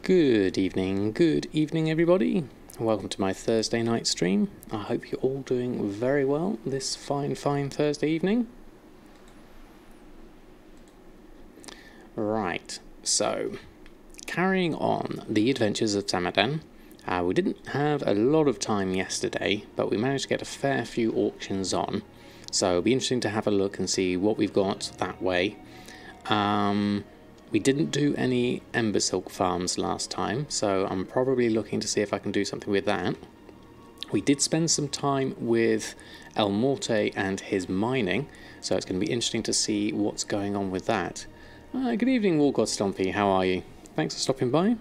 Good evening everybody. Welcome to my Thursday night stream. I hope you're all doing very well this fine Thursday evening. Right, so carrying on the adventures of Samadan. We didn't have a lot of time yesterday, but we managed to get a fair few auctions on. So it'll be interesting to have a look and see what we've got that way. We didn't do any Embersilk farms last time, so I'm probably looking to see if I can do something with that. We did spend some time with Elmorte and his mining, so it's going to be interesting to see what's going on with that. Good evening, Wargod Stompy, how are you? Thanks for stopping by.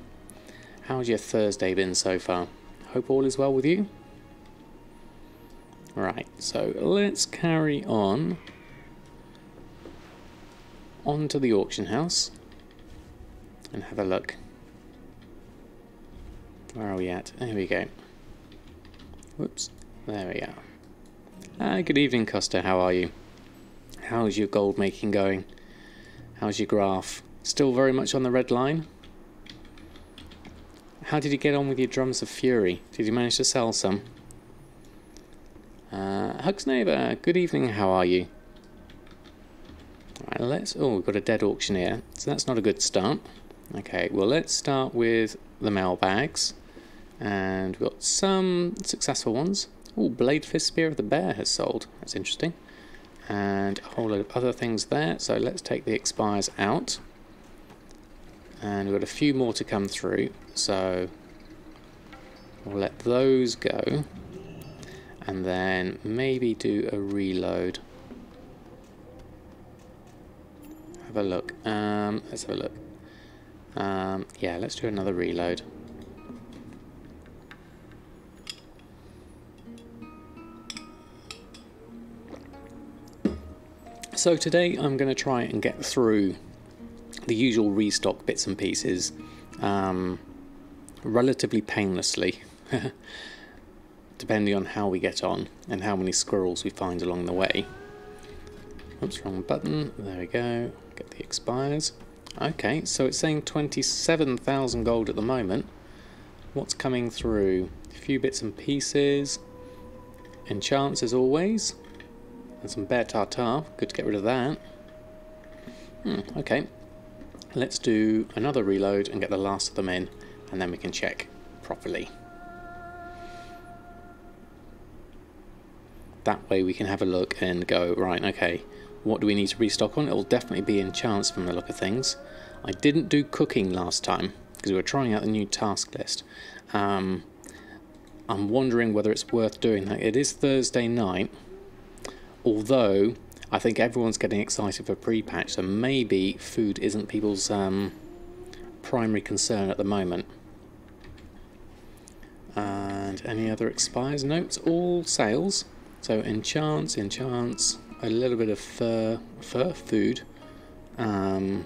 How's your Thursday been so far? Hope all is well with you. Right, so let's carry on to the auction house and have a look. Where are we at? There we go. Whoops, there we are. Good evening, Costa, how are you? How's your gold making going? How's your graph? Still very much on the red line? How did you get on with your Drums of Fury? Did you manage to sell some? Hugs Neighbour, good evening, how are you? Right, oh, we've got a dead auctioneer, so that's not a good start. Okay, well let's start with the mailbags, and we've got some successful ones. Oh, Blade Fist Spear of the Bear has sold, that's interesting. And a whole lot of other things there, so let's take the expires out. And we've got a few more to come through, so we'll let those go. And then maybe do a reload. Have a look. Let's have a look. Yeah, let's do another reload. So today I'm going to try and get through the usual restock bits and pieces relatively painlessly, depending on how we get on and how many squirrels we find along the way. Oops, wrong button. There we go. Get the expires. Okay, so it's saying 27,000 gold at the moment. What's coming through? A few bits and pieces. Enchants as always. And some Bear Tartar. Good to get rid of that. Okay. Let's do another reload and get the last of them in, and then we can check properly. That way we can have a look and go, right, okay, what do we need to restock on? It'll definitely be enchants from the look of things. I didn't do cooking last time because we were trying out the new task list. I'm wondering whether it's worth doing that. It is Thursday night, although I think everyone's getting excited for pre-patch, so maybe food isn't people's primary concern at the moment. And any other expires? No, it's all sales. So enchants, a little bit of fur food, a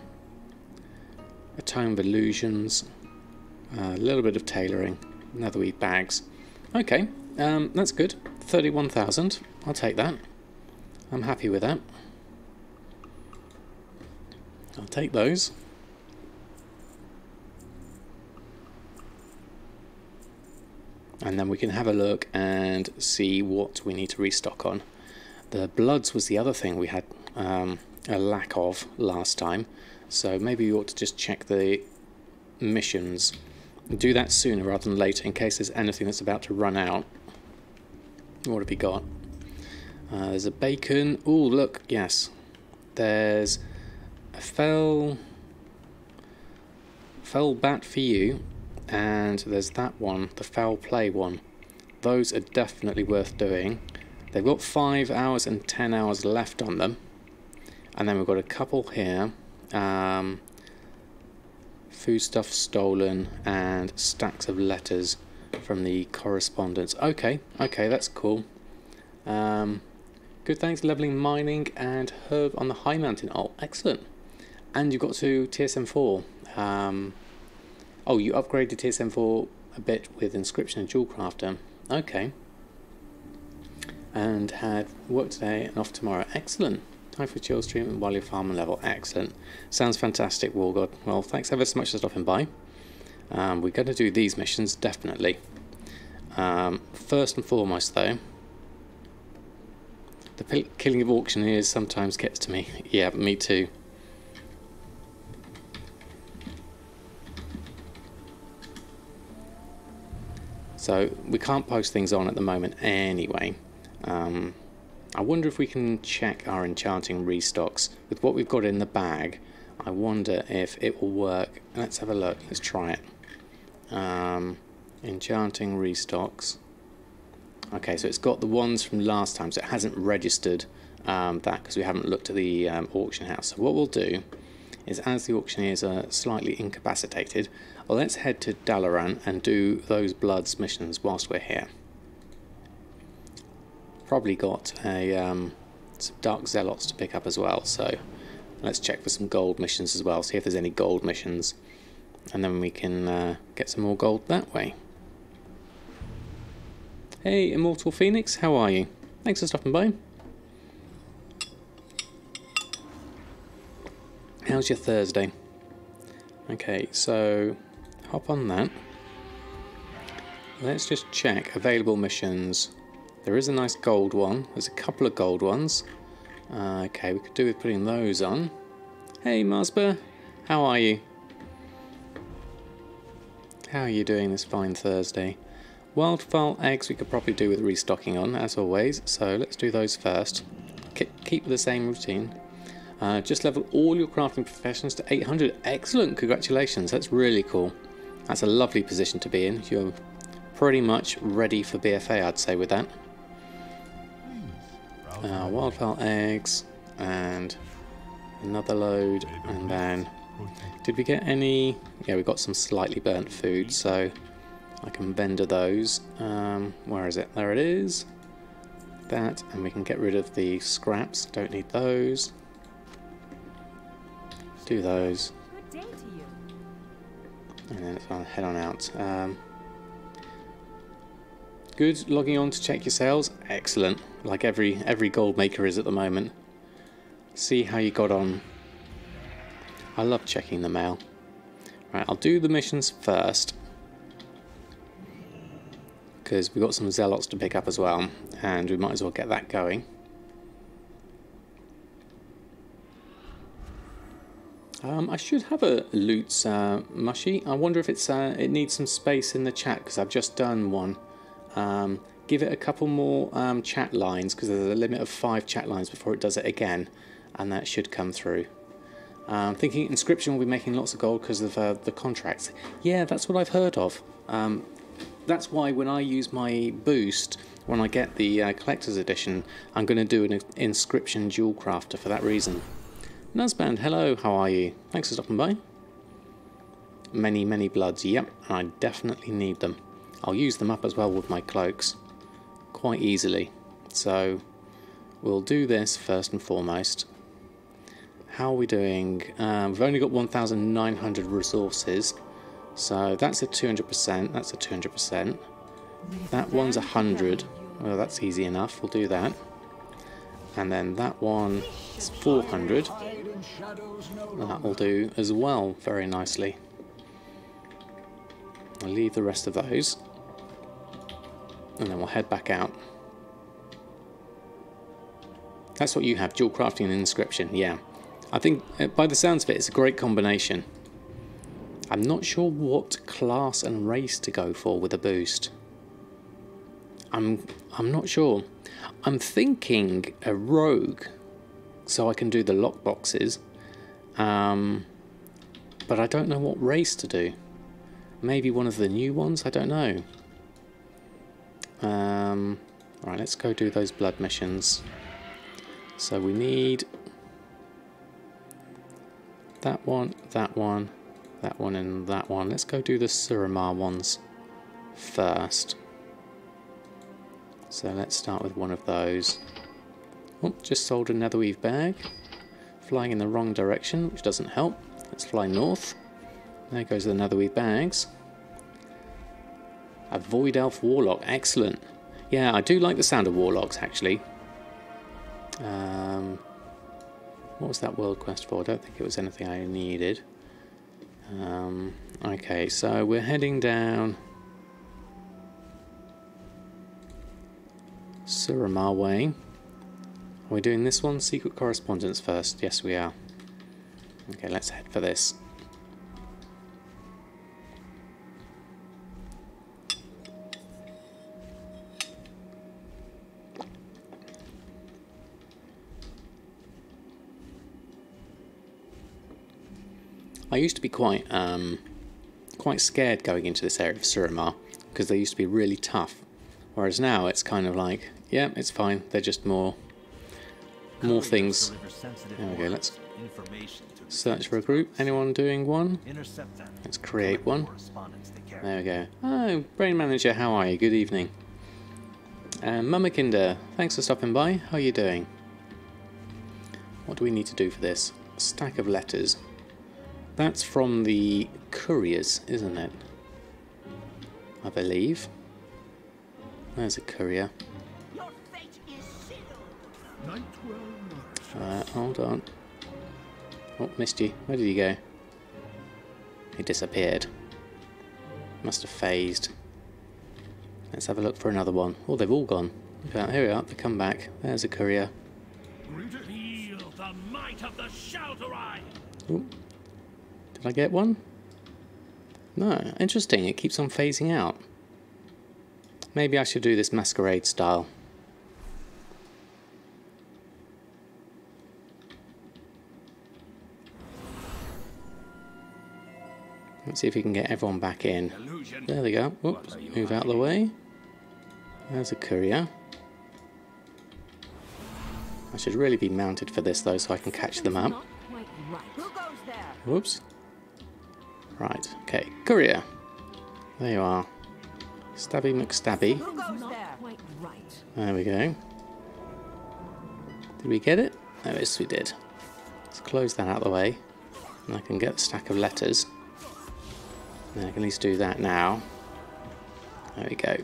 tome of illusions, a little bit of tailoring, netherweed bags. Okay, that's good. 31,000. I'll take that. I'm happy with that. I'll take those. And then we can have a look and see what we need to restock on. The bloods was the other thing we had a lack of last time, so maybe we ought to just check the missions. Do that sooner rather than later in case there's anything that's about to run out. What have we got? There's a bacon. Oh, look, yes. There's a fell bat for you. And there's that one, the foul play one. Those are definitely worth doing. They've got 5 hours and 10 hours left on them. And then we've got a couple here. Foodstuff stolen and stacks of letters from the correspondence. Okay, that's cool. Good, thanks. Leveling mining and herb on the high mountain. Oh, excellent. And you got to TSM 4. Oh, you upgraded TSM 4 a bit with Inscription and Jewel Crafter. Okay. And had work today and off tomorrow. Excellent. Time for a chill stream while you're farming level. Excellent. Sounds fantastic, Wargod. Well, thanks ever so much for stopping by. We're going to do these missions, definitely. First and foremost, though, the killing of auctioneers sometimes gets to me. Yeah, me too. So we can't post things on at the moment anyway. I wonder if we can check our enchanting restocks with what we've got in the bag. I wonder if it will work. Let's have a look. Let's try it. Enchanting restocks. Okay, so it's got the ones from last time, so it hasn't registered that because we haven't looked at the auction house. So what we'll do is, as the auctioneers are slightly incapacitated, let's head to Dalaran and do those Bloods missions whilst we're here. Probably got some Dark Zealots to pick up as well, so let's check for some gold missions as well, see if there's any gold missions, and then we can get some more gold that way. Hey Immortal Phoenix, how are you? Thanks for stopping by. How's your Thursday? Okay, so hop on that. Let's just check available missions. There is a nice gold one. There's a couple of gold ones. Okay, we could do with putting those on. Hey Marsper, how are you? How are you doing this fine Thursday? Wildfowl eggs we could probably do with restocking on, as always, so let's do those first. Keep the same routine. Just level all your crafting professions to 800. Excellent, congratulations, that's really cool. That's a lovely position to be in. You're pretty much ready for BFA, I'd say, with that. Wildfowl eggs, and another load, and then... Did we get any... Yeah, we got some slightly burnt food, so I can vendor those. Where is it? There it is. That, and we can get rid of the scraps. Don't need those. Do those. Good day to you. And then let's head on out. Good, logging on to check your sales. Excellent. Like every gold maker is at the moment. See how you got on. I love checking the mail. Right, I'll do the missions first, because we've got some zealots to pick up as well, and we might as well get that going. I should have a loot mushy. I wonder if it's it needs some space in the chat, because I've just done one. Give it a couple more chat lines, because there's a limit of 5 chat lines before it does it again, and that should come through. Thinking Inscription will be making lots of gold because of the contracts. Yeah, that's what I've heard of. That's why when I use my boost, when I get the Collector's Edition, I'm going to do an Inscription Jewel Crafter for that reason. Nuzband, hello, how are you? Thanks for stopping by. Many, many bloods, yep, and I definitely need them. I'll use them up as well with my cloaks, quite easily. So, we'll do this first and foremost. How are we doing? We've only got 1,900 resources, so that's a 200%, that's a 200%. That one's 100, well that's easy enough, we'll do that. And then that one is 400, and that will do as well, very nicely. I'll leave the rest of those, and then we'll head back out. That's what you have, dual crafting and inscription, yeah. I think, by the sounds of it, it's a great combination. I'm not sure what class and race to go for with a boost. I'm not sure. I'm thinking a rogue, so I can do the lockboxes. But I don't know what race to do. Maybe one of the new ones, I don't know. Right, let's go do those blood missions. So we need... that one, that one, that one, and that one. Let's go do the Suramar ones first. So let's start with one of those. Oh, just sold a netherweave bag. Flying in the wrong direction, which doesn't help. Let's fly north. There goes the netherweave bags. A Void Elf Warlock, excellent. Yeah, I do like the sound of Warlocks, actually. What was that world quest for? I don't think it was anything I needed. Okay, so we're heading down Suramar way. Are we doing this one? Secret correspondence first. Yes, we are. Okay, let's head for this. I used to be quite scared going into this area of Suramar because they used to be really tough, whereas now it's kind of like, yeah, it's fine. They're just more things. There we go. Let's search for a group. Anyone doing one? Let's create one. There we go. Oh, Brain Manager, how are you? Good evening. Mamakinder, thanks for stopping by. How are you doing? What do we need to do for this? A stack of letters. That's from the couriers, isn't it? I believe. There's a courier. Hold on. Oh, missed you. Where did he go? He disappeared. Must have phased. Let's have a look for another one. Oh, they've all gone. Here we are. They come back. There's a courier. Feel the might of the Shadowsilk. Ooh. Did I get one? No. Interesting. It keeps on phasing out. Maybe I should do this masquerade style. Let's see if we can get everyone back in. There they go. Oops. Move out of the way. There's a courier. I should really be mounted for this though so I can catch them up. Whoops. Right, okay. Courier. There you are. Stabby McStabby. There we go. Did we get it? Oh, yes, we did. Let's close that out of the way. And I can get the stack of letters. And I can at least do that now. There we go.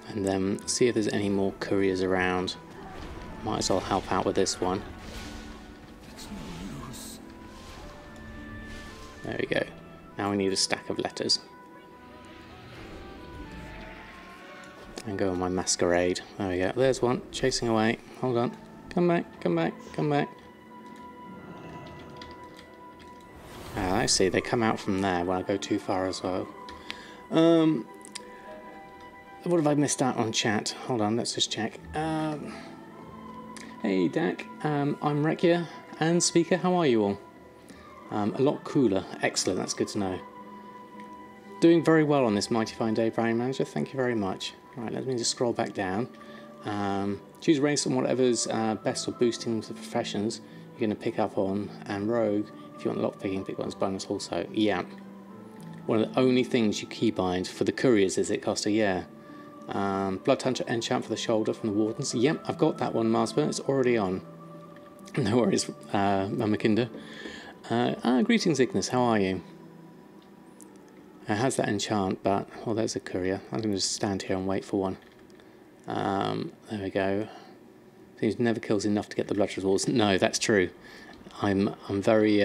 And then see if there's any more couriers around. Might as well help out with this one. There we go. Now we need a stack of letters. And go on my masquerade. There we go. There's one. Chasing away. Hold on. Come back, come back, come back. Ah, I see. They come out from there when I go too far as well. What have I missed out on chat? Hold on, let's just check. Hey Dak, I'm Rekia and Speaker. How are you all? A lot cooler. Excellent, that's good to know. Doing very well on this mighty fine day, Brain Manager. Thank you very much. Right, let me just scroll back down. Choose race and whatever's best for boosting the professions you're going to pick up on, and Rogue, if you want lockpicking, pick one's bonus also. Yeah. One of the only things you keybind for the couriers is it cost a year. Blood Hunter Enchant for the shoulder from the Wardens. Yep, I've got that one, Marsper. It's already on. No worries, Mamakinder. Greetings, Ignis. How are you? It has that enchant, but... Oh, there's a courier. I'm going to just stand here and wait for one. There we go. Seems never kills enough to get the blood rewards. No, that's true. I'm very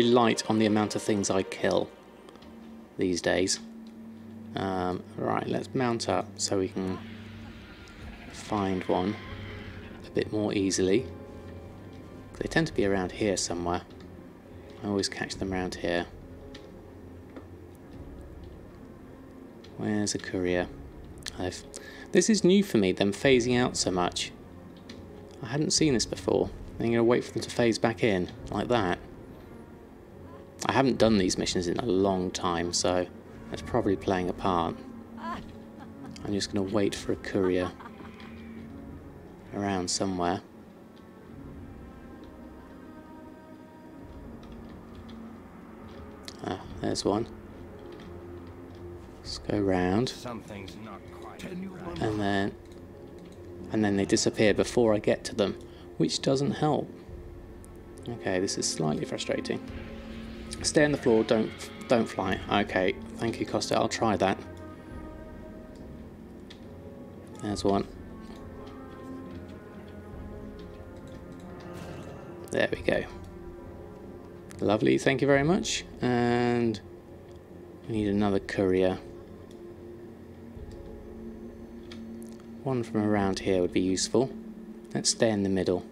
light on the amount of things I kill these days. Right, let's mount up so we can find one a bit more easily. They tend to be around here somewhere. I always catch them around here. Where's a courier? This is new for me, them phasing out so much. I hadn't seen this before. I'm going to wait for them to phase back in, like that. I haven't done these missions in a long time, so that's probably playing a part. I'm just going to wait for a courier around somewhere. Ah, there's one. Let's go round. Something's not quite right. And then they disappear before I get to them, which doesn't help. Okay, this is slightly frustrating. Stay on the floor, don't fly. Okay, thank you, Costa. I'll try that. There's one. There we go. Lovely, thank you very much. And we need another courier. One from around here would be useful. Let's stay in the middle.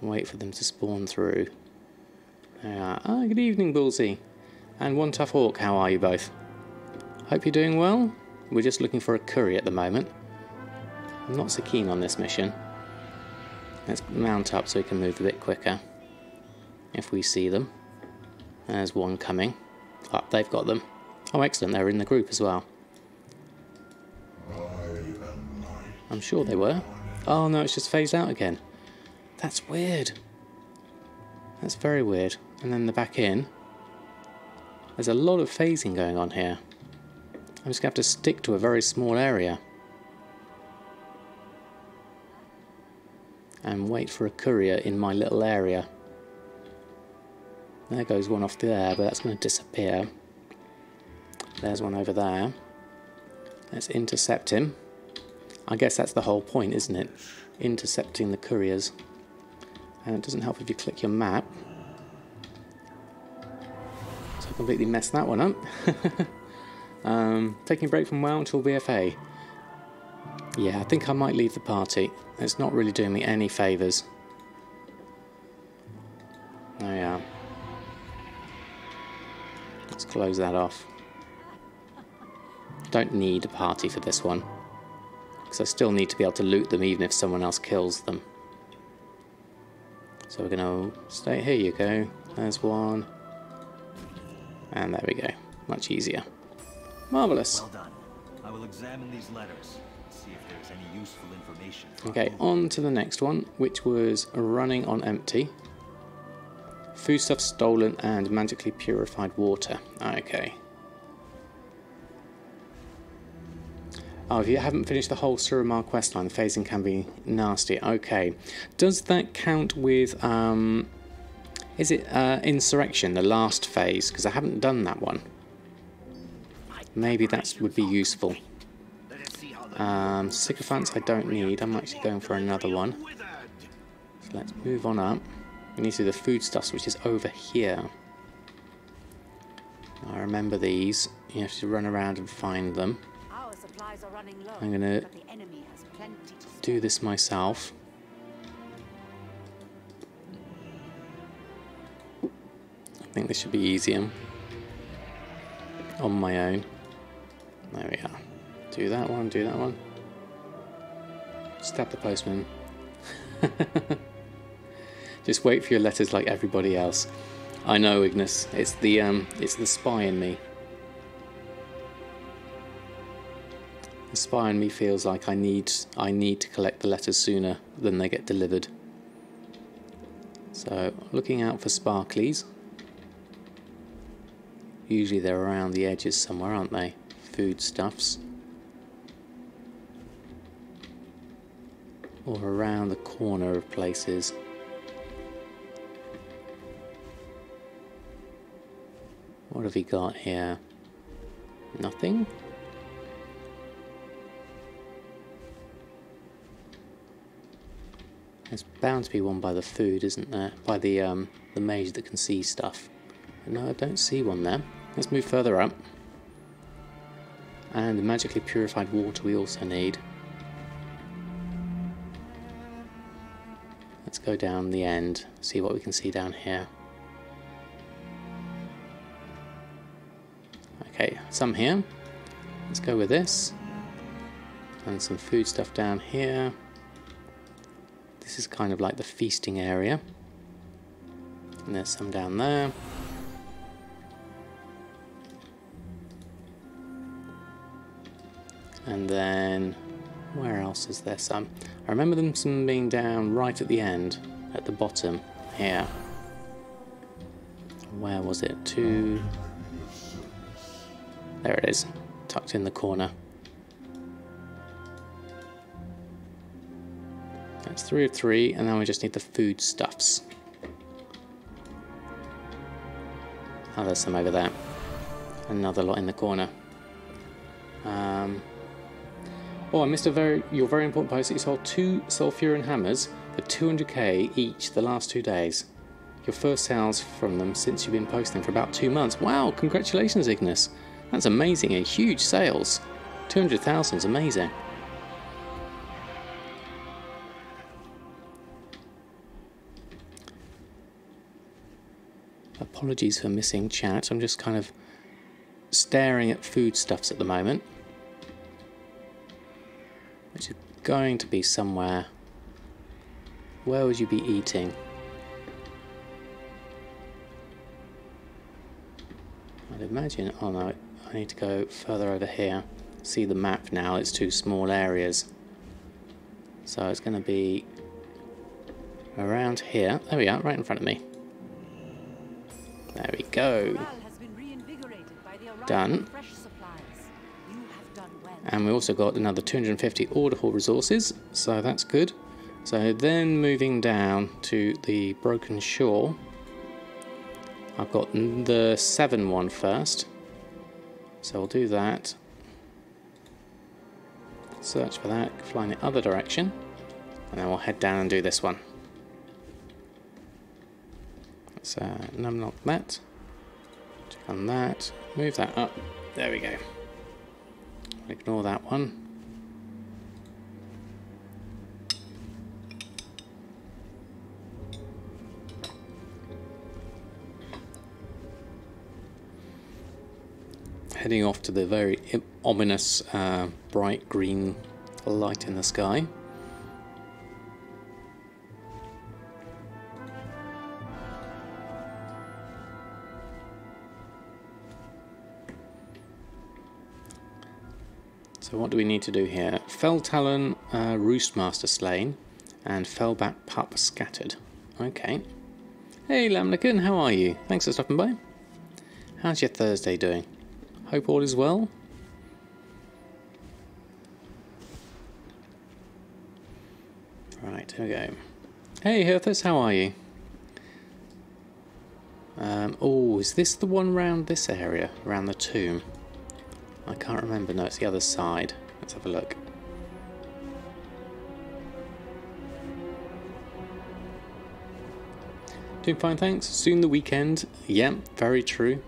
Wait for them to spawn through. There we are. Ah, good evening, Bullseye. And One Tough Hawk, how are you both? Hope you're doing well. We're just looking for a courier at the moment. I'm not so keen on this mission. Let's mount up so we can move a bit quicker. If we see them. There's one coming. Oh, they've got them. Oh, excellent, they're in the group as well. I'm sure they were. Oh no, it's just phased out again. That's weird. That's very weird. And then the back in. There's a lot of phasing going on here. I'm just going to have to stick to a very small area. And wait for a courier in my little area. There goes one off there, but that's going to disappear. There's one over there. Let's intercept him. I guess that's the whole point, isn't it? Intercepting the couriers. And it doesn't help if you click your map. So I completely messed that one up. Taking a break from WoW until BFA. Yeah, I think I might leave the party. It's not really doing me any favours. Oh yeah. Let's close that off. Don't need a party for this one. Because I still need to be able to loot them even if someone else kills them. So we're going to stay, here you go, there's one. And there we go, much easier. Marvellous. Well done. I will examine these letters, see if there's any useful information. Okay, on to the next one, which was running on empty. Foodstuff stolen and magically purified water. Okay. Oh, if you haven't finished the whole Suramar questline, the phasing can be nasty. Okay. Does that count with, is it Insurrection, the last phase? Because I haven't done that one. Maybe that would be useful. Sycophants I don't need. I'm actually going for another one. So let's move on up. We need to do the foodstuffs, which is over here. I remember these. You have to run around and find them. I'm going to do this myself. I think this should be easier on my own. There we are. Do that one, do that one. Stab the postman. Just wait for your letters like everybody else. I know, Ignis. It's the spy in me. The spy in me feels like I need to collect the letters sooner than they get delivered. So, looking out for sparklies. Usually they're around the edges somewhere, aren't they? Foodstuffs. Or around the corner of places. What have we got here? Nothing? There's bound to be one by the food, isn't there? By the mage that can see stuff. But no, I don't see one there. Let's move further up. And the magically purified water we also need. Let's go down the end, see what we can see down here. Okay, some here. Let's go with this. And some food stuff down here. This is kind of like the feasting area. And there's some down there. And then, where else is there some? I remember them some being down right at the end, at the bottom, here. Where was it? There it is, tucked in the corner. That's 3 of 3, and now we just need the foodstuffs. Oh, there's some over there. Another lot in the corner. Oh, I missed your very important post that you sold 2 Sulfuran hammers for 200k each the last 2 days. Your first sales from them since you've been posting for about 2 months. Wow, congratulations, Ignis. That's amazing, a huge sales. 200,000 is amazing. Apologies for missing chat. I'm just kind of staring at foodstuffs at the moment, which is going to be somewhere. Where would you be eating? I'd imagine. Oh no, I need to go further over here. See the map now, it's 2 small areas. So it's going to be around here. There we are, right in front of me. There we go. Done. And we also got another 250 order hall resources, so that's good. So then moving down to the Broken Shore. I've got the 7 one first. So we'll do that. Search for that, fly in the other direction. And then we'll head down and do this one. Let's numlock that. Check on that. Move that up. There we go. Ignore that one. Heading off to the very ominous bright green light in the sky. So what do we need to do here? Fell Talon, Roostmaster slain, and Fellback Pup scattered. Okay. Hey Lamnican, how are you? Thanks for stopping by. How's your Thursday doing? Hope all is well. Right, here we go. Hey Herthus, how are you? Oh, is this the one round this area? Around the tomb? I can't remember. No, it's the other side. Let's have a look. Doing fine, thanks. Soon the weekend. Yeah, very true.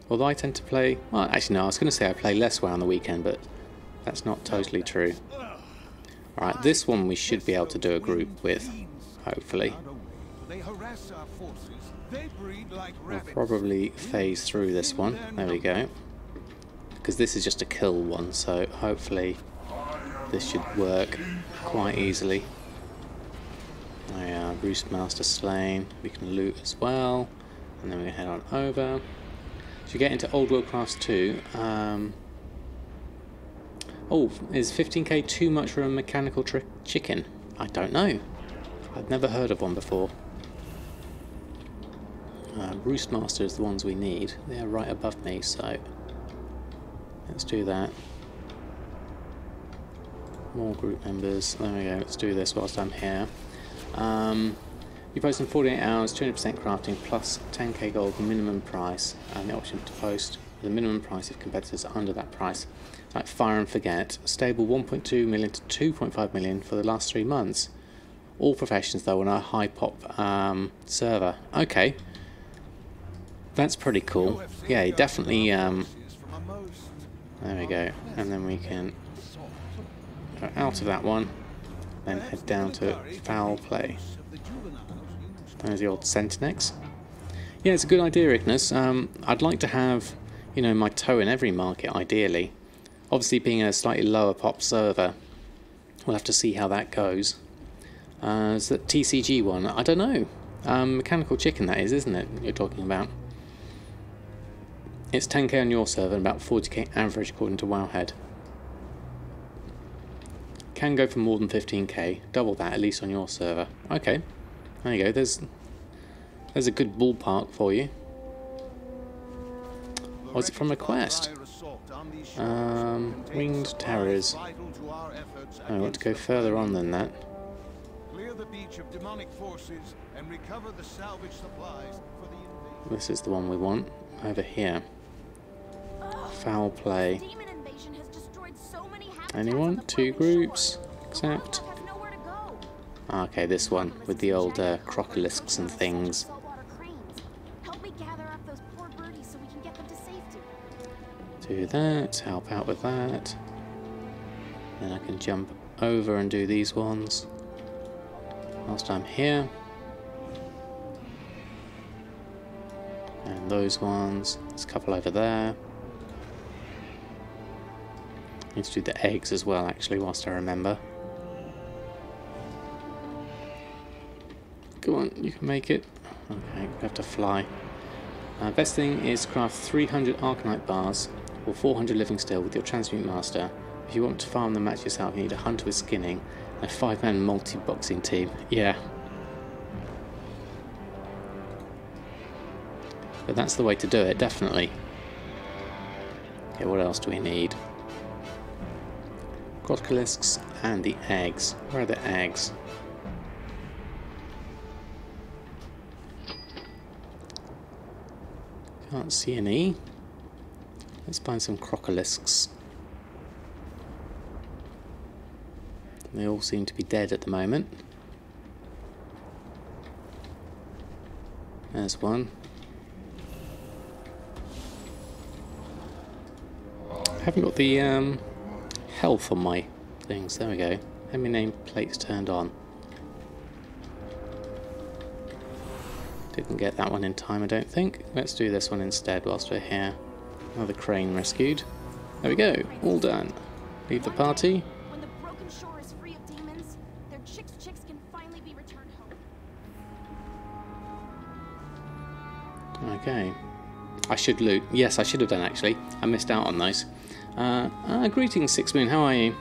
Although I tend to play... Well, actually no, I was going to say I play less WoW on the weekend, but that's not totally true. Alright, this one we should be able to do a group with, hopefully. We'll probably phase through this one. There we go. Because this is just a kill one, so hopefully this should work quite easily. There we are, Roostmaster slain. We can loot as well. And then we can head on over. If you get into Old World Class 2, oh, is 15k too much for a mechanical chicken? I don't know. I've never heard of one before. Roostmaster is the ones we need. They're right above me, so let's do that. More group members. There we go. Let's do this whilst I'm here. You post in 48 hours, 200% crafting plus 10k gold minimum price, and the option to post the minimum price if competitors are under that price. Like Fire and Forget, stable 1.2 million to 2.5 million for the last 3 months. All professions though on a high pop server. Okay, that's pretty cool. Yeah, definitely. There we go, and then we can go out of that one, then head down to Foul Play. There's the old Centinex. Yeah, it's a good idea, Ignis. I'd like to have, you know, my toe in every market, ideally. Obviously, being a slightly lower pop server, we'll have to see how that goes. Is that TCG one? I don't know. Mechanical Chicken, that is, isn't it? You're talking about. It's 10k on your server and about 40k average according to Wowhead. Can go for more than 15k. Double that at least on your server. Okay. There you go, there's a good ballpark for you. Or is it from a quest? Winged Terrors. I want to go further on than that. This is the one we want, over here. Foul Play. Anyone? 2 groups? Accept. Okay, this one with the old crocolisks and things. Help me gather up those poor birdies so we can get them to safety. Do that, help out with that. Then I can jump over and do these ones whilst I'm here. And those ones, there's a couple over there. Need to do the eggs as well, actually, whilst I remember. Go on, you can make it. Okay, we have to fly. Best thing is craft 300 Arcanite bars or 400 living steel with your Transmute Master. If you want to farm the match yourself, you need a hunter with skinning and a 5-man multi-boxing team. Yeah. But that's the way to do it, definitely. Okay, what else do we need? Crocolisks and the eggs. Where are the eggs? Can't see any. Let's find some crocolisks. They all seem to be dead at the moment. There's one. I haven't got the health on my things. There we go. Enemy name plates turned on. Didn't get that one in time, I don't think. Let's do this one instead whilst we're here. Another crane rescued. There we go. All done. Leave the party. When the broken shore is free of demons, their chicks can finally be returned home. Okay. I should loot. Yes, I should have done actually. I missed out on those. Greetings, Six Moon. How are you?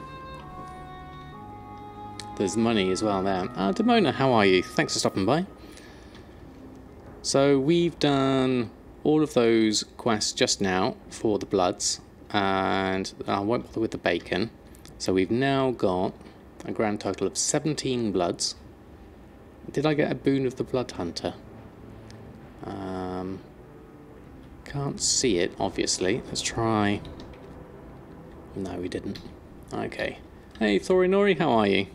There's money as well there. Demona, how are you? Thanks for stopping by. So we've done all of those quests just now for the Bloods, and I won't bother with the bacon. So we've now got a grand total of 17 Bloods. Did I get a boon of the Blood Hunter? Can't see it, obviously. Let's try. No, we didn't. Okay. Hey, Thorinori, how are you?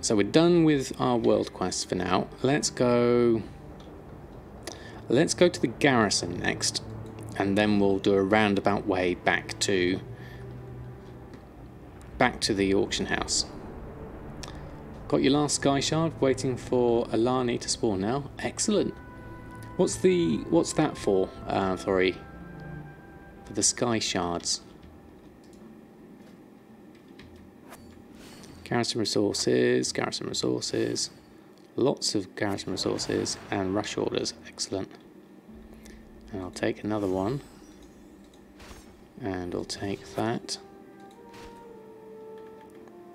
So we're done with our world quests for now. Let's go to the Garrison next, and then we'll do a roundabout way back to the auction house. Got your last Sky Shard, waiting for Alani to spawn now. Excellent. What's that for, Thori? For the Sky Shards. Garrison resources, lots of garrison resources, and rush orders. Excellent. And I'll take another one. And I'll take that.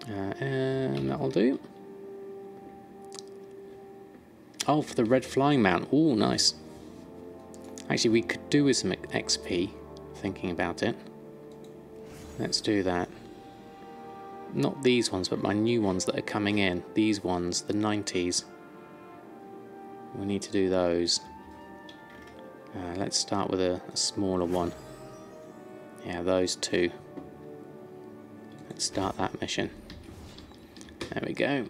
And that'll do. Oh, for the red flying mount. Oh, nice. Actually, we could do with some XP, thinking about it. Let's do that. Not these ones, but my new ones that are coming in. These ones, the 90s. We need to do those. Let's start with a smaller one. Yeah, those two. Let's start that mission. There we go.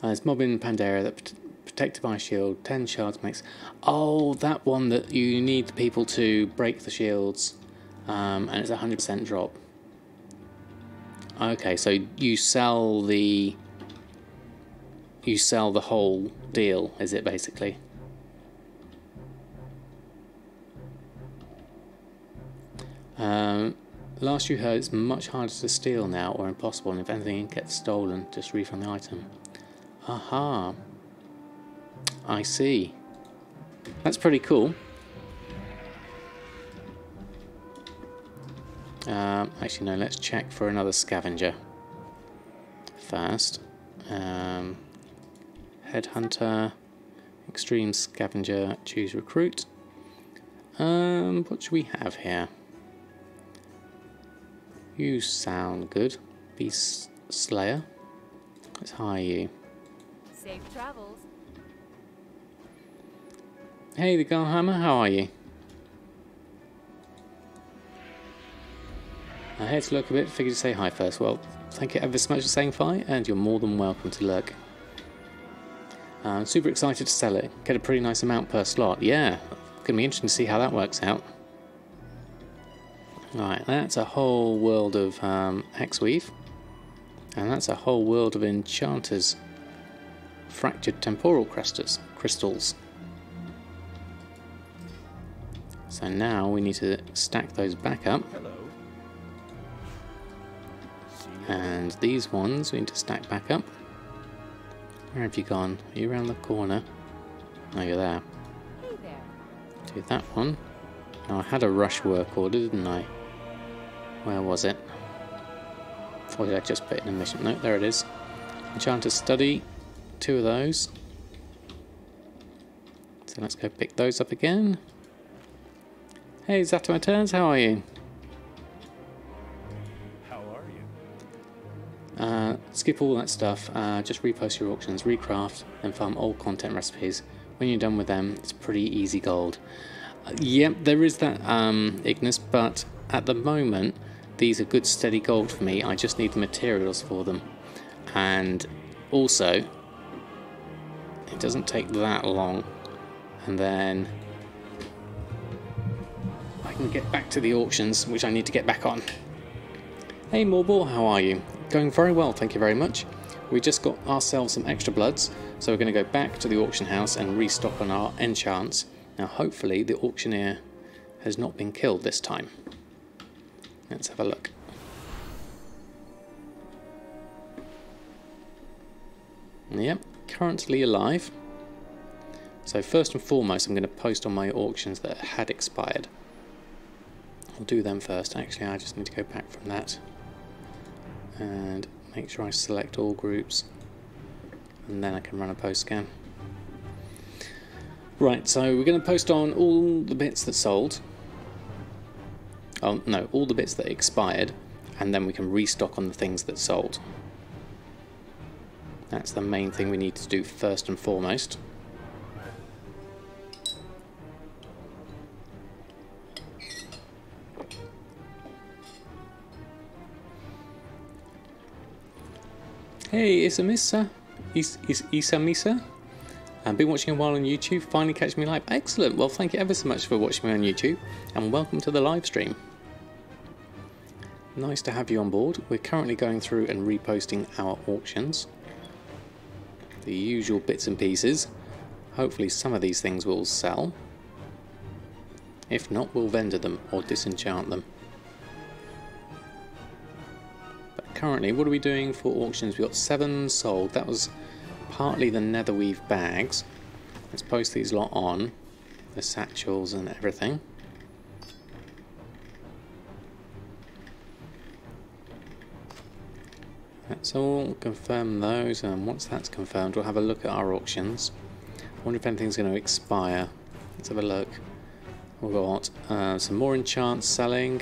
There's mob in Pandera that protected by shield. 10 shards makes... Oh, that one that you need people to break the shields. And it's a 100% drop. Okay, so you sell the whole deal, is it basically? Last you heard, it's much harder to steal now, or impossible, and if anything gets stolen, just refund the item. Aha. I see. That's pretty cool. Actually, no, let's check for another scavenger first. Headhunter, extreme scavenger, choose recruit. What should we have here? You sound good. Beast Slayer. Let's hire you. Safe travels. Hey, the Garhammer, how are you? I had to look a bit, figured to say hi first. Well, thank you ever so much for saying hi, and you're more than welcome to lurk. I'm super excited to sell it. Get a pretty nice amount per slot. Yeah, gonna be interesting to see how that works out. Right, that's a whole world of Hexweave. And that's a whole world of Enchanters. Fractured Temporal Crystals. So now we need to stack those back up. Hello. And these ones we need to stack back up. Where have you gone? Are you around the corner? Oh, you're there. Hey there. Do that one. Now I had a rush work order, didn't I? Where was it? Or did I just put it in a mission? No, there it is. Enchanter's Study. 2 of those. So let's go pick those up again. Hey, Zatomaters, how are you? How are you? Skip all that stuff. Just repost your auctions, recraft, and farm old content recipes. When you're done with them, it's pretty easy gold. Yep, there is that Ignis, but at the moment, these are good steady gold for me. I just need the materials for them. And also, it doesn't take that long. And then I can get back to the auctions, which I need to get back on. Hey Morball, how are you? Going very well, thank you very much. We just got ourselves some extra bloods, so we're going to go back to the auction house and restock on our enchants. Now hopefully the auctioneer has not been killed this time. Let's have a look. Yep, currently alive. So first and foremost I'm going to post on my auctions that had expired. I'll do them first. Actually I just need to go back from that and make sure I select all groups, and then I can run a post scan. Right, so we're going to post on all the bits that sold. Oh no, all the bits that expired, and then we can restock on the things that sold. That's the main thing we need to do first and foremost. Hey, Isa Misa. Isa Misa. I've been watching a while on YouTube, finally catch me live. Excellent, well thank you ever so much for watching me on YouTube, and welcome to the live stream. Nice to have you on board. We're currently going through and reposting our auctions. The usual bits and pieces. Hopefully some of these things will sell. If not, we'll vendor them or disenchant them. But currently, what are we doing for auctions? We got 7 sold. That was partly the netherweave bags. Let's post these lot on. The satchels and everything. Let's all confirm those, and once that's confirmed we'll have a look at our auctions. I wonder if anything's going to expire. Let's have a look. We've got some more enchants selling,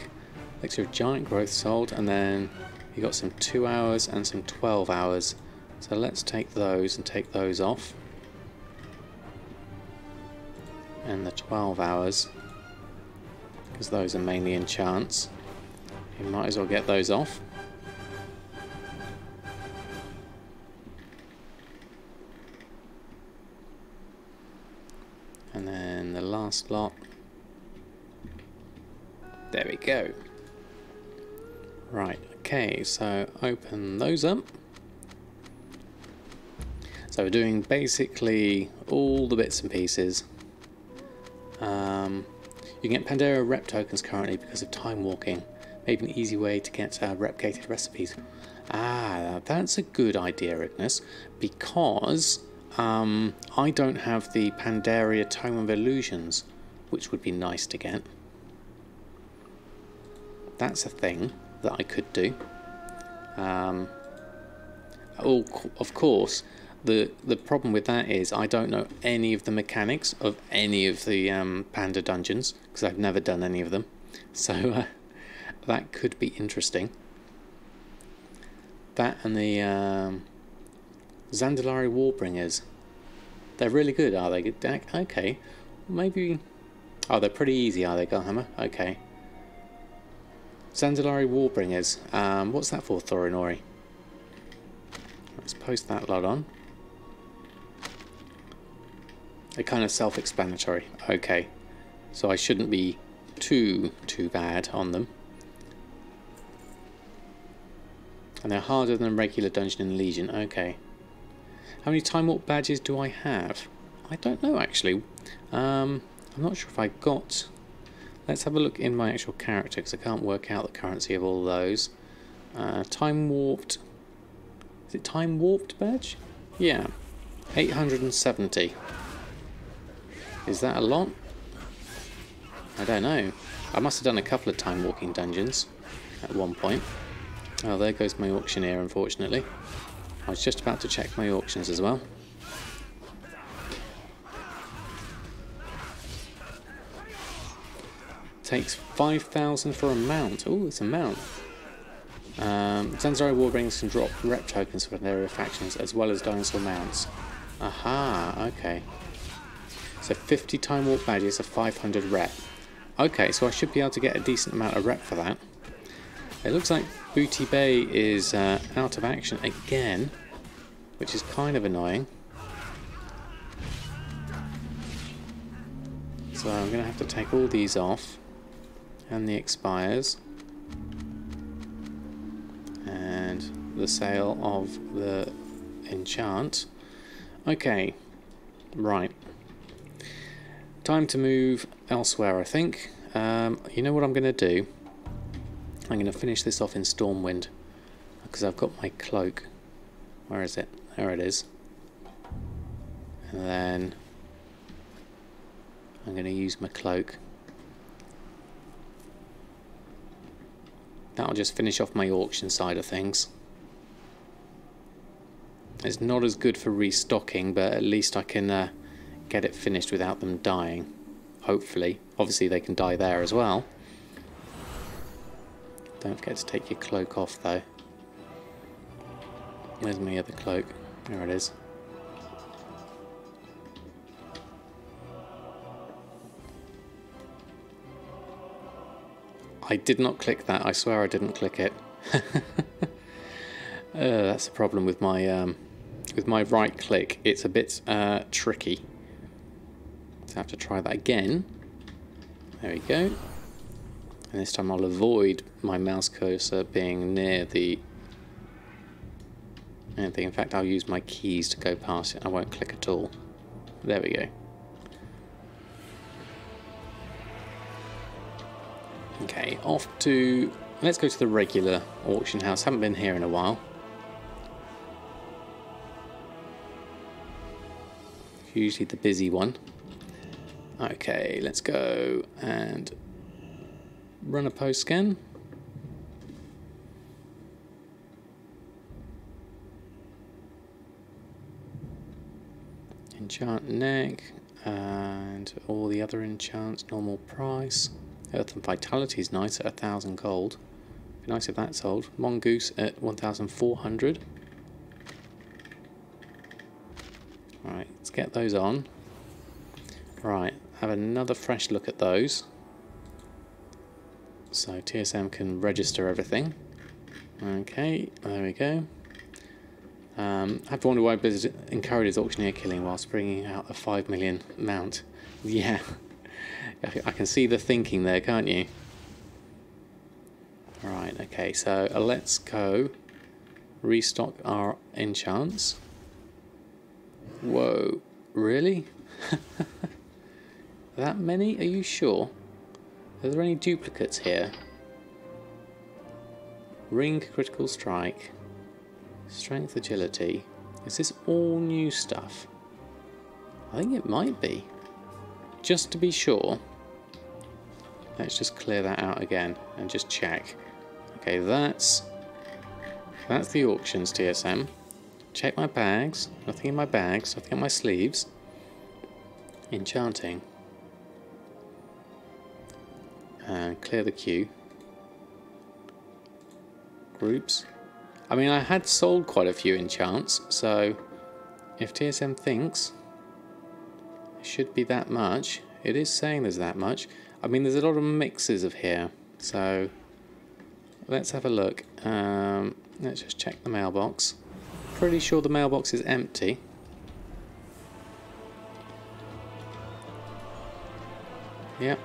Elixir of Giant Growth sold, and then you got some 2 hours and some 12 hours. So let's take those and take those off. And the 12 hours, because those are mainly enchants. You might as well get those off. And then the last lot. There we go. Right, okay, so open those up. So we're doing basically all the bits and pieces. You can get Pandora rep tokens currently because of time walking. Maybe an easy way to get replicated recipes. Ah, that's a good idea, Ignis, because I don't have the Pandaria Tome of Illusions, which would be nice to get. That's a thing that I could do. Oh, of course, the problem with that is I don't know any of the mechanics of any of the Panda dungeons, because I've never done any of them. So that could be interesting. That and the Zandalari Warbringers. They're really good, are they? Okay. Maybe... Oh, they're pretty easy, are they, Gullhammer? Okay. Zandalari Warbringers. What's that for, Thorinori? Let's post that lot on. They're kind of self-explanatory. Okay. So I shouldn't be too bad on them. And they're harder than a regular dungeon in Legion. Okay. How many Time Warp badges do I have? I don't know, actually. I'm not sure if I got... Let's have a look in my actual character, because I can't work out the currency of all those. Time Warped... Is it Time Warped badge? Yeah. 870. Is that a lot? I don't know. I must have done a couple of time walking dungeons at one point. Oh, there goes my auctioneer, unfortunately. I was just about to check my auctions as well. Takes 5,000 for a mount. Oh, it's a mount. Zanzari Warbringers can drop rep tokens for their factions as well as dinosaur mounts. Aha, okay. So 50 Time Warp badges are 500 rep. Okay, so I should be able to get a decent amount of rep for that. It looks like Booty Bay is out of action again, which is kind of annoying. So I'm going to have to take all these off, and the expires, and the sale of the enchant. Okay, right. Time to move elsewhere, I think. You know what I'm going to do? I'm going to finish this off in Stormwind, because I've got my cloak. Where is it? There it is. And then I'm going to use my cloak. That'll just finish off my auction side of things. It's not as good for restocking, but at least I can get it finished without them dying. Hopefully. Obviously they can die there as well. Don't forget to take your cloak off though. Where's my other cloak? There it is. I did not click that. I swear I didn't click it. That's a problem with my right click. It's a bit tricky. So I have to try that again. There we go. And this time I'll avoid my mouse cursor being near the anything. In fact, I'll use my keys to go past it. I won't click at all. There we go. Okay, off to... Let's go to the regular auction house. Haven't been here in a while. Usually the busy one. Okay, let's go and run a post scan. Enchant neck and all the other enchants, normal price. Earth and Vitality is nice at 1,000 gold. Be nice if that sold. Mongoose at 1,400. Right, let's get those on. Right, have another fresh look at those. So TSM can register everything. Okay, there we go. I have to wonder why Blizzard encourages auctioneer killing whilst bringing out a 5 million mount. Yeah, I can see the thinking there, can't you? Right, okay, so let's go restock our enchants. Whoa, really? That many? Are you sure? Are there any duplicates here? Ring, critical strike, strength, agility. Is this all new stuff? I think it might be. Just to be sure, let's just clear that out again and just check. Okay, that's the auctions, TSM. Check my bags. Nothing in my bags. Nothing in my sleeves. Enchanting. And clear the queue. Groups. I mean, I had sold quite a few enchants, so if TSM thinks it should be that much, it is saying there's that much. I mean, there's a lot of mixes of here, so let's have a look. Let's just check the mailbox. Pretty sure the mailbox is empty. Yep,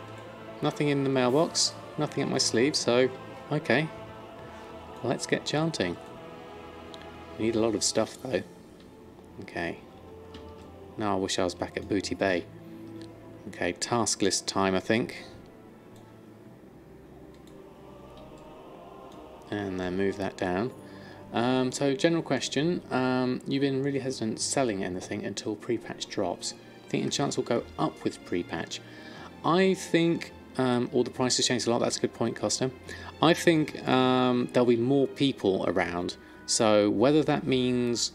nothing in the mailbox, nothing up my sleeve, so okay. Let's get chanting. We need a lot of stuff though. Okay. Now I wish I was back at Booty Bay. Okay, task list time I think. And then move that down. So general question, you've been really hesitant selling anything until pre-patch drops. Think enchants will go up with pre-patch? I think all the prices changed a lot. That's a good point, Costa. I think there'll be more people around. So whether that means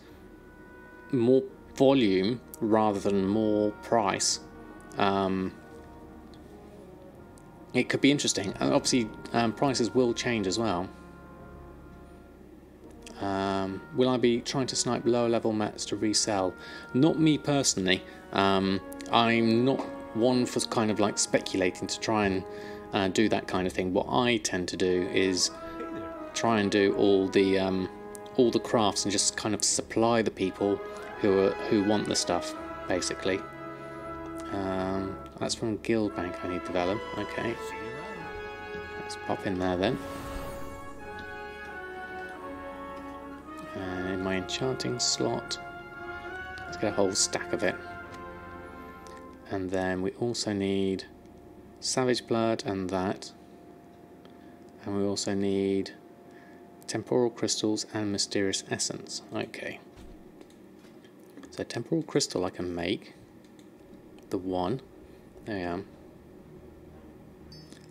more volume rather than more price, it could be interesting. And obviously, prices will change as well. Will I be trying to snipe lower level mats to resell? Not me personally. I'm not one for kind of like speculating to try and do that kind of thing. What I tend to do is try and do all the crafts and just kind of supply the people who want the stuff, basically. That's from Guild Bank. I need to develop. Okay, let's pop in there then. And in my enchanting slot, let's get a whole stack of it. And then we also need Savage Blood and that. And we also need Temporal Crystals and Mysterious Essence. Okay. So Temporal Crystal I can make. The one. There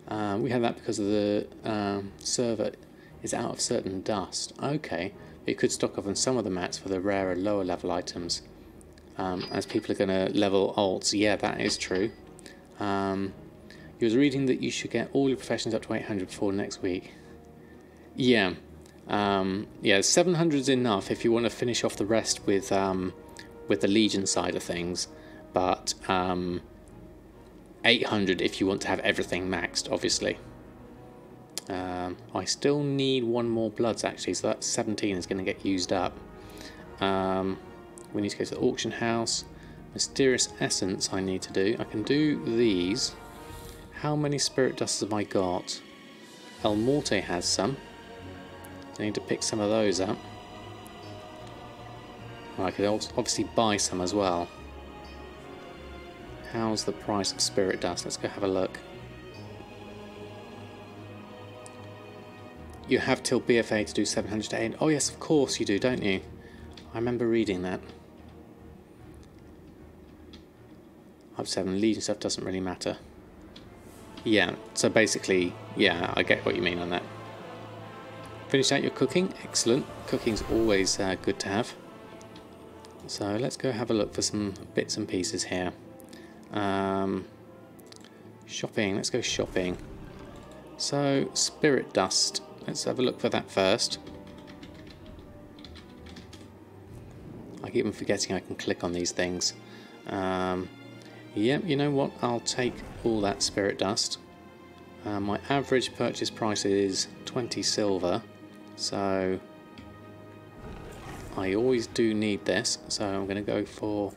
we are. We have that because of the server is out of certain dust. Okay. It could stock up on some of the mats for the rarer lower level items. As people are going to level alts. Yeah, that is true. You was reading that you should get all your professions up to 800 before next week. Yeah. Yeah, 700 is enough if you want to finish off the rest with the Legion side of things. But 800 if you want to have everything maxed, obviously. I still need one more Bloods actually, so that 17 is going to get used up. We need to go to the auction house. Mysterious Essence I need to do. I can do these. How many Spirit Dusts have I got? Elmorte has some. I need to pick some of those up. I could obviously buy some as well. How's the price of Spirit Dust? Let's go have a look. You have till BFA to do 700 to 8. Oh yes, of course you do, don't you? I remember reading that. Up 7, Legion stuff doesn't really matter. Yeah, so basically, yeah, I get what you mean on that. Finished out your cooking? Excellent. Cooking's always good to have. So let's go have a look for some bits and pieces here. Shopping, let's go shopping. So, Spirit Dust. Let's have a look for that first. I keep on forgetting I can click on these things. Yep, you know what? I'll take all that Spirit Dust. My average purchase price is 20 silver. So, I always do need this. So, I'm going to go for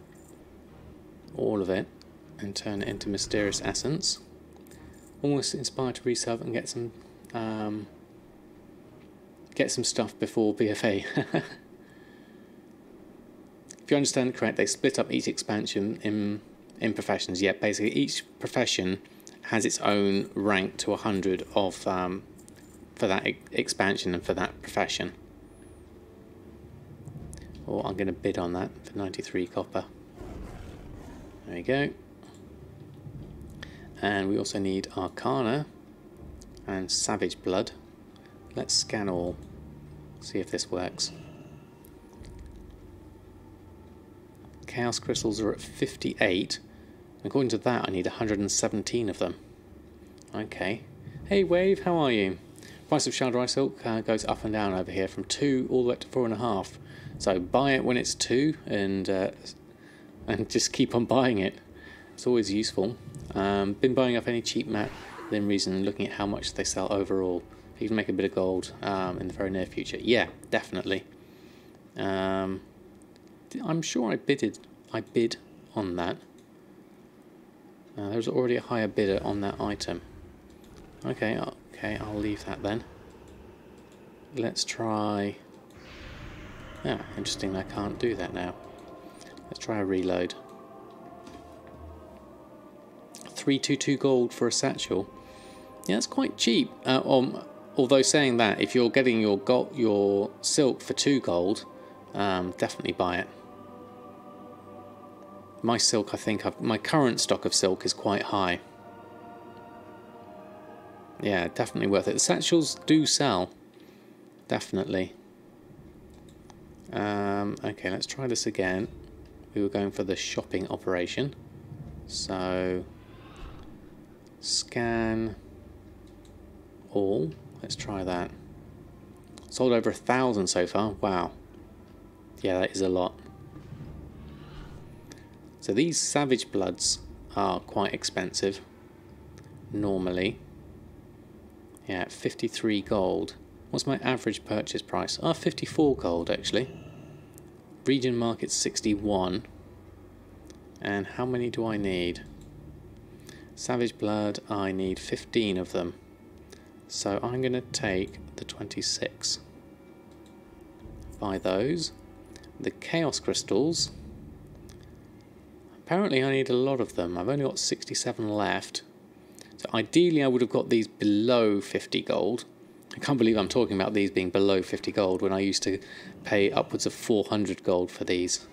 all of it and turn it into Mysterious Essence. Almost inspired to resell and get some stuff before BFA. If you understand correct, they split up each expansion in professions. Yeah, basically each profession has its own rank to 100 of for that expansion and for that profession. Or I'm going to bid on that for 93 copper. There we go. And we also need Arcana and Savage Blood. Let's scan all, see if this works. Chaos Crystals are at 58. According to that, I need 117 of them. Okay. Hey Wave, how are you? Price of Shadowsilk goes up and down over here from 2 all the way up to 4.5. So buy it when it's 2 and just keep on buying it. It's always useful. Been buying up any cheap mat within reason and looking at how much they sell overall. Even make a bit of gold in the very near future. Yeah, definitely. I'm sure I bid on that. There's already a higher bidder on that item. Okay, I'll leave that then. Let's try... Ah, interesting, I can't do that now. Let's try a reload. 322 gold for a satchel. Yeah, that's quite cheap. Although saying that, if you're getting your silk for 2 gold, definitely buy it. My silk, I think, my current stock of silk is quite high. Yeah, definitely worth it. The satchels do sell. Definitely. Okay, let's try this again. We were going for the shopping operation. So, scan all. Let's try that. Sold over 1,000 so far. Wow. Yeah, that is a lot. So these Savage Bloods are quite expensive. Normally. Yeah, 53 gold. What's my average purchase price? 54 gold actually. Region market 61. And how many do I need? Savage Blood, I need 15 of them. So I'm going to take the 26. Buy those. The Chaos Crystals. Apparently I need a lot of them. I've only got 67 left. So ideally I would have got these below 50 gold. I can't believe I'm talking about these being below 50 gold when I used to pay upwards of 400 gold for these.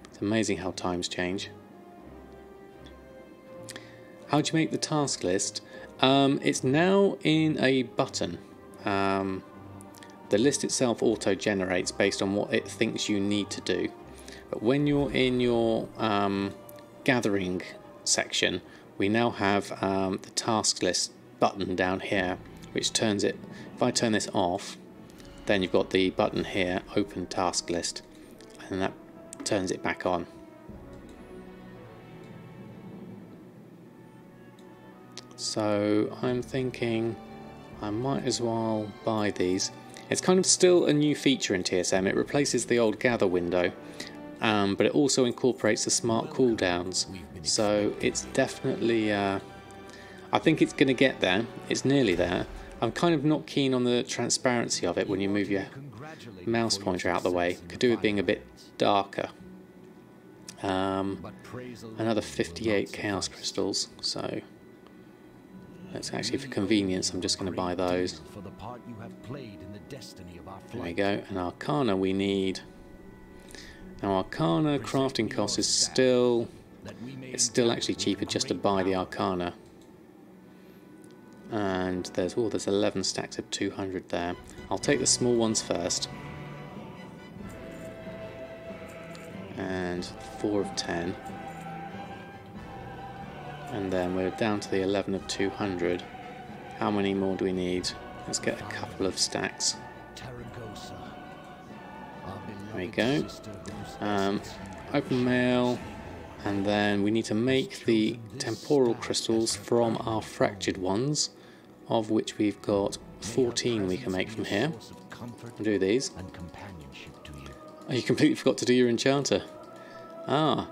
It's amazing how times change. How do you make the task list? It's now in a button. The list itself auto-generates based on what it thinks you need to do. But when you're in your gathering section, we now have the task list button down here, which turns it, if I turn this off, then you've got the button here, open task list, and that turns it back on. So I'm thinking I might as well buy these. It's kind of still a new feature in TSM. It replaces the old gather window, but it also incorporates the smart cooldowns. So it's definitely, I think it's going to get there. It's nearly there. I'm kind of not keen on the transparency of it when you move your mouse pointer out the way. Could do with being a bit darker. Another 58 Chaos Crystals, so that's actually for convenience. I'm just going to buy those. There we go. And Arcana we need. Now Arcana crafting cost is still, it's still actually cheaper just to buy the Arcana. And there's 11 stacks of 200 there. I'll take the small ones first. And 4 of 10. And then we're down to the 11 of 200. How many more do we need? Let's get a couple of stacks. There we go. Open mail. And then we need to make the temporal crystals from our fractured ones, of which we've got 14 we can make from here. I'll do these. Oh, you completely forgot to do your enchanter. Ah,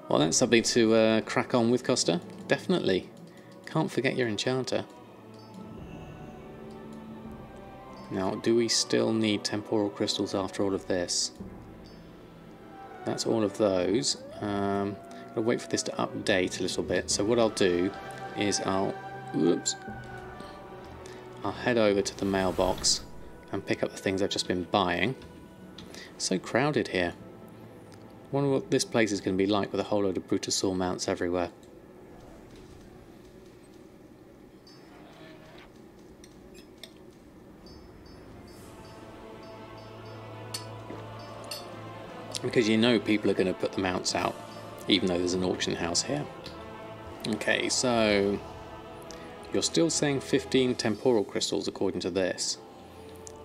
well that's something to crack on with, Costa. Definitely. Can't forget your enchanter. Now, do we still need temporal crystals after all of this? That's all of those. I'll wait for this to update a little bit. So what I'll do is I'll head over to the mailbox and pick up the things I've just been buying. It's so crowded here. I wonder what this place is going to be like with a whole load of Brutosaur mounts everywhere. Because you know people are going to put the mounts out, even though there's an auction house here. Okay, so you're still saying 15 temporal crystals according to this.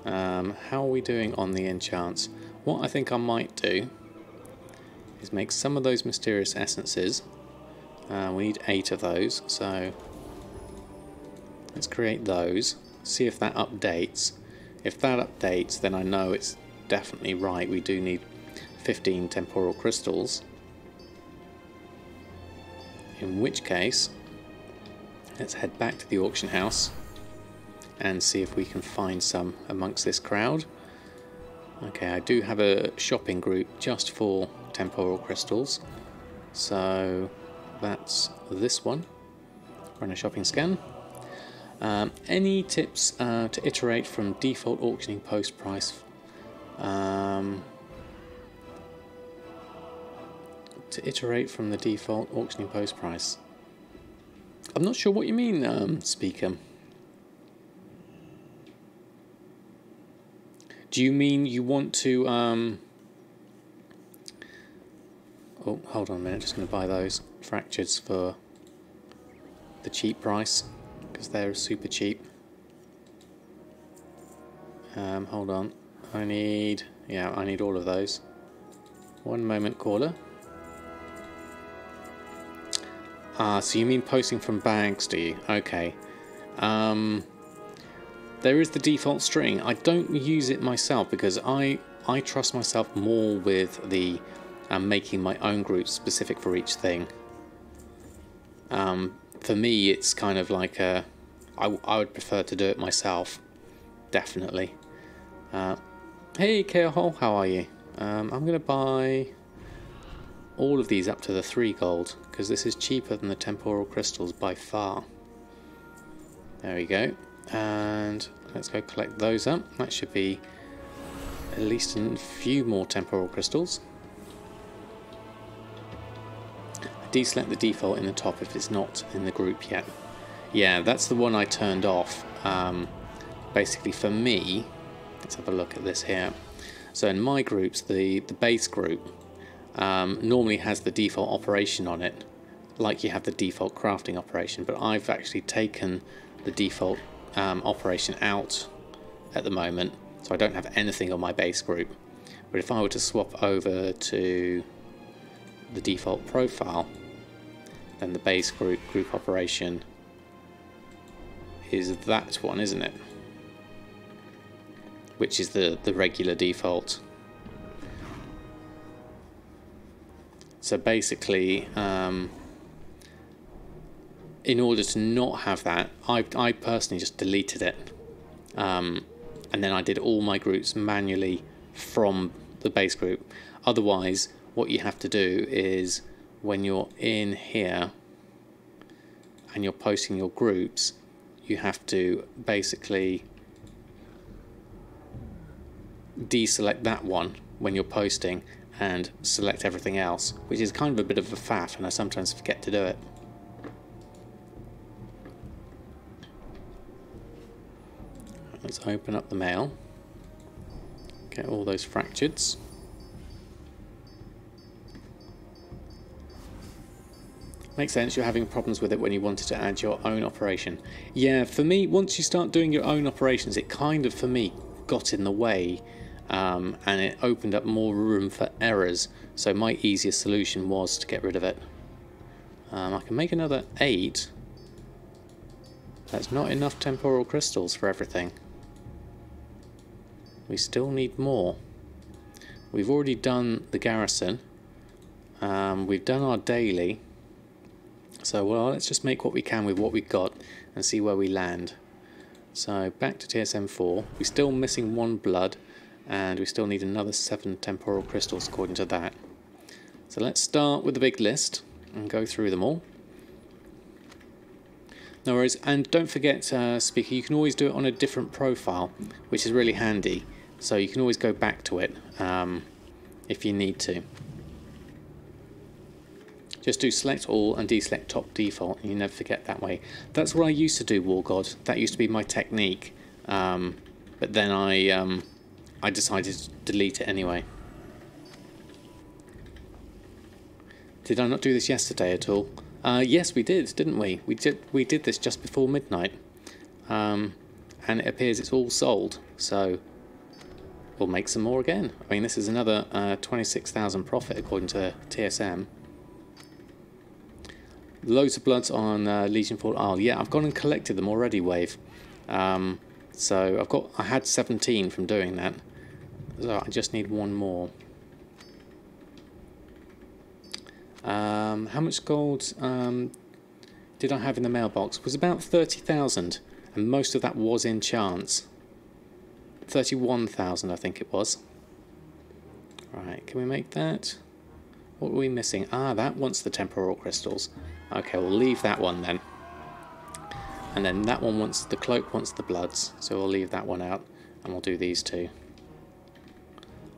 How are we doing on the enchants? What I think I might do is make some of those mysterious essences. We need 8 of those, so let's create those. see if that updates. If that updates, then I know it's definitely right. We do need 15 temporal crystals. In which case, let's head back to the auction house and see if we can find some amongst this crowd. Okay, I do have a shopping group just for temporal crystals. So that's this one. Run a shopping scan. Any tips to iterate from default auctioning post price? To iterate from the default auctioning post price. I'm not sure what you mean, speaker. Do you mean you want to... Oh, hold on a minute. Just going to buy those fractures for the cheap price, because they're super cheap. Hold on. I need all of those. One moment, caller. So you mean posting from bags, do you? Okay. There is the default string. I don't use it myself because I trust myself more with the making my own groups specific for each thing. For me, it's kind of like I would prefer to do it myself, definitely. Hey, Keahol, how are you? I'm going to buy all of these up to the 3 gold because this is cheaper than the temporal crystals by far. There we go. And let's go collect those up. That should be at least a few more temporal crystals. Deselect the default in the top if it's not in the group yet. Yeah, that's the one I turned off. Basically for me, let's have a look at this here. So in my groups, the base group normally has the default operation on it, like you have the default crafting operation, but I've actually taken the default operation out at the moment, so I don't have anything on my base group. But if I were to swap over to the default profile, then the base group operation is that one, isn't it? Which is the regular default. So basically, in order to not have that, I personally just deleted it. And then I did all my groups manually from the base group. Otherwise, what you have to do is when you're in here and you're posting your groups, you have to basically deselect that one when you're posting and select everything else, which is kind of a bit of a faff, and I sometimes forget to do it. Let's open up the mail, get all those fractures. Makes sense, you're having problems with it when you wanted to add your own operation. Yeah, for me, once you start doing your own operations, it kind of, for me, got in the way, and it opened up more room for errors, so my easiest solution was to get rid of it. I can make another 8. That's not enough temporal crystals for everything. We still need more. We've already done the Garrison. We've done our daily. So, well, let's just make what we can with what we've got and see where we land. So, back to TSM4. We're still missing 1 blood, and we still need another 7 temporal crystals according to that. So let's start with the big list and go through them all. No worries, and don't forget, Speaker, you can always do it on a different profile, which is really handy. So you can always go back to it if you need to. Just do select all and deselect top default, and you never forget that way. That's what I used to do, War God. That used to be my technique, but then I decided to delete it anyway. Did I not do this yesterday at all? Yes, we did, didn't we? We did this just before midnight, and it appears it's all sold. So we'll make some more again. I mean, this is another 26,000 profit according to TSM. Loads of bloods on Legion Fort Isle. Yeah, I've gone and collected them already, Wave. So I had 17 from doing that. So I just need one more. How much gold did I have in the mailbox? It was about 30,000, and most of that was in chance. 31,000 I think it was. Right, can we make that? What were we missing? Ah, that wants the temporal crystals. Okay, we'll leave that one then. And then that one wants, the cloak wants the bloods, so we'll leave that one out, and we'll do these two.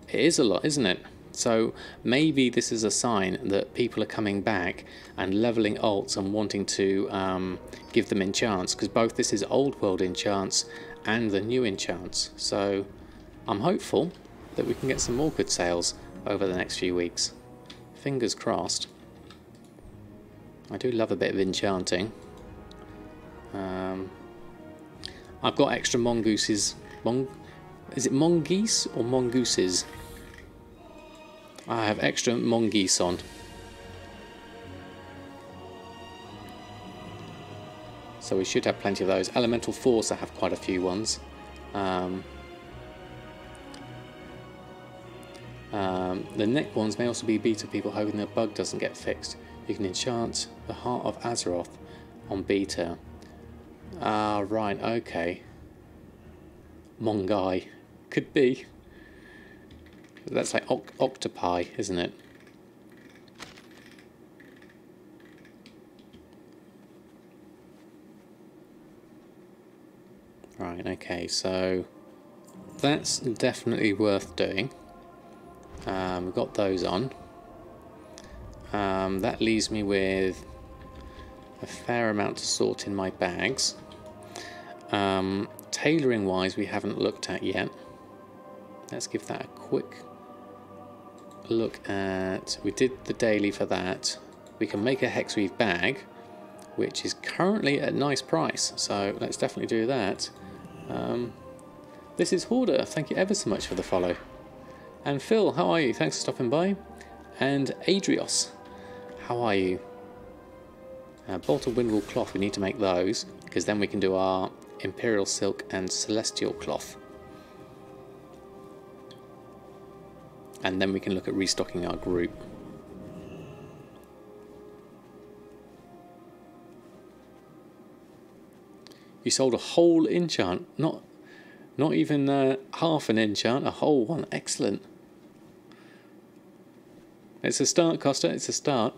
It is a lot, isn't it? So maybe this is a sign that people are coming back and leveling alts and wanting to give them enchants, because both this is old world enchants and the new enchants. So I'm hopeful that we can get some more good sales over the next few weeks. Fingers crossed. I do love a bit of enchanting. I've got extra mongooses. Is it mongoose or mongooses? I have extra mongoose on. So we should have plenty of those. Elemental Force, I have quite a few ones. The neck ones may also be beta people hoping their bug doesn't get fixed. You can enchant the Heart of Azeroth on beta. Ah, right, okay. Mongai. Could be. That's like octopi, isn't it? Right, okay, so that's definitely worth doing. We've got those on. That leaves me with a fair amount to sort in my bags. Tailoring wise, we haven't looked at yet. Let's give that a quick look at. We did the daily for that. We can make a hexweave bag, which is currently at a nice price, so let's definitely do that. This is Hoarder, thank you ever so much for the follow. And Phil, how are you? Thanks for stopping by. And Adrios, how are you? Bolt of Windwall cloth, we need to make those, because then we can do our Imperial Silk and Celestial cloth. And then we can look at restocking our group. You sold a whole enchant, not even half an enchant, a whole one. Excellent. It's a start, Costa, it's a start.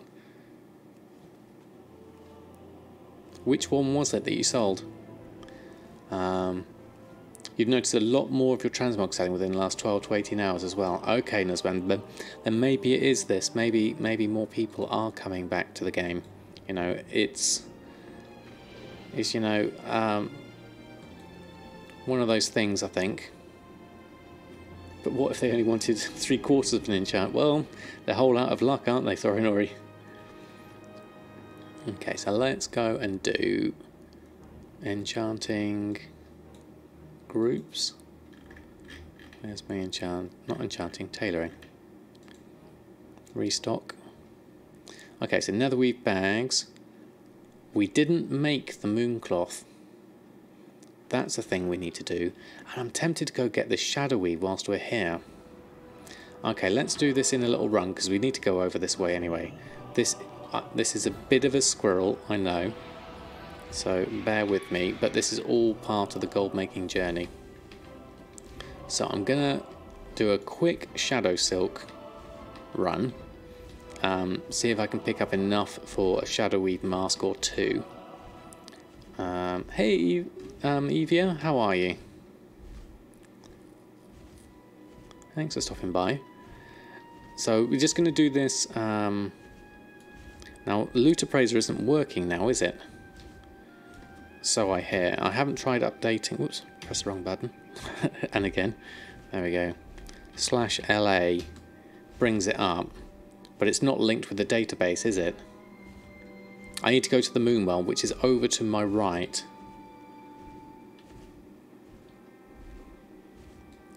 Which one was it that you sold? You've noticed a lot more of your transmog selling within the last 12 to 18 hours as well. Okay, Nuzban, then maybe it is this. Maybe more people are coming back to the game. You know, it's you know, one of those things, I think. But what if they only wanted 3/4 of an enchant? Well, they're whole out of luck, aren't they, Thorinori? Okay, so let's go and do enchanting groups. Where's my enchant? Not enchanting, tailoring. Restock. Okay, so netherweave bags. We didn't make the Mooncloth. That's a thing we need to do. And I'm tempted to go get the Shadowweave whilst we're here. Okay, let's do this in a little run, because we need to go over this way anyway. This is a bit of a squirrel, I know. So bear with me, but this is all part of the gold making journey. So I'm going to do a quick Shadowsilk run. See if I can pick up enough for a Shadowweave mask or two. Hey, Evia, how are you? Thanks for stopping by. So we're just going to do this. Now, Loot Appraiser isn't working now, is it? So I hear. I haven't tried updating. Whoops, press the wrong button. And again, there we go. /LA brings it up. But it's not linked with the database, is it? I need to go to the Moonwell, which is over to my right.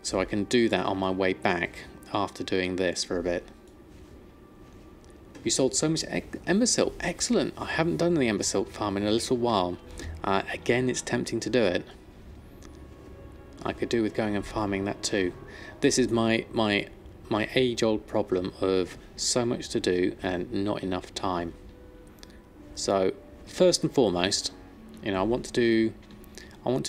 So I can do that on my way back after doing this for a bit. You sold so much Embersilk. Excellent. I haven't done the Embersilk farm in a little while. Again, it's tempting to do it. I could do with going and farming that too. This is my age-old problem of so much to do and not enough time. So first and foremost, you know, I want to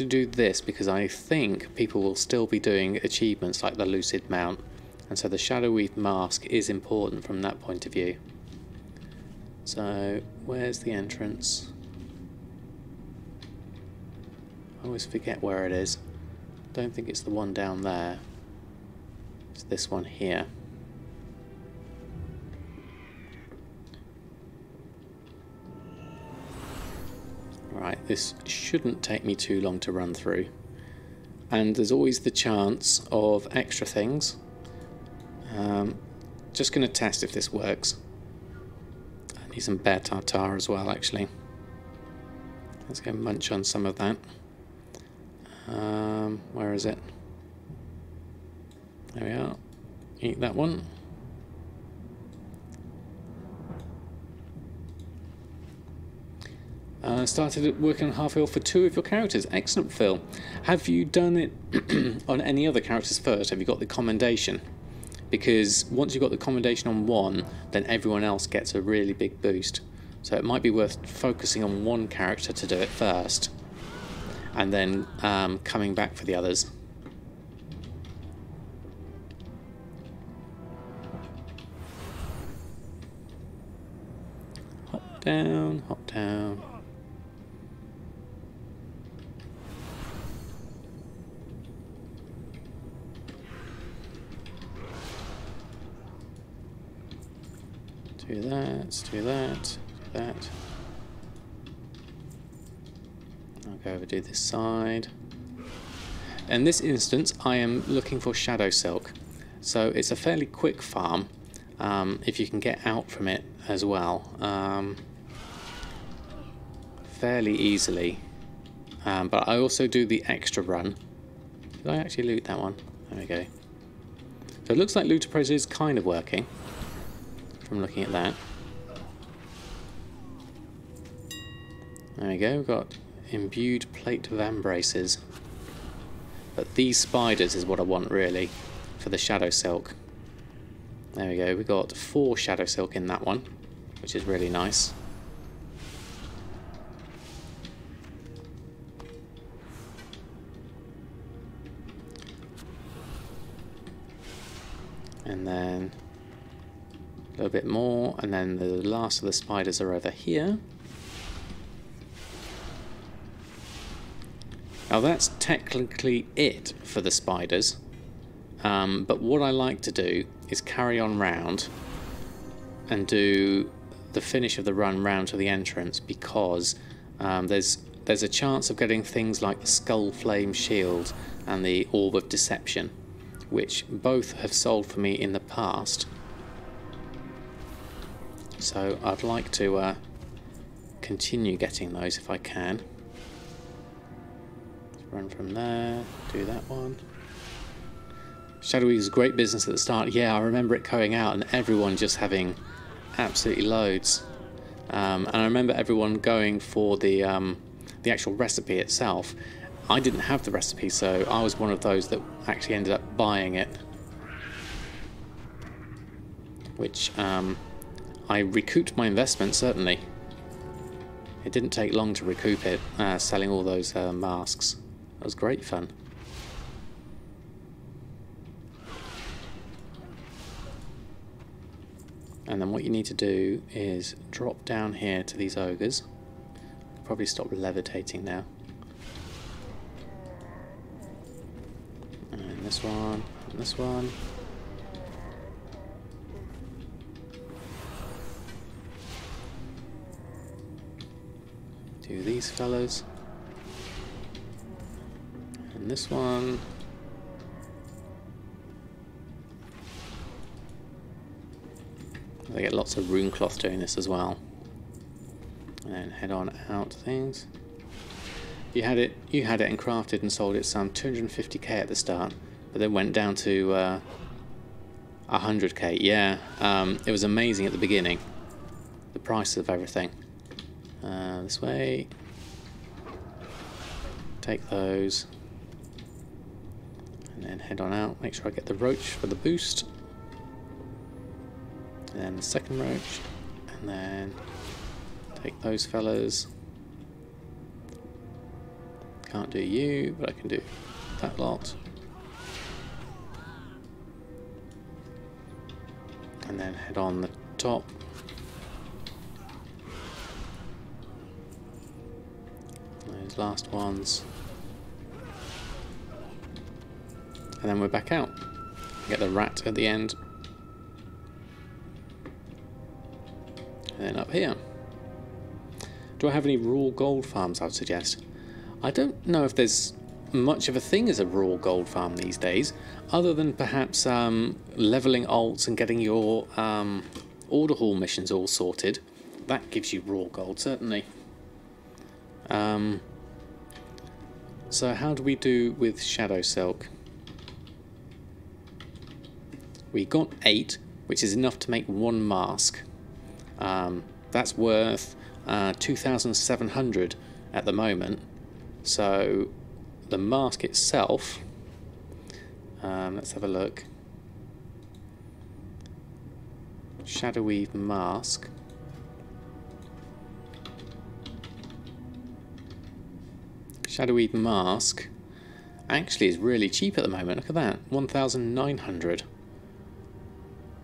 do this because I think people will still be doing achievements like the Lucid Mount, and so the Shadow Weave Mask is important from that point of view. So where's the entrance? I always forget where it is. Don't think it's the one down there. It's this one here. Right, this shouldn't take me too long to run through. And there's always the chance of extra things. Just going to test if this works. I need some bear tartare as well, actually. Let's go munch on some of that. Where is it? There we are. Eat that one. Started working on Halfhill for 2 of your characters. Excellent, Phil. Have you done it on any other characters first? Have you got the commendation? Because once you've got the commendation on one, then everyone else gets a really big boost. So it might be worth focusing on one character to do it first, and then coming back for the others. Hop down, hop down. Do that, do that, do that. I'll go over to this side. In this instance, I am looking for Shadowsilk. So it's a fairly quick farm, if you can get out from it as well, fairly easily. But I also do the extra run. Did I actually loot that one? There we go. So it looks like Looter Pros is kind of working from looking at that. There we go, we've got imbued plate vambraces. But these spiders is what I want really for the Shadowsilk. There we go, we got 4 Shadowsilk in that one, which is really nice. And then a little bit more, and then the last of the spiders are over here. Now that's technically it for the spiders, but what I like to do is carry on round and do the finish of the run round to the entrance, because there's a chance of getting things like the Skull Flame Shield and the Orb of Deception, which both have sold for me in the past. So I'd like to continue getting those if I can. Run from there, do that one. Shadow Weave is great business at the start. Yeah, I remember it going out and everyone just having absolutely loads. And I remember everyone going for the actual recipe itself. I didn't have the recipe, so I was one of those that actually ended up buying it. Which I recouped my investment, certainly. It didn't take long to recoup it, selling all those masks. That was great fun. And then what you need to do is drop down here to these ogres. Probably stop levitating now. And this one, and this one. Do these fellas. And this one. They get lots of Mooncloth doing this as well. And then head on out things. You had it and crafted and sold it some 250k at the start, but then went down to 100k. Yeah, it was amazing at the beginning, the price of everything. This way. Take those. And then head on out, make sure I get the roach for the boost. And then the second roach. And then take those fellas. Can't do you, but I can do that lot. And then head on the top. Those last ones. And then we're back out. Get the rat at the end. And then up here. Do I have any raw gold farms I'd suggest? I don't know if there's much of a thing as a raw gold farm these days, other than perhaps leveling alts and getting your order hall missions all sorted. That gives you raw gold, certainly. So how do we do with Shadowsilk? We got 8, which is enough to make 1 mask. That's worth 2,700 at the moment. So the mask itself, let's have a look. Shadowweave mask. Shadowweave mask actually is really cheap at the moment. Look at that, 1,900.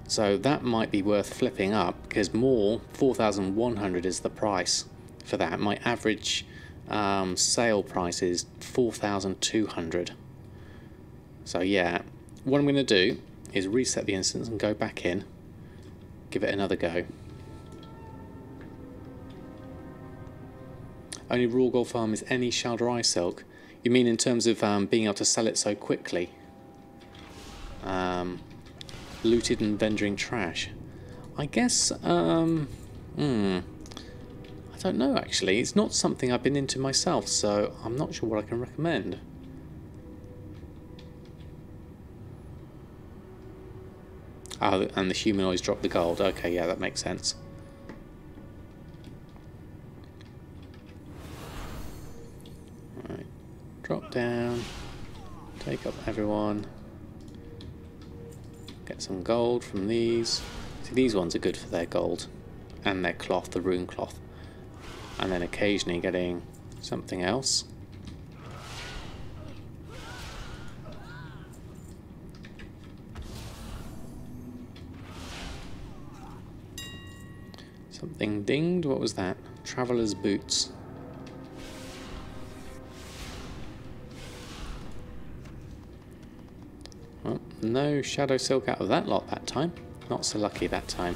So that might be worth flipping up, because more, 4,100 is the price for that. My average sale price is 4,200. So yeah, what I'm going to do is reset the instance and go back in, give it another go. Only raw gold farm is any Shadowsilk. You mean in terms of being able to sell it so quickly? Looted and vendoring trash. I guess, I don't know actually. It's not something I've been into myself, so I'm not sure what I can recommend. Oh, and the humanoids drop the gold. Okay, yeah, that makes sense. Alright, drop down, take up everyone. Get some gold from these. See, these ones are good for their gold and their cloth, the rune cloth. And then occasionally getting something else. Something dinged. What was that? Traveler's boots. Well, no Shadowsilk out of that lot that time. Not so lucky that time.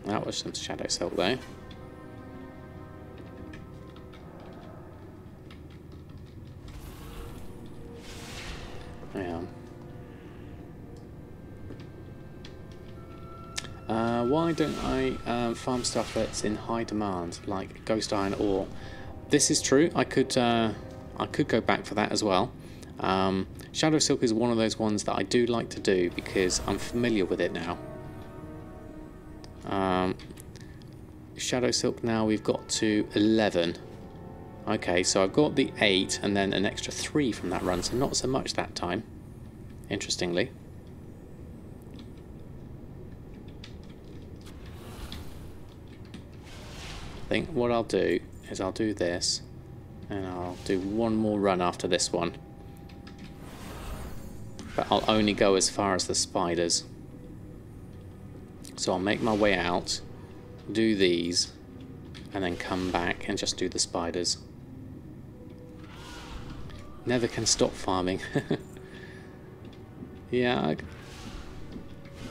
That was some Shadowsilk though. Yeah. Why don't I farm stuff that's in high demand, like ghost iron ore? This is true. I could go back for that as well. Shadowsilk is one of those ones that I do like to do because I'm familiar with it now. Shadowsilk now we've got to 11. Okay, so I've got the 8 and then an extra 3 from that run, so not so much that time, interestingly. I think what I'll do is I'll do this and I'll do one more run after this one. But I'll only go as far as the spiders. So I'll make my way out, do these, and then come back and just do the spiders. Never can stop farming. Yeah,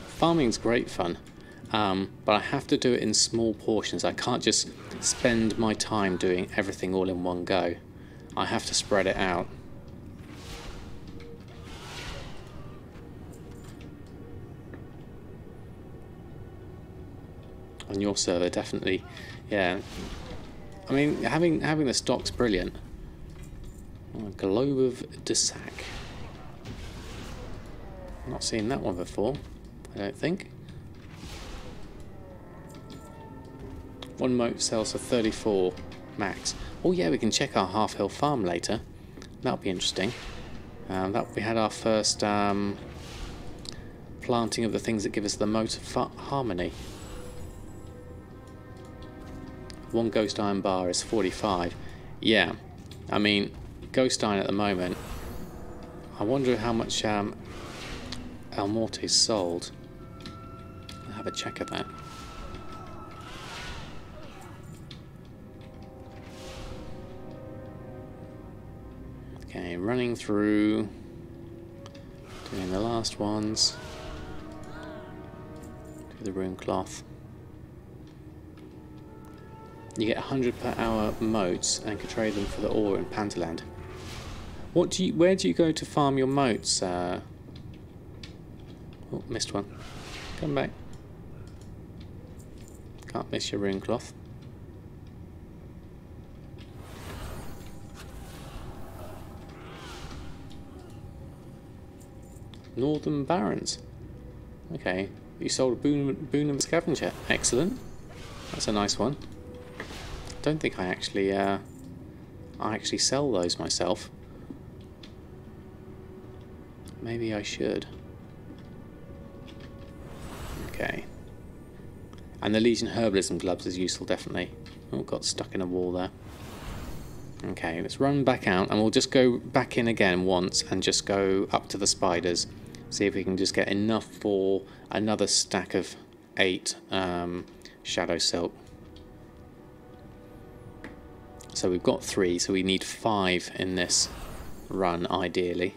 farming's great fun, but I have to do it in small portions. I can't just spend my time doing everything all in one go. I have to spread it out. On your server, definitely, yeah. I mean, having the stock's brilliant. Oh, Globe of Desac. Not seen that one before, I don't think. One moat sells for 34 max. Oh yeah, we can check our Halfhill farm later. That'll be interesting. We had our first planting of the things that give us the mote of harmony. 1 ghost iron bar is 45. Yeah, I mean, ghost iron at the moment. I wonder how much Elmorte is sold. I'll have a check of that. Okay, running through, doing the last ones. Do the Mooncloth. You get 100 per hour motes and can trade them for the ore in Pantaland. Where do you go to farm your motes? Oh, missed one. Come back. Can't miss your Mooncloth. Northern Barrens. Okay, you sold a boon of scavenger. Excellent. That's a nice one. Don't think I actually sell those myself. Maybe I should. Okay. And the Legion Herbalism gloves is useful, definitely. Oh, got stuck in a wall there. Okay, let's run back out, and we'll just go back in again once and just go up to the spiders. See if we can just get enough for another stack of 8 Shadowsilk. So we've got 3, so we need 5 in this run, ideally.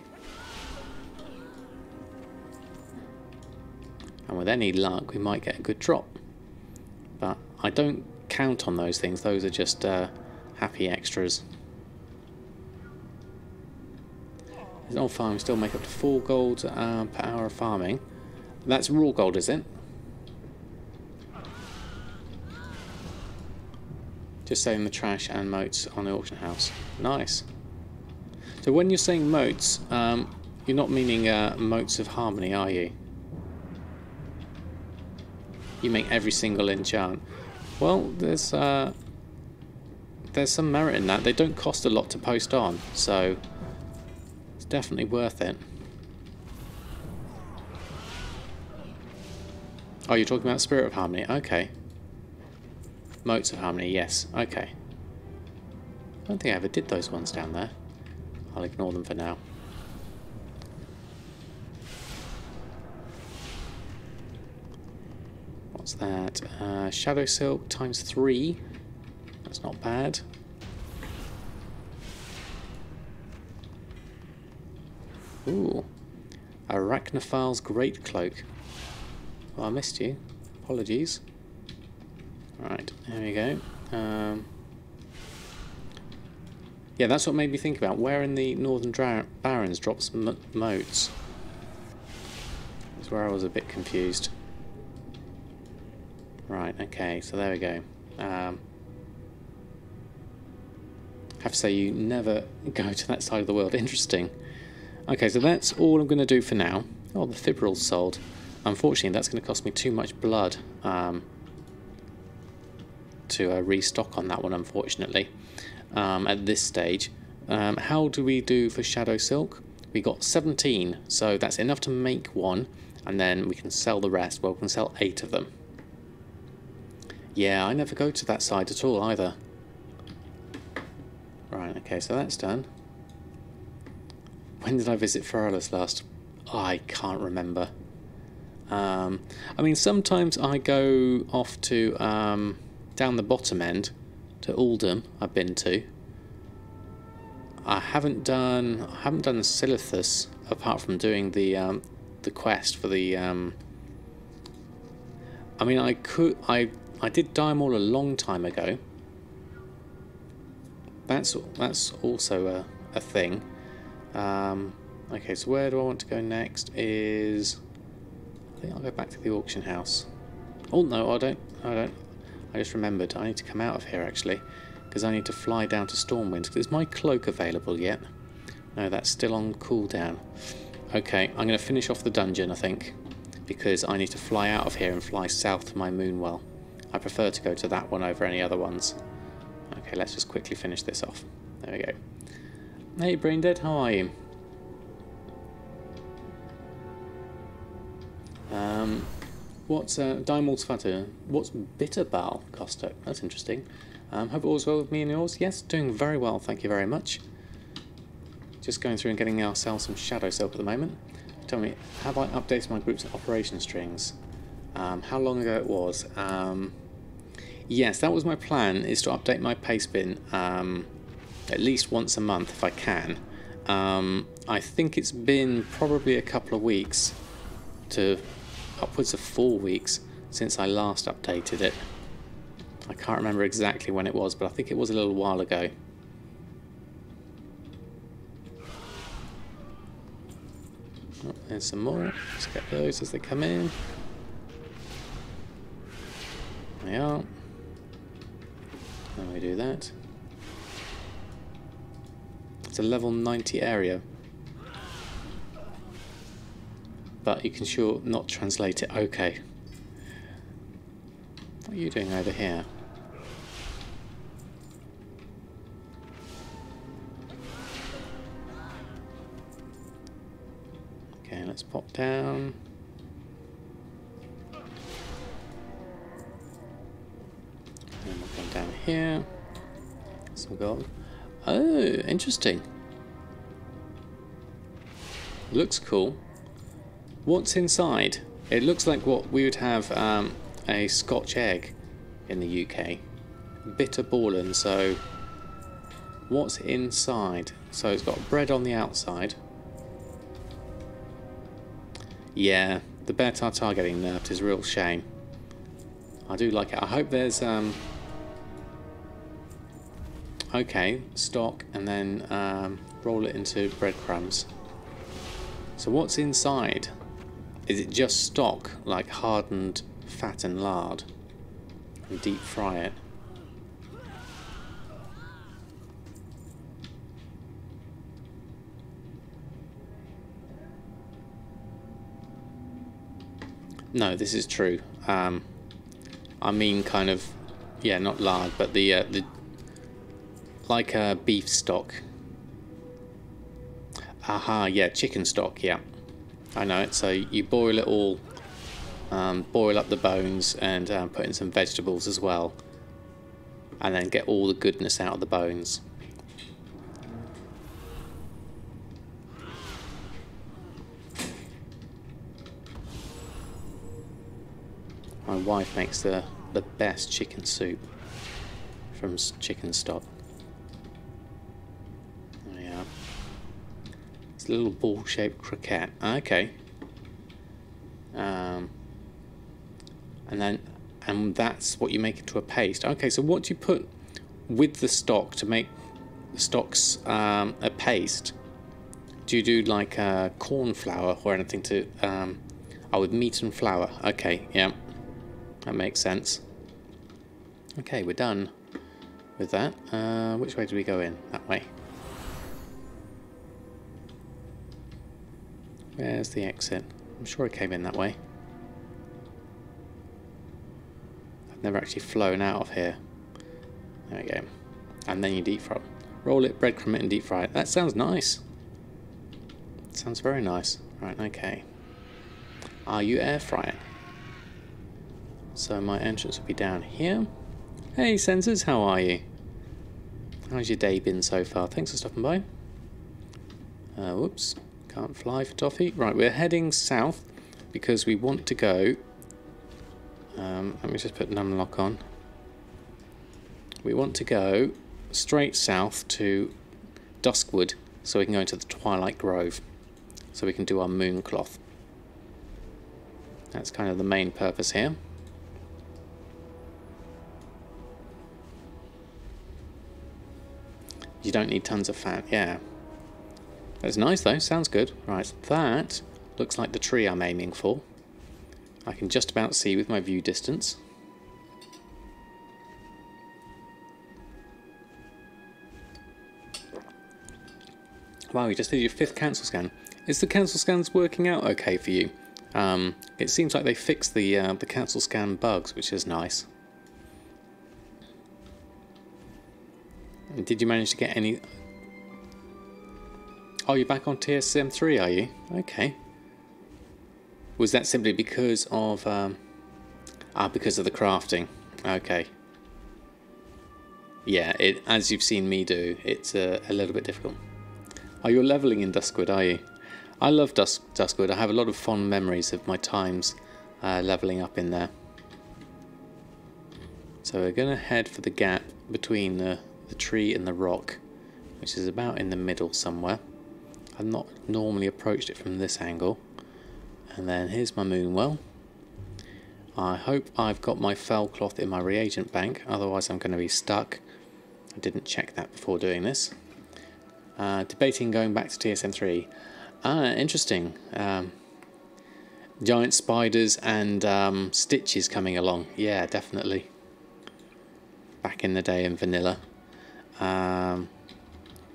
And with any luck, we might get a good drop. But I don't count on those things. Those are just happy extras. An old farm still make up to 4 gold per hour of farming. That's raw gold, is it? Just saying the trash and motes on the auction house. Nice. So when you're saying motes, you're not meaning motes of harmony, are you? You make every single enchant. Well, there's some merit in that. They don't cost a lot to post on, so it's definitely worth it. Oh, you're talking about Spirit of Harmony? Okay. Motes of Harmony, yes. Okay. I don't think I ever did those ones down there. I'll ignore them for now. What's that? Shadowsilk times 3. That's not bad. Ooh. Arachnophile's Great Cloak. Oh, I missed you. Apologies. Right, there we go. Yeah, that's what made me think about where in the Northern Barrens drops motes. That's where I was a bit confused. Right, okay, so there we go. I have to say, you never go to that side of the world. Interesting. Okay, so that's all I'm going to do for now. Oh, the Fibril's sold. Unfortunately, that's going to cost me too much blood to restock on that one, unfortunately, at this stage. How do we do for Shadowsilk? We got 17, so that's enough to make one, and then we can sell the rest. Well, we can sell 8 of them. Yeah, I never go to that side at all either. Right, okay, so that's done. When did I visit Feralis last? Oh, I can't remember. I mean, sometimes I go off to down the bottom end to Uldum. I've been to. I haven't done Silithus apart from doing the quest for the. I mean, I did Dire Maul a long time ago. That's also a thing. Okay, so where do I want to go next? I think I'll go back to the auction house. Oh no, I don't. I just remembered I need to come out of here actually, because I need to fly down to Stormwind. Is my cloak available yet? No, that's still on cooldown. Okay, I'm going to finish off the dungeon, I think, because I need to fly out of here and fly south to my Moonwell. I prefer to go to that one over any other ones. Okay, let's just quickly finish this off. There we go. Hey Braindead, how are you? What's Dimulsfata? What's Bitterball, Costo? That's interesting. Hope all's well with me and yours. Yes, doing very well, thank you very much. Just going through and getting ourselves some Shadowsilk at the moment. Tell me, have I updated my group's operation strings? How long ago it was? Yes, that was my plan, is to update my paste bin at least once a month if I can. I think it's been probably a couple of weeks to upwards of 4 weeks since I last updated it. I can't remember exactly when it was, but I think it was a little while ago. Oh, there's some more. Let's get those as they come in. There they are. Then we do that. It's a level 90 area. But you can sure not translate it. Okay. What are you doing over here? Okay, let's pop down. And we'll come down here. Some gold. Oh, interesting. Looks cool. What's inside? It looks like what we would have a Scotch egg in the UK. Bitter Ballin, so what's inside? So it's got bread on the outside. Yeah, the bear tartar getting nerfed is a real shame. I do like it. I hope there's okay, stock and then roll it into breadcrumbs. So what's inside? Is it just stock, like hardened fat and lard? And deep fry it? No, this is true. I mean kind of, yeah, not lard, but the like a beef stock. Aha, yeah, chicken stock, yeah. I know it. So you boil it all, boil up the bones and put in some vegetables as well, and then get all the goodness out of the bones. My wife makes the best chicken soup from chicken stock. There we are. It's a little ball-shaped croquette. Okay. And that's what you make into a paste. Okay, so what do you put with the stock to make the stocks a paste? Do you do like corn flour or anything to? Oh, with meat and flour. Okay, yeah. That makes sense. Okay, we're done with that. Which way do we go in? That way. Where's the exit? I'm sure it came in that way. I've never actually flown out of here. There we go. And then you deep fry. Roll it, breadcrumb it, and deep fry it. That sounds nice. Sounds very nice. Right, okay. Are you air frying? So my entrance will be down here. Hey Sensors, how are you? How's your day been so far? Thanks for stopping by. Whoops, can't fly for toffee. Right, we're heading south because we want to go. Let me just put numlock on. We want to go straight south to Duskwood so we can go into the Twilight Grove. So we can do our Mooncloth. That's kind of the main purpose here. You don't need tons of fat, yeah. That's nice though, sounds good. Right, that looks like the tree I'm aiming for. I can just about see with my view distance. Wow, you just did your 5th cancel scan. Is the cancel scans working out okay for you? It seems like they fixed the cancel scan bugs, which is nice. And did you manage to get any... Oh, you're back on TSM 3, are you? Okay. Was that simply because of because of the crafting? Okay. Yeah, as you've seen me do, it's a little bit difficult. Oh, you're leveling in Duskwood, are you? I love Duskwood. I have a lot of fond memories of my times leveling up in there. So we're going to head for the gap between the tree and the rock, which is about in the middle somewhere. I've not normally approached it from this angle. And then here's my moon well. I hope I've got my fell cloth in my reagent bank, otherwise I'm going to be stuck. I didn't check that before doing this. Debating going back to TSM 3. Interesting. Giant spiders and stitches coming along. Yeah, definitely. Back in the day in vanilla.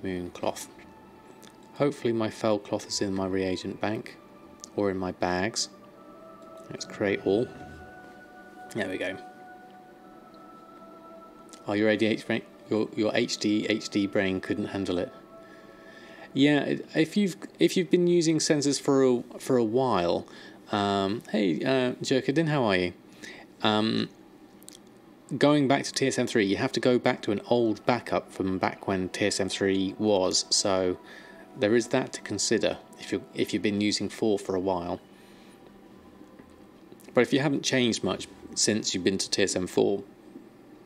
Mooncloth. Hopefully my fell cloth is in my reagent bank or in my bags. Let's create all. There we go. Oh, your ADHD brain, your HD brain couldn't handle it. Yeah, if you've been using sensors for a while, hey Jerkadin, how are you? Going back to TSM 3, you have to go back to an old backup from back when TSM 3 was, so there is that to consider if you've been using 4 for a while. But if you haven't changed much since you've been to TSM 4,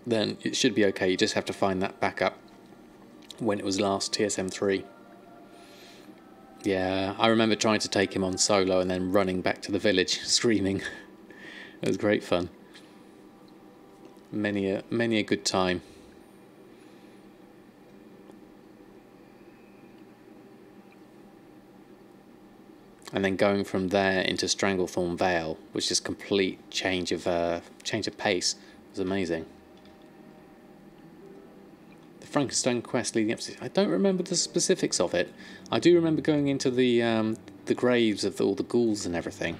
then it should be okay. You just have to find that backup when it was last TSM 3. Yeah, I remember trying to take him on solo and then running back to the village screaming. It was great fun. Many a good time. And then going from there into Stranglethorn Vale, which is complete change of pace, was amazing. The Frankenstein quest leading up to I don't remember the specifics of it. I do remember going into the graves of all the ghouls and everything.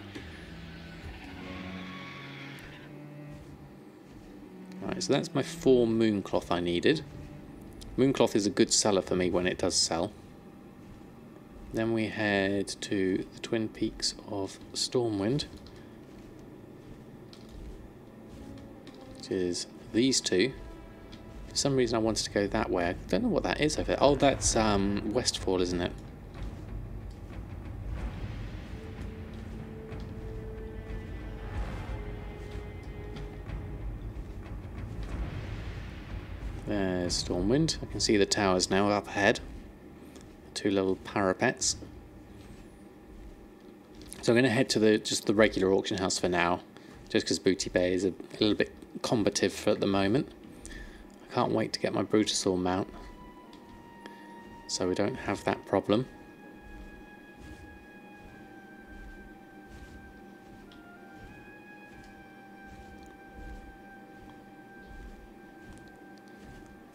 Right, so that's my 4 Mooncloth I needed. Mooncloth is a good seller for me when it does sell. Then we head to the Twin Peaks of Stormwind, which is these two. For some reason I wanted to go that way. I don't know what that is over there. Oh, that's Westfall, isn't it? There's Stormwind. I can see the towers now up ahead. 2 little parapets. So I'm going to head to just the regular auction house for now, just because Booty Bay is a little bit combative at the moment. I can't wait to get my Brutosaur mount, so we don't have that problem.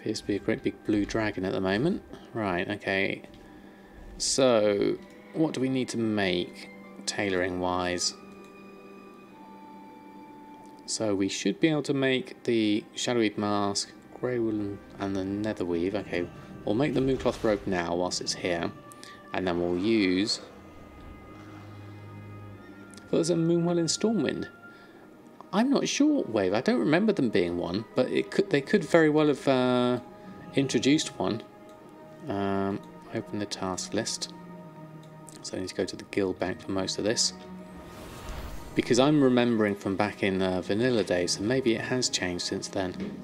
Appears to be a great big blue dragon at the moment. Right, okay. So, what do we need to make, tailoring wise? So we should be able to make the Shadowweave Mask, Grey Woolen and the Netherweave. Okay, we'll make the Mooncloth robe now whilst it's here. And then we'll use... Well, there's a Moonwell in Stormwind. I'm not sure, Wave. I don't remember them being one, but they could very well have introduced one. Open the task list. So I need to go to the guild bank for most of this. Because I'm remembering from back in vanilla days, so maybe it has changed since then.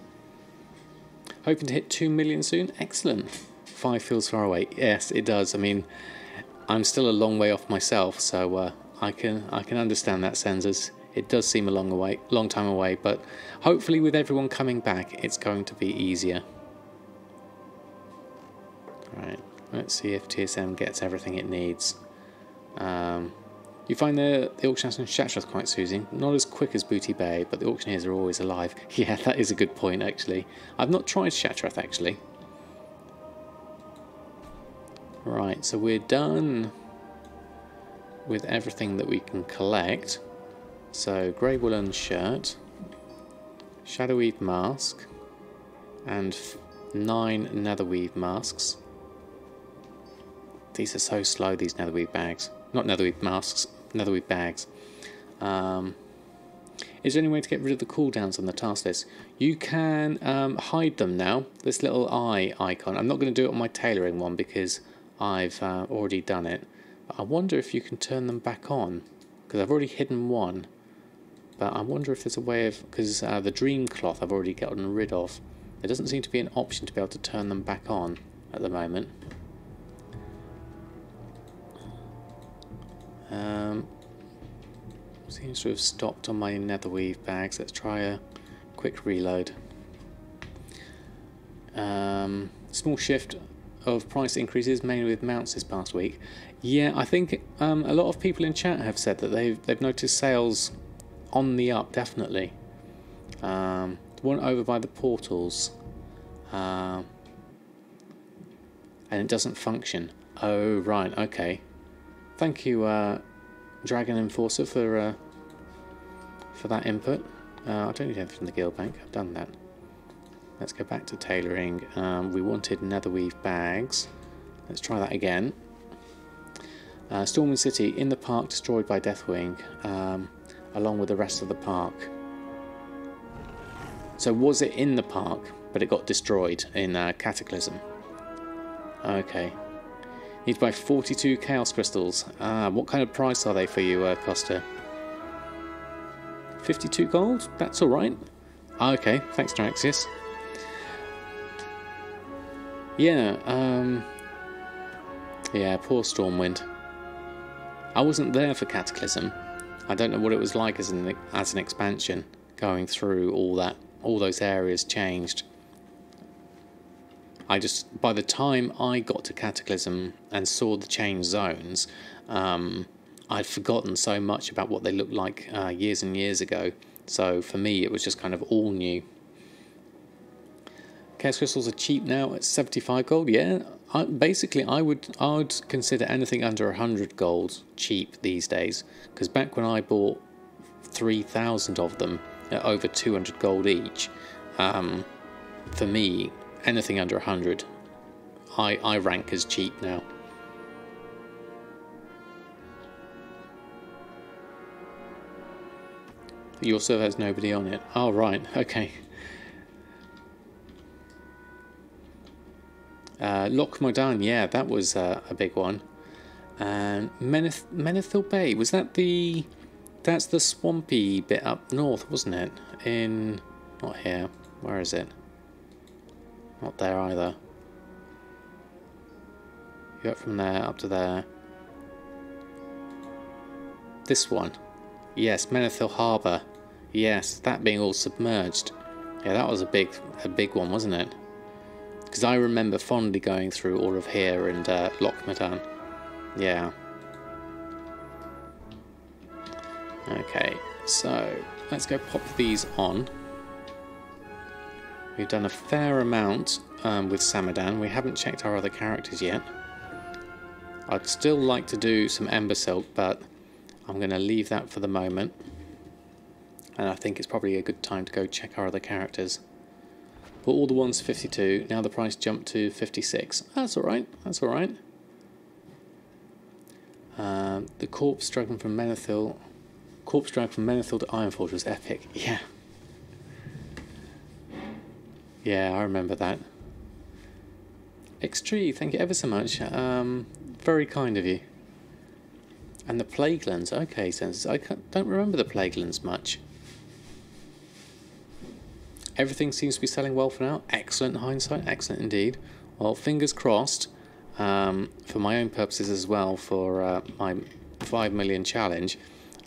Hoping to hit 2 million soon? Excellent. 5 feels far away. Yes, it does. I mean, I'm still a long way off myself, so I can understand that, Sensors. It does seem a long time away, but hopefully with everyone coming back, it's going to be easier. Right. Let's see if TSM gets everything it needs. You find the auction house in Shattrath quite soothing. Not as quick as Booty Bay, but the auctioneers are always alive. Yeah, that is a good point, actually. I've not tried Shattrath, actually. Right, so we're done with everything that we can collect. So, grey woolen shirt, Shadowweave mask, and 9 Netherweave masks. These are so slow, these netherweave bags. Not netherweave masks, netherweave bags. Is there any way to get rid of the cooldowns on the task list? You can hide them now. This little eye icon. I'm not going to do it on my tailoring one because I've already done it. But I wonder if you can turn them back on. Because I've already hidden one. But I wonder if there's a way of... Because the dream cloth I've already gotten rid of. There doesn't seem to be an option to be able to turn them back on at the moment. Seems to have stopped on my netherweave bags. Let's try a quick reload. Small shift of price increases, mainly with mounts this past week. Yeah, I think a lot of people in chat have said that they've noticed sales on the up, definitely. The one over by the portals, and it doesn't function. Oh right, okay. Thank you, Dragon Enforcer, for that input. I don't need anything from the guild bank. I've done that. Let's go back to tailoring. We wanted netherweave bags. Let's try that again. Stormwind City in the park destroyed by Deathwing, along with the rest of the park. So was it in the park, but it got destroyed in Cataclysm? Okay. Need to buy 42 Chaos Crystals. What kind of price are they for you, Costa? 52 gold? That's alright. Okay, thanks, Draxius. Yeah, yeah, poor Stormwind. I wasn't there for Cataclysm. I don't know what it was like as an expansion, going through all those areas changed. By the time I got to Cataclysm and saw the changed zones, I'd forgotten so much about what they looked like years and years ago. So for me, it was just kind of all new. Chaos Crystals are cheap now at 75 gold. Yeah, basically I would consider anything under 100 gold cheap these days. Because back when I bought 3,000 of them at over 200 gold each, for me, anything under 100, I rank as cheap now. Your server has nobody on it. Oh, right, okay. Samadan, yeah, that was a big one. And Menethil Bay, was that that's the swampy bit up north, wasn't it? Not here, where is it? Not there either. You got from there up to there. This one. Yes, Menethil Harbour. Yes, that being all submerged. Yeah, that was a big one, wasn't it? Because I remember fondly going through all of here and Samadan. Yeah. Okay, so let's go pop these on. We've done a fair amount with Samadan. We haven't checked our other characters yet. I'd still like to do some Embersilk, but I'm going to leave that for the moment. And I think it's probably a good time to go check our other characters. But all the ones 52, now the price jumped to 56. That's alright, that's alright. The Corpse Dragon from Menethil. Corpse Dragon from Menethil to Ironforge was epic. Yeah. Yeah, I remember that. Xtree, thank you ever so much. Very kind of you. And the Plaguelands, okay, since I don't remember the Plaguelands much. Everything seems to be selling well for now. Excellent hindsight, excellent indeed. Well, fingers crossed, for my own purposes as well, for my 5 million challenge,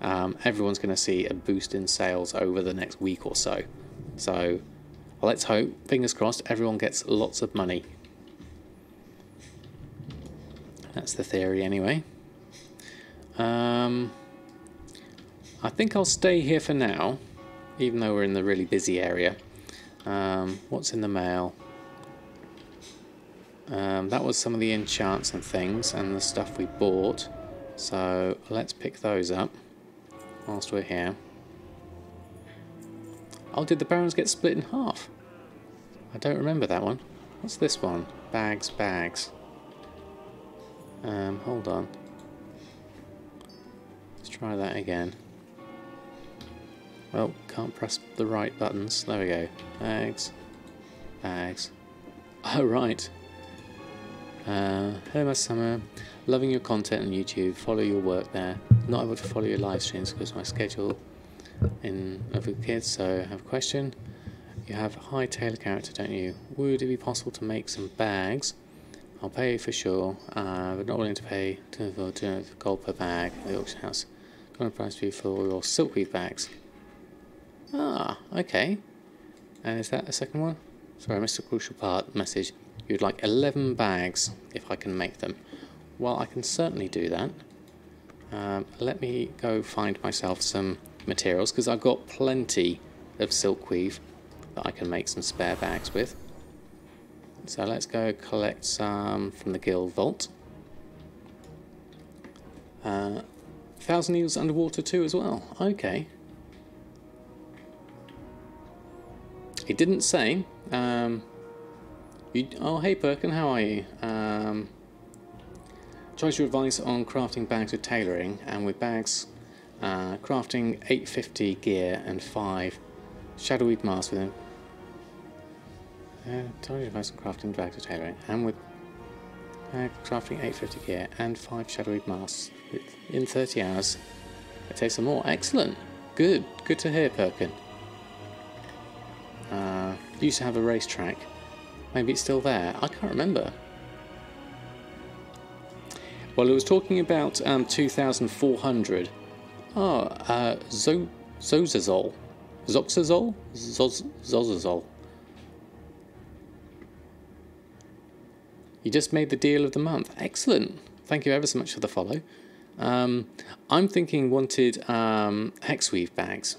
everyone's going to see a boost in sales over the next week or so. So, well, let's hope, fingers crossed, everyone gets lots of money. That's the theory anyway. I think I'll stay here for now, even though we're in the really busy area. What's in the mail? That was some of the enchants and things and the stuff we bought. So let's pick those up whilst we're here. Oh, did the barons get split in half? I don't remember that one. What's this one? Bags, bags. Hold on. Let's try that again. Well, can't press the right buttons. There we go. Bags. Bags. Oh, right. Hello, my summer. Loving your content on YouTube. Follow your work there. Not able to follow your live streams because of my schedule with kids, so I have a question. You have a high tailor character, don't you? Would it be possible to make some bags? I'll pay for sure, but not willing to pay 200 gold per bag at the auction house. Got a price for you for your silkweed bags. Ah, okay. And is that a second one? Sorry, I missed a crucial part. Message. You'd like 11 bags if I can make them. Well, I can certainly do that. Let me go find myself some materials because I've got plenty of silkweave that I can make some spare bags with. So let's go collect some from the guild vault. 1,000 eels underwater too as well. Okay. It didn't say. Oh, hey Perkin, how are you? Tries your advice on crafting bags with tailoring, and with bags, crafting 850 gear and 5 shadowweed masks with them. Tell you advice on crafting bags with tailoring, and with crafting 850 gear and 5 shadowweed masks in 30 hours. It takes some more. Excellent. Good. Good to hear, Perkin. Used to have a racetrack. Maybe it's still there. I can't remember. Well, it was talking about 2,400. Oh, Zozazol. Zoxazol? Zozazol. You just made the deal of the month. Excellent. Thank you ever so much for the follow. I'm thinking wanted hexweave bags.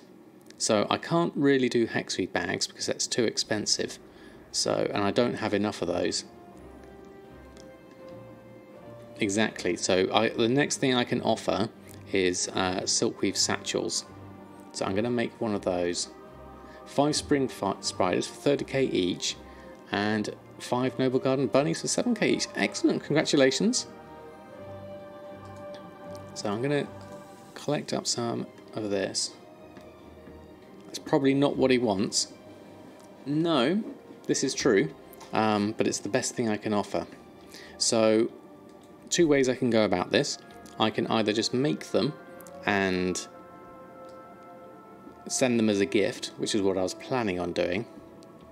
So I can't really do hexweave bags because that's too expensive. So, and I don't have enough of those. Exactly. So the next thing I can offer is silkweave satchels. So I'm going to make one of those. 5 spring spiders for 30k each, and 5 noble garden bunnies for 7k each. Excellent. Congratulations. So I'm going to collect up some of this. That's probably not what he wants. No, this is true, but it's the best thing I can offer. So 2 ways I can go about this. I can either just make them and send them as a gift, which is what I was planning on doing.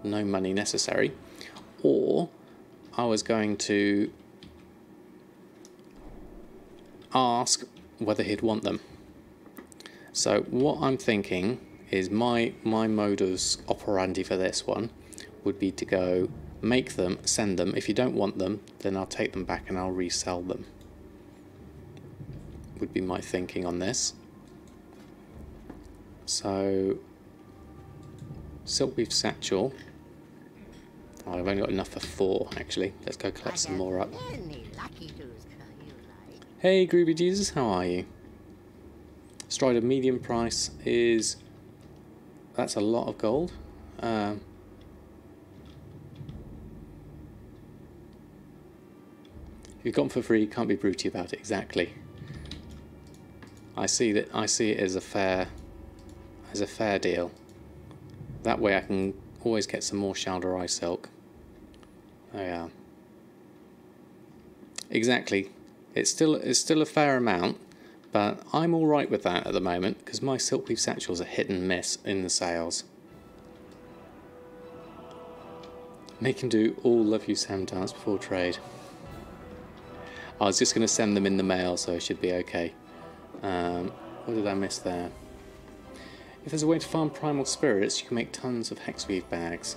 No money necessary. Or I was going to ask whether he'd want them. So what I'm thinking is my modus operandi for this one would be to go make them, send them. If you don't want them, then I'll take them back and I'll resell them. Would be my thinking on this. So silkweave satchel. Oh, I've only got enough for 4 actually. Let's go collect some more up. Hey Groovy Jesus, how are you? Strider medium price is, that's a lot of gold. If you've gone for free, can't be broody about it. Exactly. I see it as a fair deal. That way I can always get some more Shadowsilk silk. Oh yeah. Exactly. It's still a fair amount, but I'm all right with that at the moment because my silkweave satchels are hit and miss in the sales. Make him do all love you Sam dance before trade. I was just going to send them in the mail, so it should be okay. What did I miss there? If there's a way to farm primal spirits, you can make tons of hexweave bags.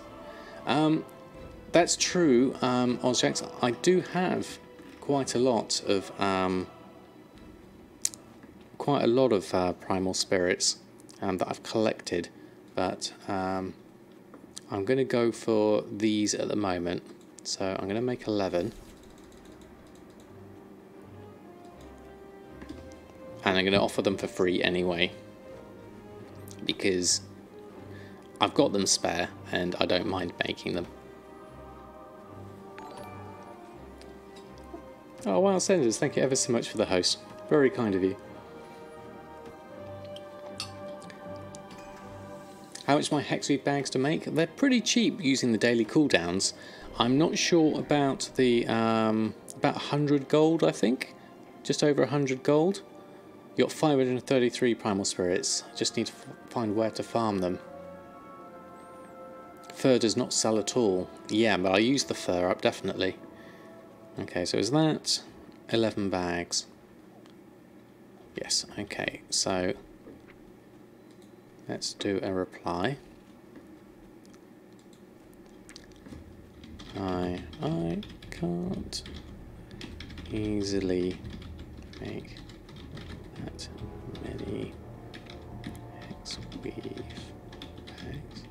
That's true, Ozjax. I do have quite a lot of primal spirits that I've collected, but I'm going to go for these at the moment. So I'm going to make 11. And I'm going to offer them for free anyway, because I've got them spare and I don't mind making them. Oh wow, Senders, thank you ever so much for the host. Very kind of you. How much are my hexweave bags to make? They're pretty cheap using the daily cooldowns. I'm not sure about the about 100 gold, I think. Just over 100 gold. You got 533 primal spirits. Just need to find where to farm them. Fur does not sell at all. Yeah, but I use the fur up definitely. Okay, so is that 11 bags? Yes. Okay, so let's do a reply. I can't easily make that many hexweave bags,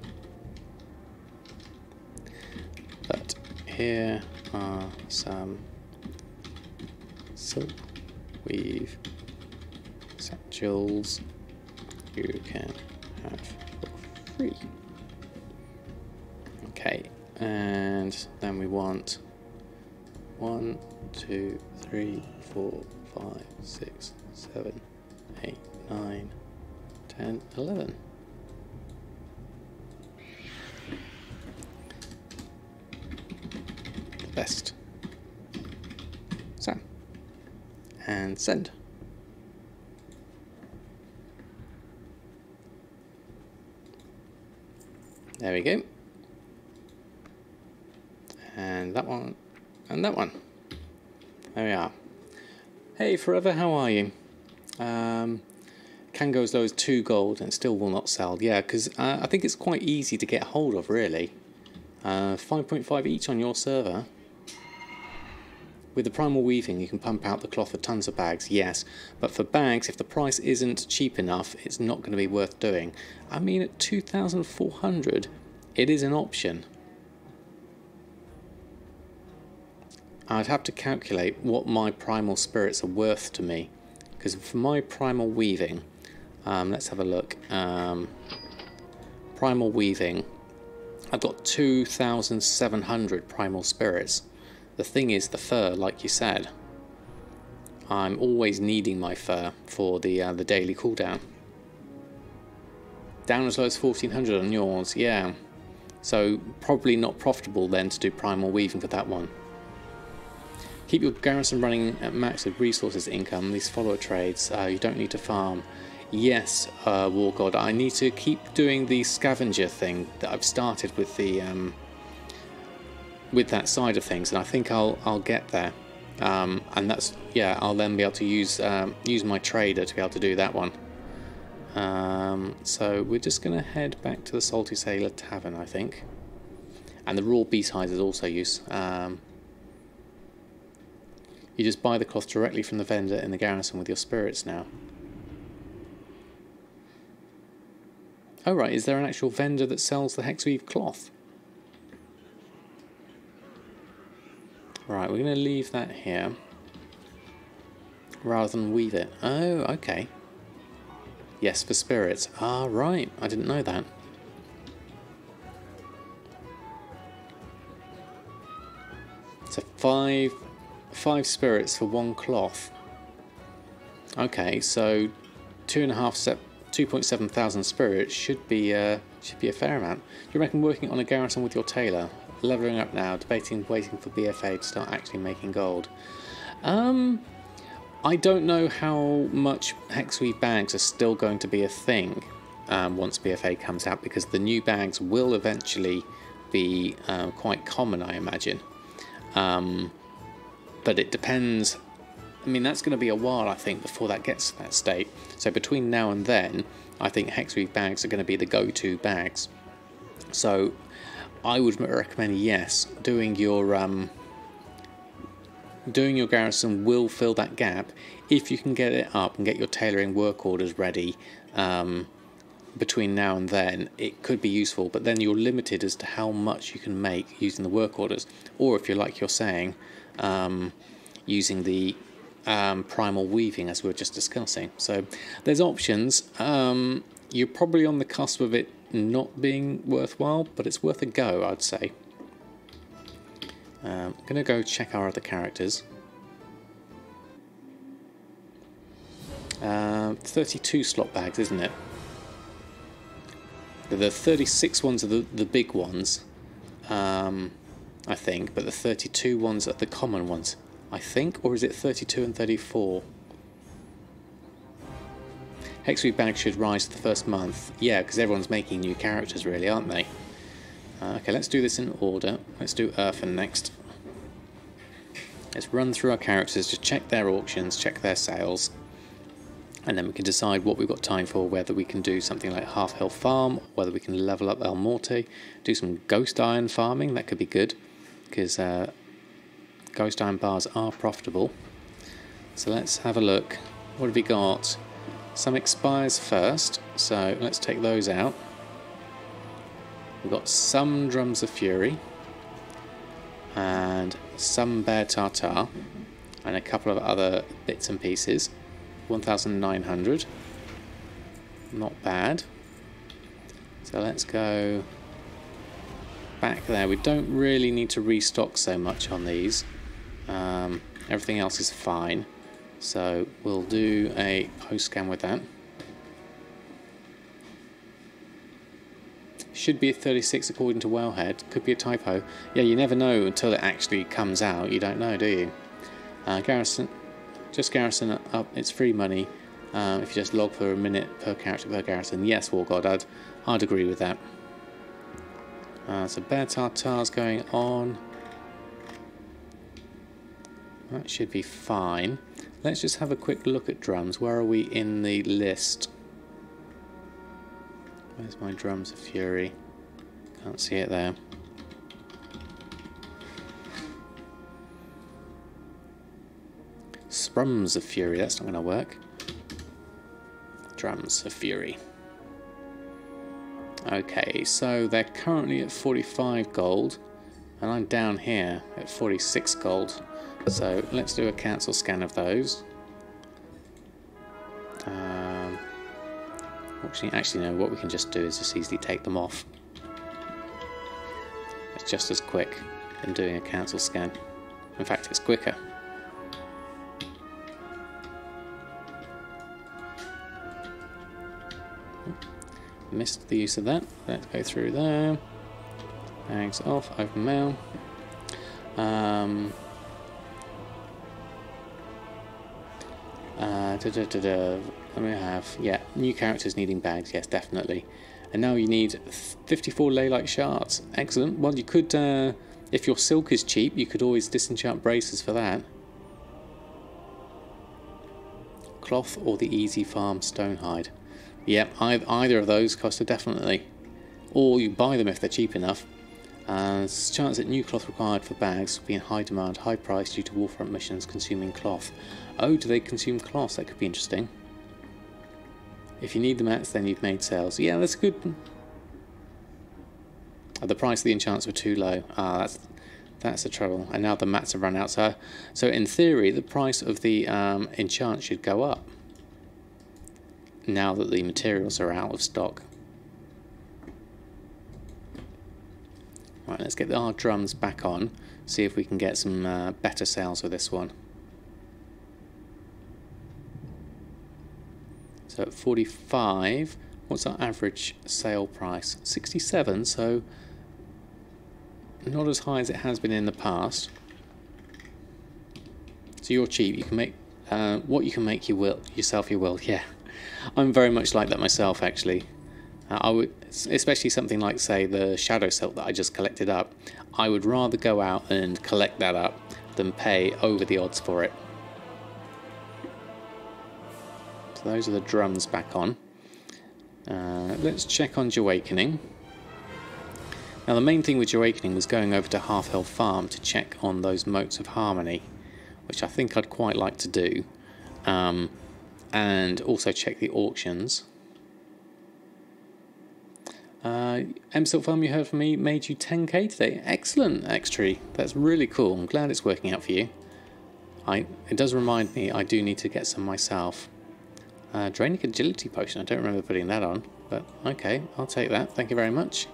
but here are some silk weave satchels you can have for free. Okay, and then we want 1, 2, 3, 4, 5, 6, 7, 8, 9, 10, 11. The best. So, and send. There we go. And that one, and that one. There we are. Hey Forever, how are you? Can go as low as 2 gold and still will not sell. Yeah, because I think it's quite easy to get hold of, really. 5.5 each on your server. With the primal weaving, you can pump out the cloth for tons of bags, yes. But for bags, if the price isn't cheap enough, it's not going to be worth doing. I mean, at 2,400, it is an option. I'd have to calculate what my primal spirits are worth to me. Because for my primal weaving, let's have a look. Primal weaving, I've got 2,700 primal spirits. The thing is, the fur, like you said, I'm always needing my fur for the daily cooldown. Down as low as 1,400 on yours, yeah. So probably not profitable then to do primal weaving for that one. Keep your garrison running at max with resources income. These follower trades, you don't need to farm. Yes, War God, I need to keep doing the scavenger thing that I've started with the with that side of things, and I think I'll get there. And that's, yeah, I'll then be able to use my trader to be able to do that one. So we're just going to head back to the Salty Sailor Tavern, I think. And the raw beast hides is also use. You just buy the cloth directly from the vendor in the garrison with your spirits now. Oh right, is there an actual vendor that sells the hexweave cloth? Right, we're going to leave that here rather than weave it. Oh, okay. Yes, for spirits. Ah, right. I didn't know that. So five spirits for 1 cloth. Okay, so 2.7 thousand spirits should be a fair amount. Do you reckon working on a garrison with your tailor? Leveling up now, debating waiting for BFA to start actually making gold. I don't know how much hexweave bags are still going to be a thing once BFA comes out, because the new bags will eventually be quite common, I imagine. But it depends. I mean, that's going to be a while, I think, before that gets to that state. So between now and then, I think hexweave bags are going to be the go-to bags. So I would recommend, yes, doing your garrison will fill that gap if you can get it up and get your tailoring work orders ready. Between now and then, it could be useful, but then you're limited as to how much you can make using the work orders, or if you're like you're saying, using the primal weaving as we were just discussing. So there's options. You're probably on the cusp of it not being worthwhile, but it's worth a go, I'd say. I'm gonna go check our other characters. 32 slot bags, isn't it? The 36 ones are the big ones, I think, but the 32 ones are the common ones, I think, or is it 32 and 34? Hexweek bags should rise the first month. Yeah, because everyone's making new characters, really, aren't they? Okay, let's do this in order. Let's do Erfen next. Let's run through our characters to check their auctions, check their sales, and then we can decide what we've got time for, whether we can do something like Halfhill Farm, whether we can level up Elmorte, do some Ghost Iron farming. That could be good, because Ghost Iron bars are profitable. So let's have a look. What have we got? Some expires first, so let's take those out. We've got some Drums of Fury, and some Bear Tartar, and a couple of other bits and pieces. 1,900. Not bad. So let's go back there. We don't really need to restock so much on these. Everything else is fine. So we'll do a post scan with that. Should be a 36 according to Wellhead. Could be a typo. Yeah, you never know until it actually comes out. You don't know, do you? Garrison. Just Garrison up. It's free money. If you just log for a minute per character per Garrison. Yes, War God, I'd agree with that. So Bear Tartar's going on. That should be fine. Let's just have a quick look at drums. Where are we in the list? Where's my Drums of Fury? Can't see it there. Sprums of Fury, that's not going to work. Drums of Fury. Okay, so they're currently at 45 gold, and I'm down here at 46 gold. So let's do a cancel scan of those. Actually, no, what we can just do is just easily take them off. It's just as quick than doing a cancel scan. In fact, it's quicker. Missed the use of that. Let's go through there. Bags off, open mail. Let me have, yeah, new characters needing bags, yes, definitely. And now you need 54 Leylight shards. Excellent. Well, you could, if your silk is cheap, you could always disenchant braces for that. Cloth or the easy farm stonehide. Yep, either of those cost a definitely. Or you buy them if they're cheap enough. There's a chance that new cloth required for bags will be in high demand, high price due to warfront missions consuming cloth. Oh, do they consume cloth? That could be interesting. If you need the mats, then you've made sales. Yeah, that's good. Oh, the price of the enchants were too low. Ah, that's the trouble. And now the mats have run out. So in theory, the price of the enchant should go up now that the materials are out of stock. Right, let's get our drums back on. See if we can get some better sales with this one. So at 45, what's our average sale price? 67, so not as high as it has been in the past. So you're cheap. You can make what you can make you will yourself. You will. Yeah, I'm very much like that myself. Actually, I would, especially something like say the Shadowsilk that I just collected up. I would rather go out and collect that up than pay over the odds for it. Those are the drums back on. Let's check on Jahwakening. Now the main thing with Jahwakening was going over to Halfhill Farm to check on those motes of harmony, which I think I'd quite like to do, and also check the auctions. Embersilk Farm, you heard from me, made you 10k today. Excellent, X-Tree. That's really cool. I'm glad it's working out for you. It does remind me I do need to get some myself. Draining Agility Potion, I don't remember putting that on, but okay, I'll take that, thank you very much.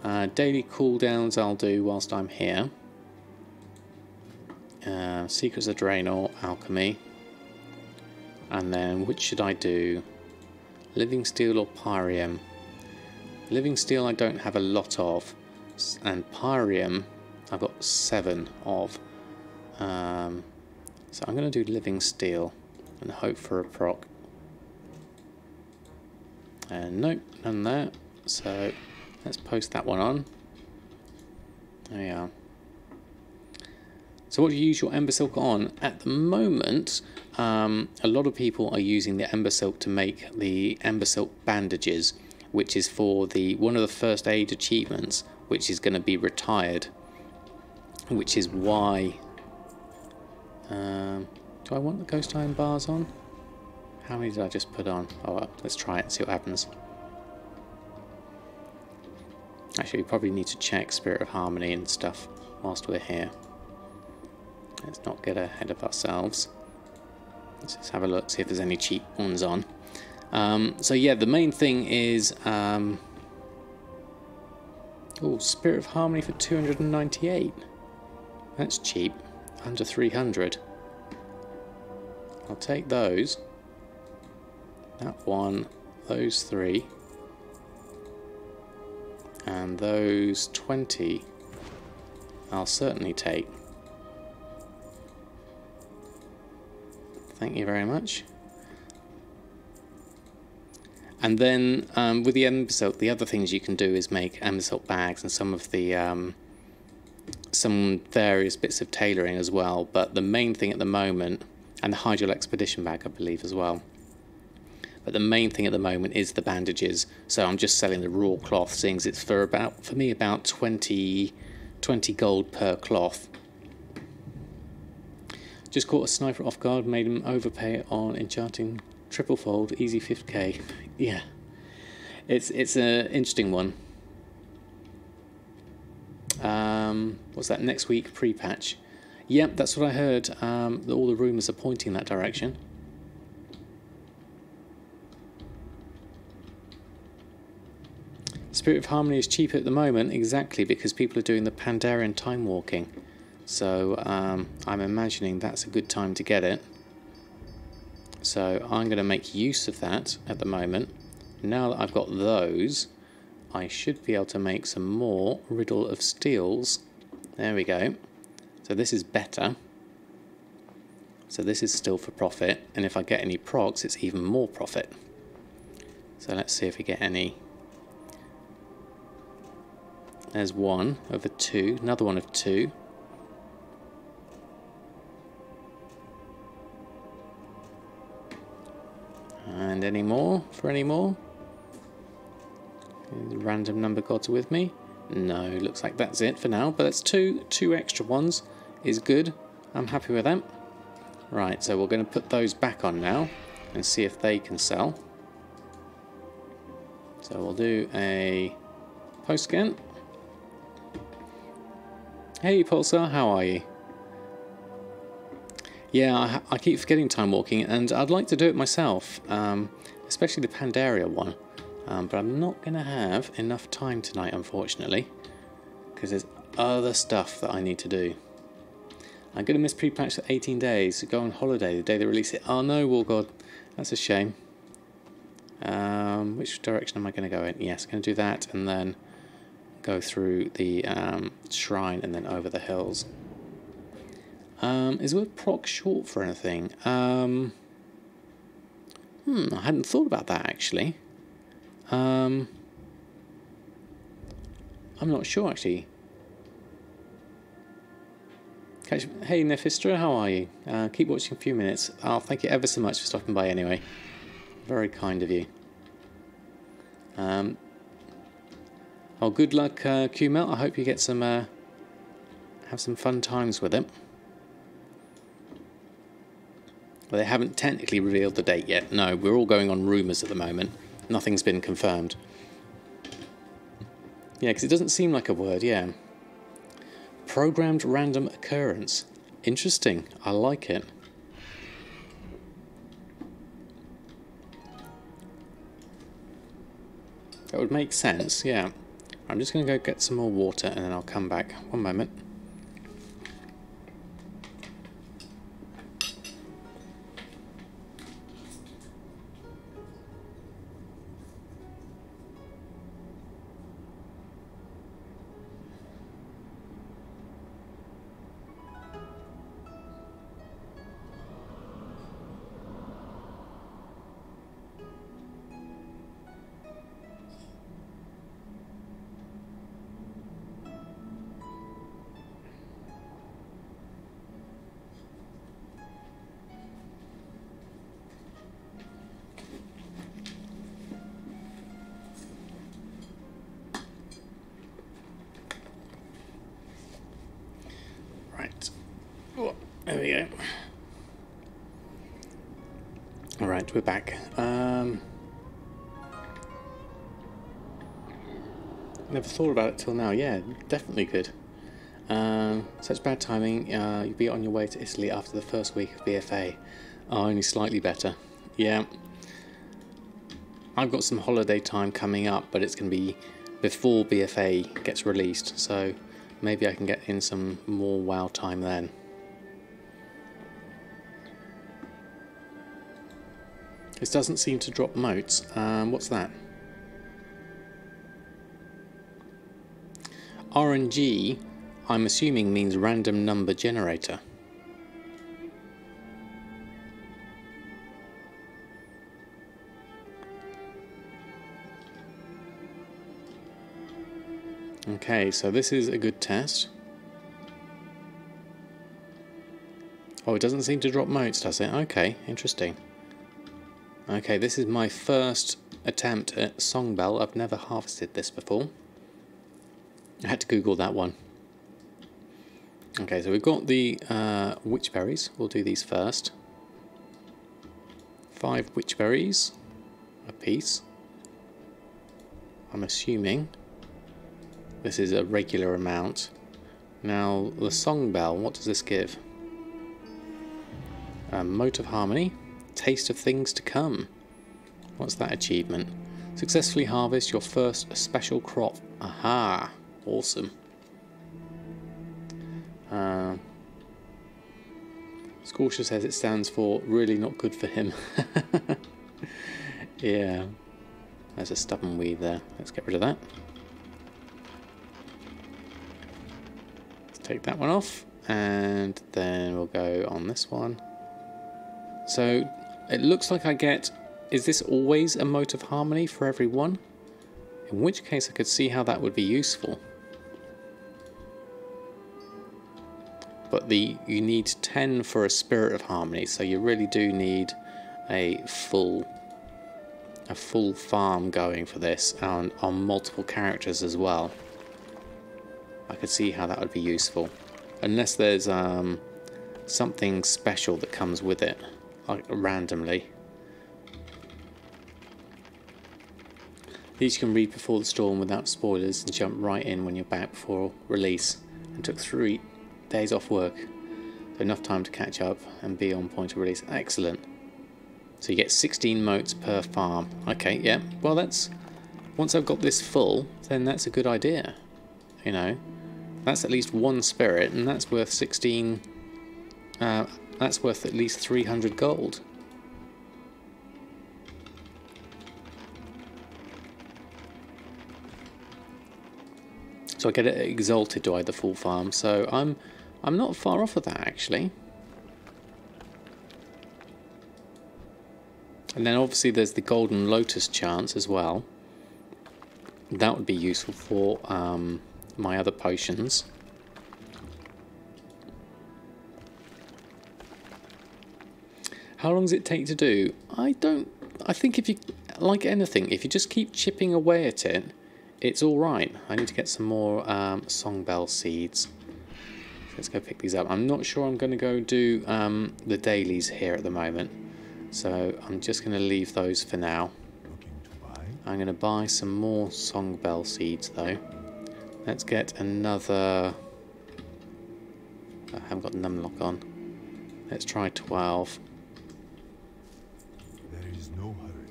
Daily cooldowns I'll do whilst I'm here. Secrets of Draenor, Alchemy. And then which should I do? Living Steel or Pyrium? Living Steel I don't have a lot of, and Pyrium I've got 7 of. So I'm going to do Living Steel and hope for a proc. And nope, none there. So let's post that one on. There we are. So what do you use your Embersilk on? At the moment, a lot of people are using the Embersilk to make the Embersilk bandages, which is for one of the first aid achievements, which is going to be retired. Which is why... do I want the Ghost Iron bars on? How many did I just put on? Oh well, let's try it and see what happens. Actually, we probably need to check Spirit of Harmony and stuff whilst we're here. Let's not get ahead of ourselves. Let's just have a look, see if there's any cheap ones on. So yeah, the main thing is... oh, Spirit of Harmony for 298. That's cheap. Under 300. I'll take those. That one, those 3. And those 20 I'll certainly take. Thank you very much. And then with the Embersilk, the other things you can do is make Embersilk bags and some of the some various bits of tailoring as well. But the main thing at the moment, and the Hydral Expedition bag, I believe, as well. But the main thing at the moment is the bandages. So I'm just selling the raw cloth, seeing as it's for me about 20 gold per cloth. Just caught a sniper off guard, made him overpay on enchanting triple fold, easy 50k. Yeah, it's an interesting one. What's that, next week pre-patch? Yep, that's what I heard. All the rumours are pointing that direction. Spirit of Harmony is cheap at the moment, exactly because people are doing the Pandarian time walking. So I'm imagining that's a good time to get it. So I'm going to make use of that at the moment. Now that I've got those, I should be able to make some more Riddle of Steels. There we go. So this is better. So this is still for profit. And if I get any procs, it's even more profit. So let's see if we get any. There's one of a 2, another one of 2. And any more for any more? The random number gods are with me. No, looks like that's it for now. But that's two extra ones is good. I'm happy with that. Right, so we're going to put those back on now and see if they can sell. So we'll do a post scan. Hey Pulsar, how are you? Yeah, I keep forgetting time walking, and I'd like to do it myself, especially the Pandaria one. But I'm not going to have enough time tonight, unfortunately, because there's other stuff that I need to do. I'm going to miss pre-patch for 18 days, so go on holiday the day they release it. Oh no, War God, that's a shame. Which direction am I going to go in? Yes, going to do that, and then go through the shrine, and then over the hills. Is word proc short for anything? I hadn't thought about that actually. I'm not sure actually. Hey Nephistra, how are you? Keep watching a few minutes. Oh, thank you ever so much for stopping by anyway. Very kind of you. Oh, good luck, QMelt. I hope you get some, have some fun times with it. Well, they haven't technically revealed the date yet. No, we're all going on rumours at the moment. Nothing's been confirmed. Yeah, because it doesn't seem like a word, yeah. Programmed random occurrence. Interesting. I like it. That would make sense, yeah. I'm just going to go get some more water and then I'll come back. One moment. Oh, there we go. Alright, we're back. Never thought about it till now. Yeah, definitely good. Such bad timing. You'll be on your way to Italy after the first week of BFA. Oh, only slightly better. Yeah. I've got some holiday time coming up, but it's going to be before BFA gets released, so maybe I can get in some more WoW time then. This doesn't seem to drop motes. What's that? RNG, I'm assuming, means random number generator. Okay, so this is a good test. Oh, it doesn't seem to drop motes, does it? Okay, interesting. Okay, this is my first attempt at Songbell. I've never harvested this before. I had to Google that one. Okay, so we've got the witch berries. We'll do these first. 5 witch berries a piece. I'm assuming this is a regular amount. Now, the Songbell, what does this give? Mote of Harmony. Taste of Things to Come. What's that achievement? Successfully harvest your first special crop. Aha! Awesome. Scorcher says it stands for really not good for him. Yeah. There's a stubborn weed there. Let's get rid of that. Let's take that one off. And then we'll go on this one. So it looks like I get, is this always a Mote of Harmony for every one? In which case I could see how that would be useful. But you need 10 for a Spirit of Harmony, so you really do need a full farm going for this, and on multiple characters as well. I could see how that would be useful. Unless there's something special that comes with it. Like randomly. These you can read before the storm without spoilers and jump right in when you're back before release, and took 3 days off work, so enough time to catch up and be on point of release. Excellent. So you get 16 motes per farm. Okay, yeah, well that's, once I've got this full, then that's a good idea, you know. That's at least 1 spirit, and that's worth 16, that's worth at least 300 gold. So I get it exalted to either full farm, so I'm not far off of that actually. And then obviously there's the Golden Lotus chance as well. That would be useful for my other potions. How long does it take to do? I think if you, like anything, if you just keep chipping away at it, it's alright. I need to get some more Songbell seeds. Let's go pick these up. I'm not sure I'm going to go do the dailies here at the moment. So I'm just going to leave those for now. I'm going to buy some more Songbell seeds though. Let's get another... I haven't got the numlock on. Let's try 12. There is no hurry.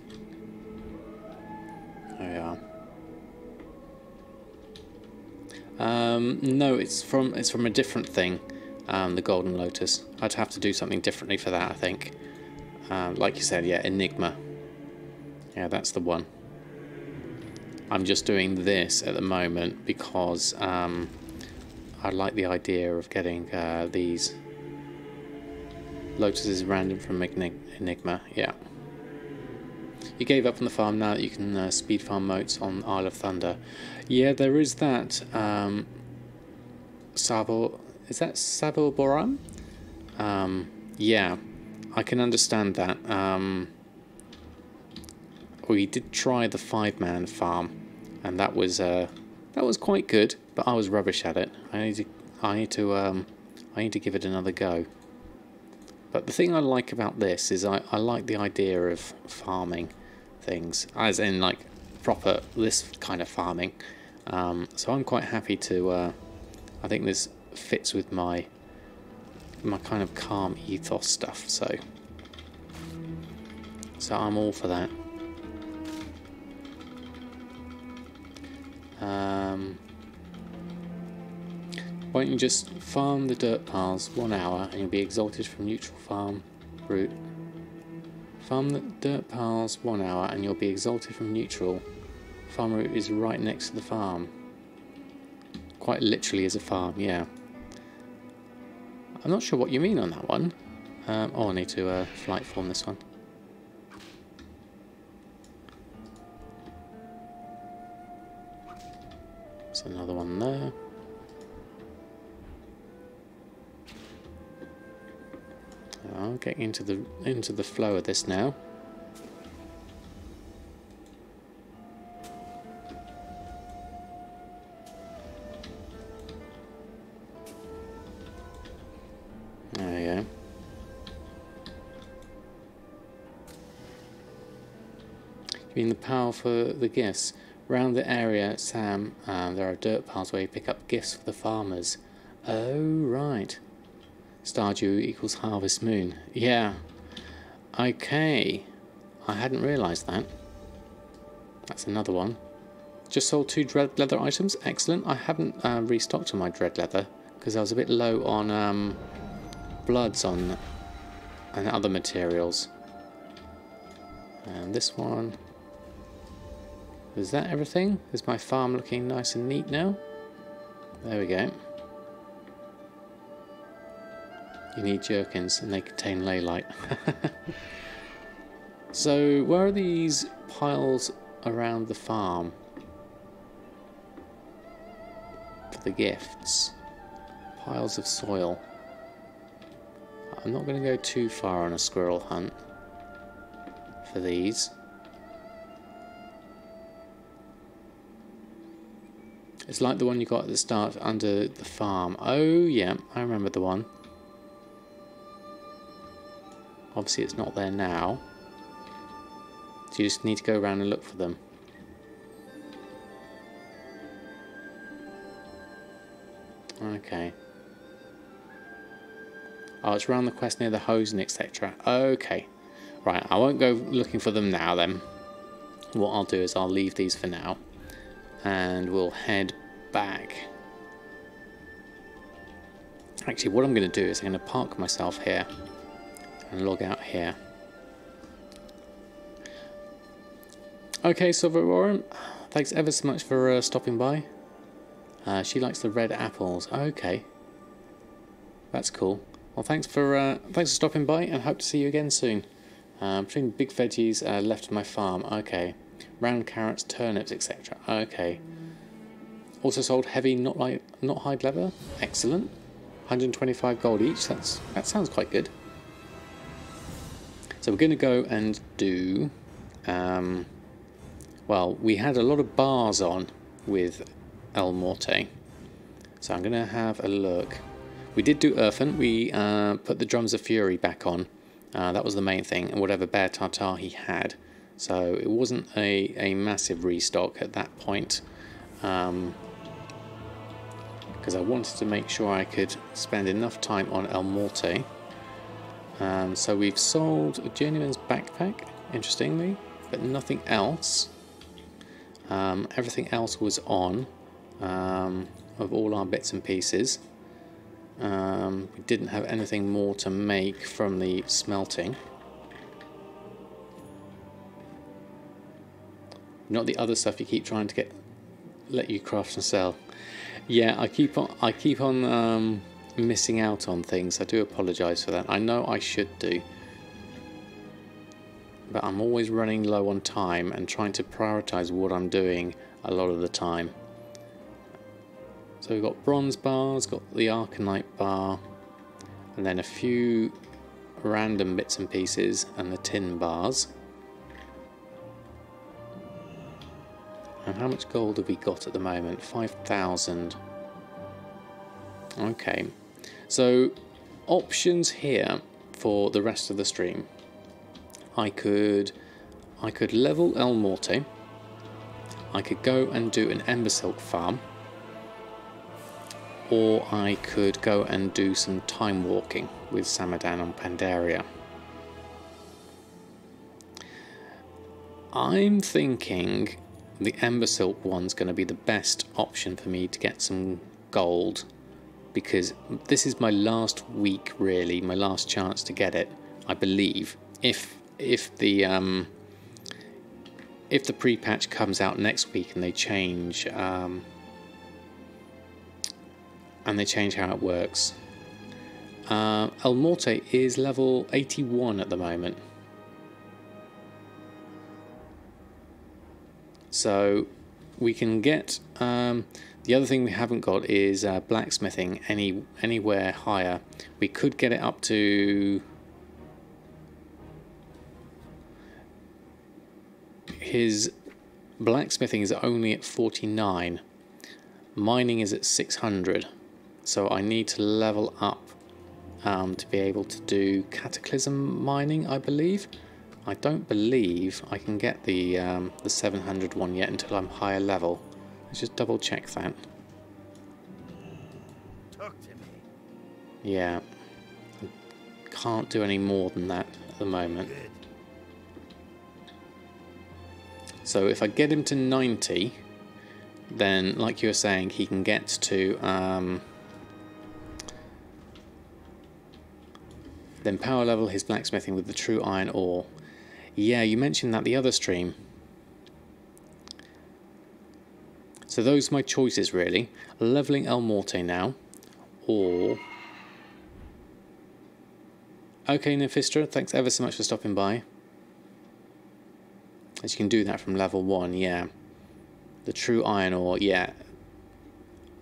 There we are. No, it's from a different thing. The Golden Lotus. I'd have to do something differently for that, I think. Like you said, yeah, Enigma. Yeah, that's the one. I'm just doing this at the moment because I like the idea of getting these Lotuses random from Enigma. Yeah. You gave up on the farm now that you can speed farm motes on Isle of Thunder. Yeah, there is that. Is that Saboboram? Yeah, I can understand that. We did try the 5-man farm, and that was quite good, but I was rubbish at it. I need I need to give it another go. But the thing I like about this is I like the idea of farming things, as in like proper this kind of farming. So I'm quite happy to. I think this fits with my kind of calm ethos stuff. So I'm all for that. Why don't you just farm the dirt piles 1 hour and you'll be exalted from neutral farm route. Farm the dirt piles 1 hour and you'll be exalted from neutral. Farm route is right next to the farm. Quite literally is a farm, yeah. I'm not sure what you mean on that one. Oh, I need to flight form this one. There's another one there. I'll get into the flow of this now. There we go. You mean the power for the gifts? Around the area, Sam, there are dirt piles where you pick up gifts for the farmers. Oh, right. Stardew equals Harvest Moon. Yeah. Okay. I hadn't realised that. That's another one. Just sold 2 dread leather items. Excellent. I haven't restocked on my dread leather because I was a bit low on bloods and other materials. And this one. Is that everything? Is my farm looking nice and neat now? There we go. You need jerkins and they contain leylight. So where are these piles around the farm for the gifts? Piles of soil. I'm not going to go too far on a squirrel hunt for these. It's like the one you got at the start under the farm. Oh yeah, I remember the one. Obviously it's not there now. So you just need to go around and look for them. Okay. Oh, it's around the quest near the hose, etc. Okay. Right, I won't go looking for them now then. What I'll do is I'll leave these for now. And we'll head back. Actually, what I'm going to do is I'm going to park myself here. And log out here. Okay, Silver Warren, thanks ever so much for stopping by. She likes the red apples. Okay, that's cool. Well, thanks for stopping by, and hope to see you again soon. Between big veggies left of my farm. Okay, round carrots, turnips, etc. Okay. Also sold heavy, not hide leather. Excellent. 125 gold each. That sounds quite good. So we're going to go and do, well, we had a lot of bars on with Elmorte, so I'm going to have a look. We did do Erfen. We put the Drums of Fury back on. That was the main thing, and whatever Bear Tartar he had. So it wasn't a massive restock at that point, because I wanted to make sure I could spend enough time on Elmorte. So we've sold a Journeyman's Backpack, interestingly, but nothing else. Everything else was on, of all our bits and pieces. We didn't have anything more to make from the smelting. Not the other stuff you keep trying to let you craft and sell. Yeah, I keep on missing out on things. I do apologise for that. I know I should do, but I'm always running low on time and trying to prioritise what I'm doing a lot of the time. So we've got bronze bars, got the Arcanite bar, and then a few random bits and pieces and the tin bars. And how much gold have we got at the moment? 5,000. Okay. So options here for the rest of the stream. I could level Elmorte. I could go and do an Embersilk farm, or I could go and do some time walking with Samadan on Pandaria. I'm thinking the Embersilk one's going to be the best option for me to get some gold, because this is my last week, really, my last chance to get it, I believe. If the pre-patch comes out next week and they change how it works. Elmorte is level 81 at the moment. So we can get the other thing we haven't got is blacksmithing anywhere higher. We could get it up to his blacksmithing is only at 49. Mining is at 600. So I need to level up to be able to do cataclysm mining, I believe. I don't believe I can get the 700 one yet until I'm higher level. Let's just double check that. Talk to me. Yeah, I can't do any more than that at the moment. Good. So if I get him to 90, then like you were saying, he can get to then power level his blacksmithing with the true iron ore. Yeah, you mentioned that the other stream. So those are my choices, really. Leveling Elmorte now, or... Okay, Nefistra, thanks ever so much for stopping by. As you can do that from level 1, yeah. The true iron ore, yeah.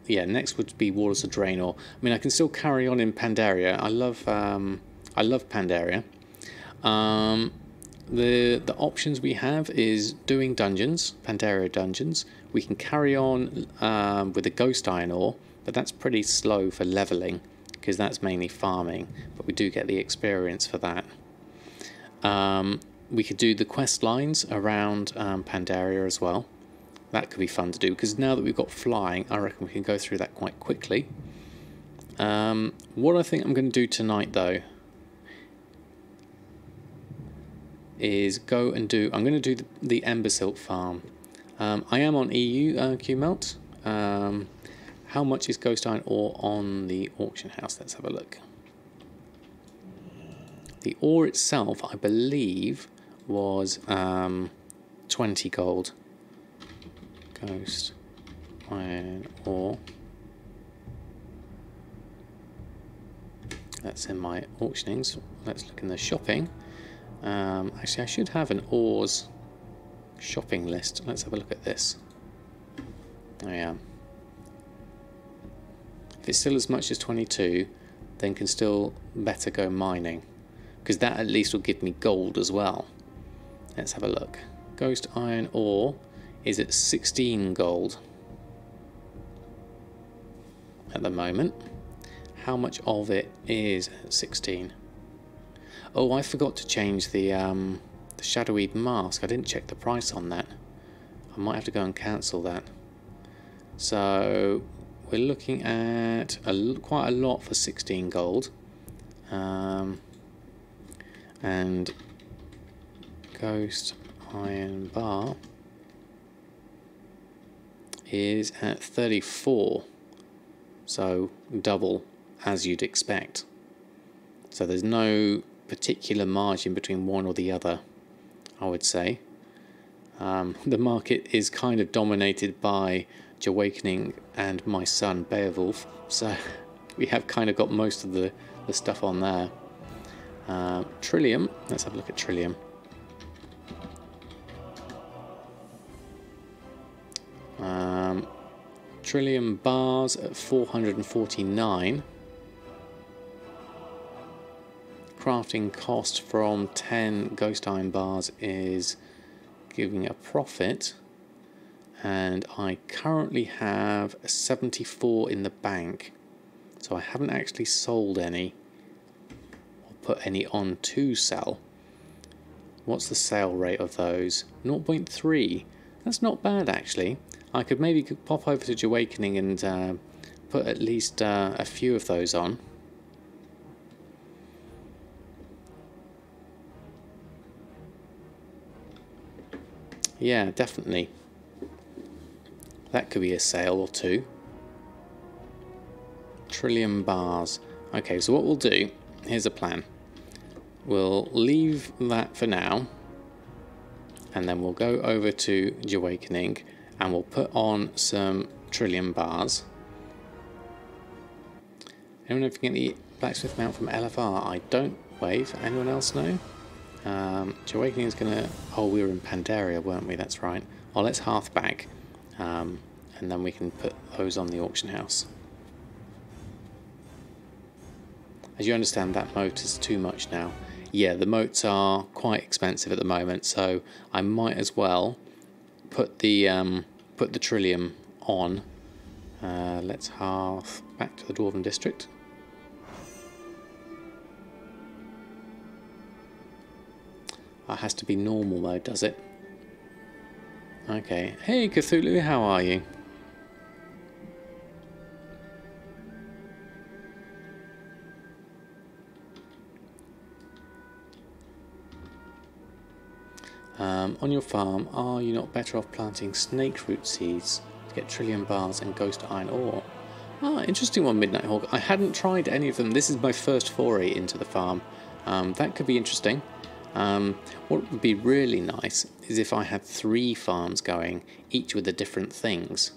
Yeah, next would be Waters of Draenor. I mean, I can still carry on in Pandaria. I love Pandaria. The options we have is doing dungeons, Pandaria dungeons. We can carry on with the ghost iron ore, but that's pretty slow for leveling because that's mainly farming, but we do get the experience for that. We could do the quest lines around Pandaria as well. That could be fun to do because now that we've got flying, I reckon we can go through that quite quickly. What I think I'm going to do tonight, though, is go and do... I'm going to do the Embersilk farm. I am on EU QMelt. How much is ghost iron ore on the auction house? Let's have a look. The ore itself, I believe, was 20 gold. Ghost iron ore. That's in my auctionings. Let's look in the shopping. Actually, I should have an ores shopping list. Let's have a look at this. Oh yeah. If it's still as much as 22, then can still better go mining, because that at least will give me gold as well. Let's have a look. Ghost iron ore is at 16 gold at the moment. How much of it is at 16? Oh, I forgot to change the shadowy mask. I didn't check the price on that. I might have to go and cancel that. So we're looking at quite a lot for 16 gold. And ghost iron bar is at 34. So double as you'd expect. So there's no particular margin between one or the other, I would say. The market is kind of dominated by Jahwakening and my son Beowulf, so we have kind of got most of the stuff on there. Trillium, let's have a look at Trillium. Trillium bars at 449. Crafting cost from 10 ghost iron bars is giving a profit, and I currently have 74 in the bank, so So I haven't actually sold any or put any on to sell. What's the sale rate of those? 0.3. That's not bad actually. I could maybe pop over to Jahwakening and put at least a few of those on. Yeah, definitely. That could be a sale or two. Trillium bars. Okay, so what we'll do, here's a plan. We'll leave that for now, and then we'll go over to Jahwakening and we'll put on some Trillium bars. Anyone know if you can get the blacksmith mount from LFR? I don't, Wave. Anyone else know? Jahwakening is going to... Oh, we were in Pandaria, weren't we? That's right. Oh, let's hearth back. And then we can put those on the auction house. As you understand, that moat is too much now. Yeah, the moats are quite expensive at the moment, so I might as well put the Trillium on. Let's hearth back to the Dwarven District. That has to be normal though, does it? Okay. Hey Cthulhu, how are you? On your farm, are you not better off planting snake root seeds to get Trillium bars and ghost iron ore? Ah, interesting one, Midnight Hawk. I hadn't tried any of them. This is my first foray into the farm. That could be interesting. What would be really nice is if I had 3 farms going, each with the different things.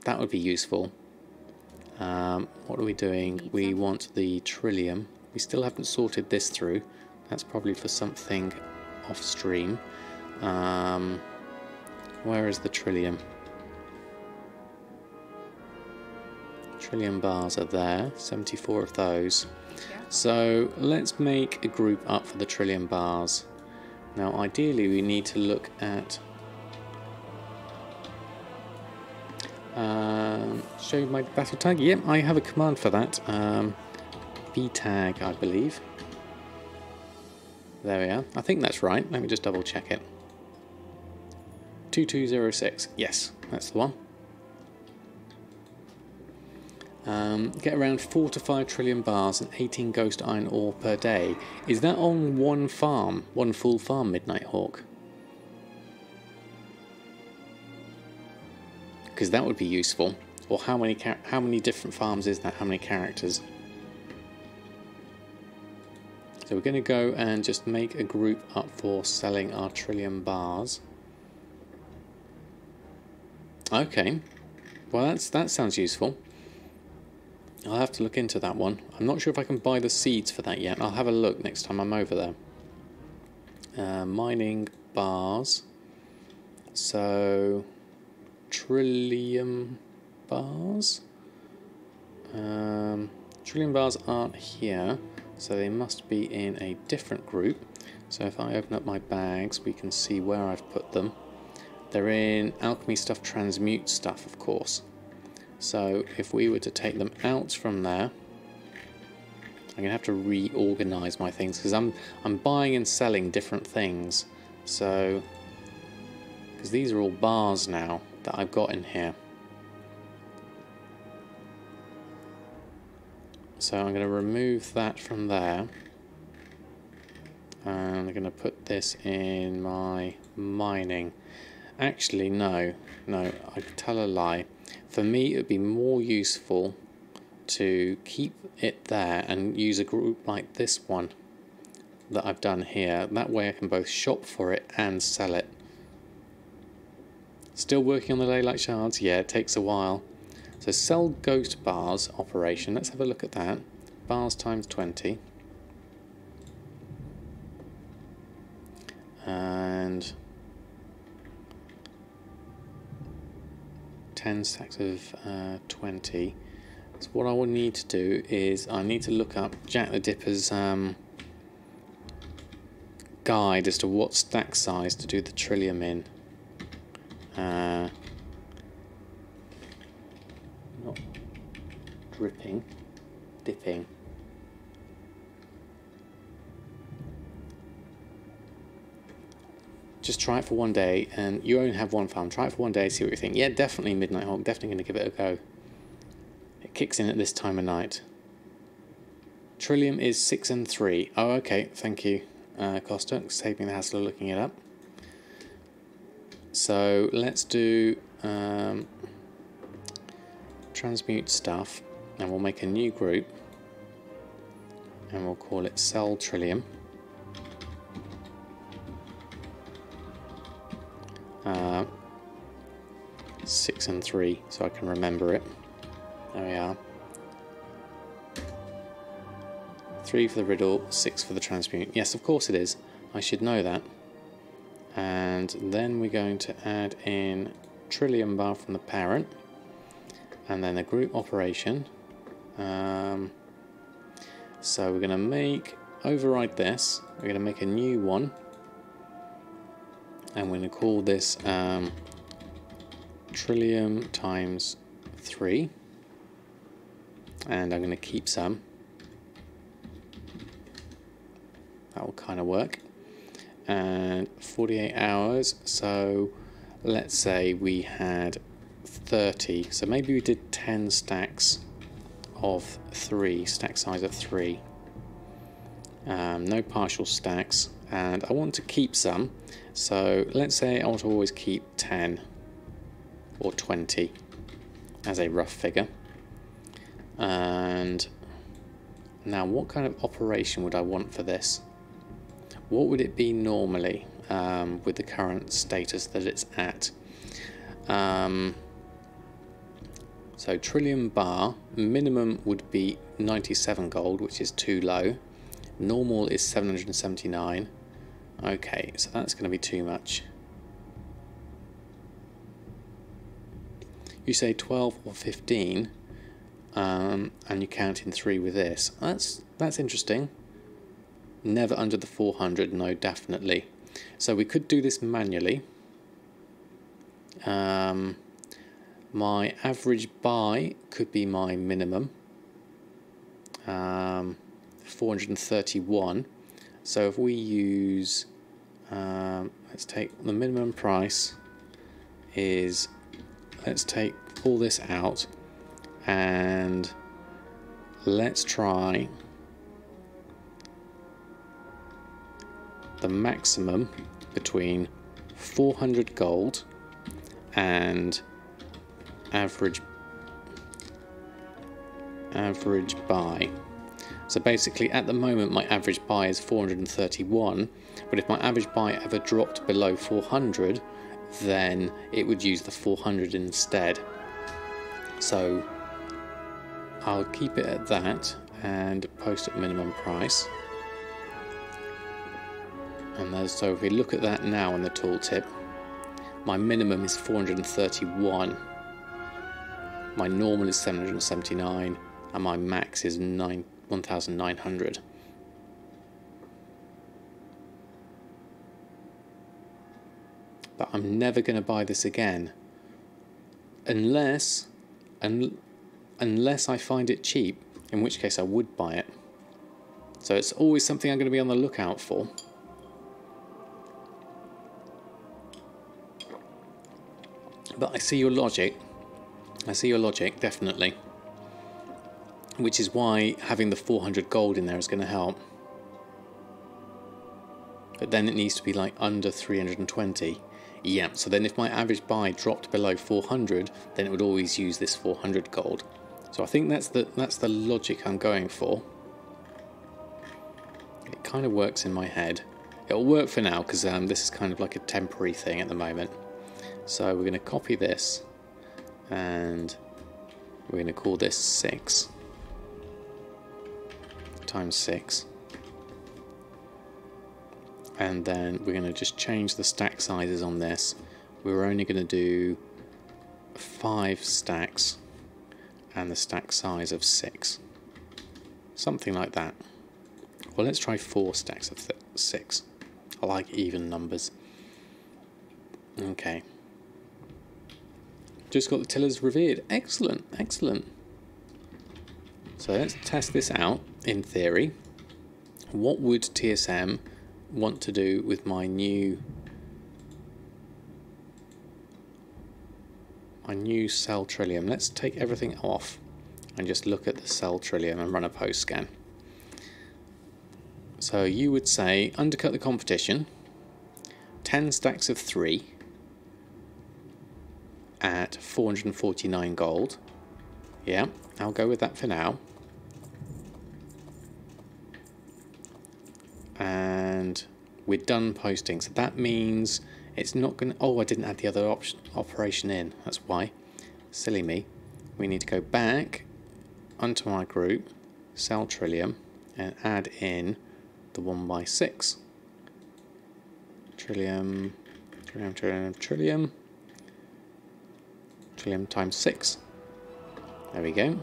That would be useful. What are we doing? We want the Trillium. We still haven't sorted this through. That's probably for something off stream. Where is the Trillium? Trillium bars are there, 74 of those. So let's make a group up for the Trillium bars. Now ideally we need to look at... show you my battle tag? Yep, I have a command for that. B tag, I believe. There we are. I think that's right. Let me just double check it. 2206. Yes, that's the one. Get around 4 to 5 Trillium bars and 18 ghost iron ore per day. Is that on one farm? One full farm, Midnight Hawk? Because that would be useful. Or how many different farms is that? How many characters? So we're going to go and just make a group up for selling our Trillium bars. Okay. Well, that sounds useful. I'll have to look into that one. I'm not sure if I can buy the seeds for that yet. I'll have a look next time I'm over there. Mining bars. So, Trillium bars. Trillium bars aren't here, so they must be in a different group. So if I open up my bags, we can see where I've put them. They're in alchemy stuff, transmute stuff, of course. So if we were to take them out from there, I'm gonna have to reorganize my things because I'm buying and selling different things. So because these are all bars now that I've got in here. So I'm going to remove that from there, and I'm going to put this in my mining. Actually, no, I could tell a lie. For me, it would be more useful to keep it there and use a group like this one that I've done here. That way I can both shop for it and sell it. Still working on the daylight shards? Yeah, it takes a while. So sell ghost bars operation. Let's have a look at that. Bars times 20. And 10 stacks of 20. So what I will need to do is I need to look up Jack the Dipper's guide as to what stack size to do the Trillium in. ripping, dipping. Just try it for one day, and you only have one farm. Try it for one day, see what you think. Yeah, definitely Midnight Hawk, definitely going to give it a go. It kicks in at this time of night. Trillium is 6 and 3. Oh, okay, thank you, Costa. Save me the hassle of looking it up. So let's do transmute stuff, and we'll make a new group, and we'll call it Sell Trillium. 6 and 3, so I can remember it. There we are. 3 for the riddle, 6 for the transmute. Yes, of course it is. I should know that. And then we're going to add in Trillium bar from the parent, and then a group operation. So we're going to override this. We're going to make a new one, and we're going to call this Trillium times 3, and I'm going to keep some. That will kind of work. And 48 hours, so let's say we had 30, so maybe we did 10 stacks of 3, stack size of 3. No partial stacks, and I want to keep some, so let's say I want to always keep 10 or 20 as a rough figure. And now what kind of operation would I want for this? What would it be normally with the current status that it's at? So Trillium bar, minimum would be 97 gold, which is too low. Normal is 779. Okay, so that's going to be too much. You say 12 or 15, and you count in 3 with this. That's interesting. Never under the 400, no, definitely. So we could do this manually. My average buy could be my minimum. 431. So if we use, let's take the minimum price is, let's pull this out, and let's try the maximum between 400 gold and average buy. So basically at the moment my average buy is 431, but if my average buy ever dropped below 400, then it would use the 400 instead. So I'll keep it at that and post at minimum price. And so if we look at that now in the tooltip, my minimum is 431, my normal is 779, and my max is 1,900. But I'm never going to buy this again unless I find it cheap, in which case I would buy it. So it's always something I'm going to be on the lookout for. But I see your logic. I see your logic, definitely. Which is why having the 400 gold in there is going to help. But then it needs to be like under 320. Yeah, so then if my average buy dropped below 400, then it would always use this 400 gold. So I think that's the logic I'm going for. It kind of works in my head. It'll work for now because this is kind of like a temporary thing at the moment. So we're going to copy this, and we're going to call this 6 times 6. And then we're going to just change the stack sizes on this. We're only going to do 5 stacks and the stack size of 6. Something like that. Well, let's try 4 stacks of 6. I like even numbers. Okay. Just got the tillers revered. Excellent, excellent. So let's test this out in theory. What would TSM want to do with my new cell Trillium? Let's take everything off and just look at the cell Trillium and run a post scan. So you would say undercut the competition, 10 stacks of 3 at 449 gold. Yeah, I'll go with that for now. And we're done posting, so that means it's not going to... Oh, I didn't add the other operation in, that's why. Silly me. We need to go back onto my group, cell Trillium, and add in the 1x6. Trillium, Trillium, Trillium, Trillium. Trillium times 6. There we go.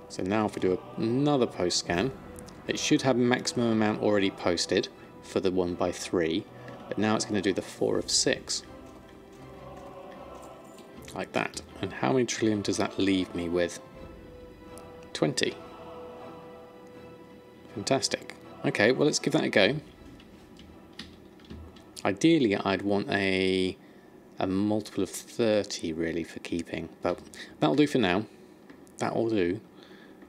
So now if we do another post scan, it should have maximum amount already posted for the 1x3, but now it's going to do the 4 of 6. Like that. And how many Trillium does that leave me with? 20. Fantastic. Okay, well let's give that a go. Ideally I'd want a multiple of 30 really for keeping, but that'll do for now. That will do,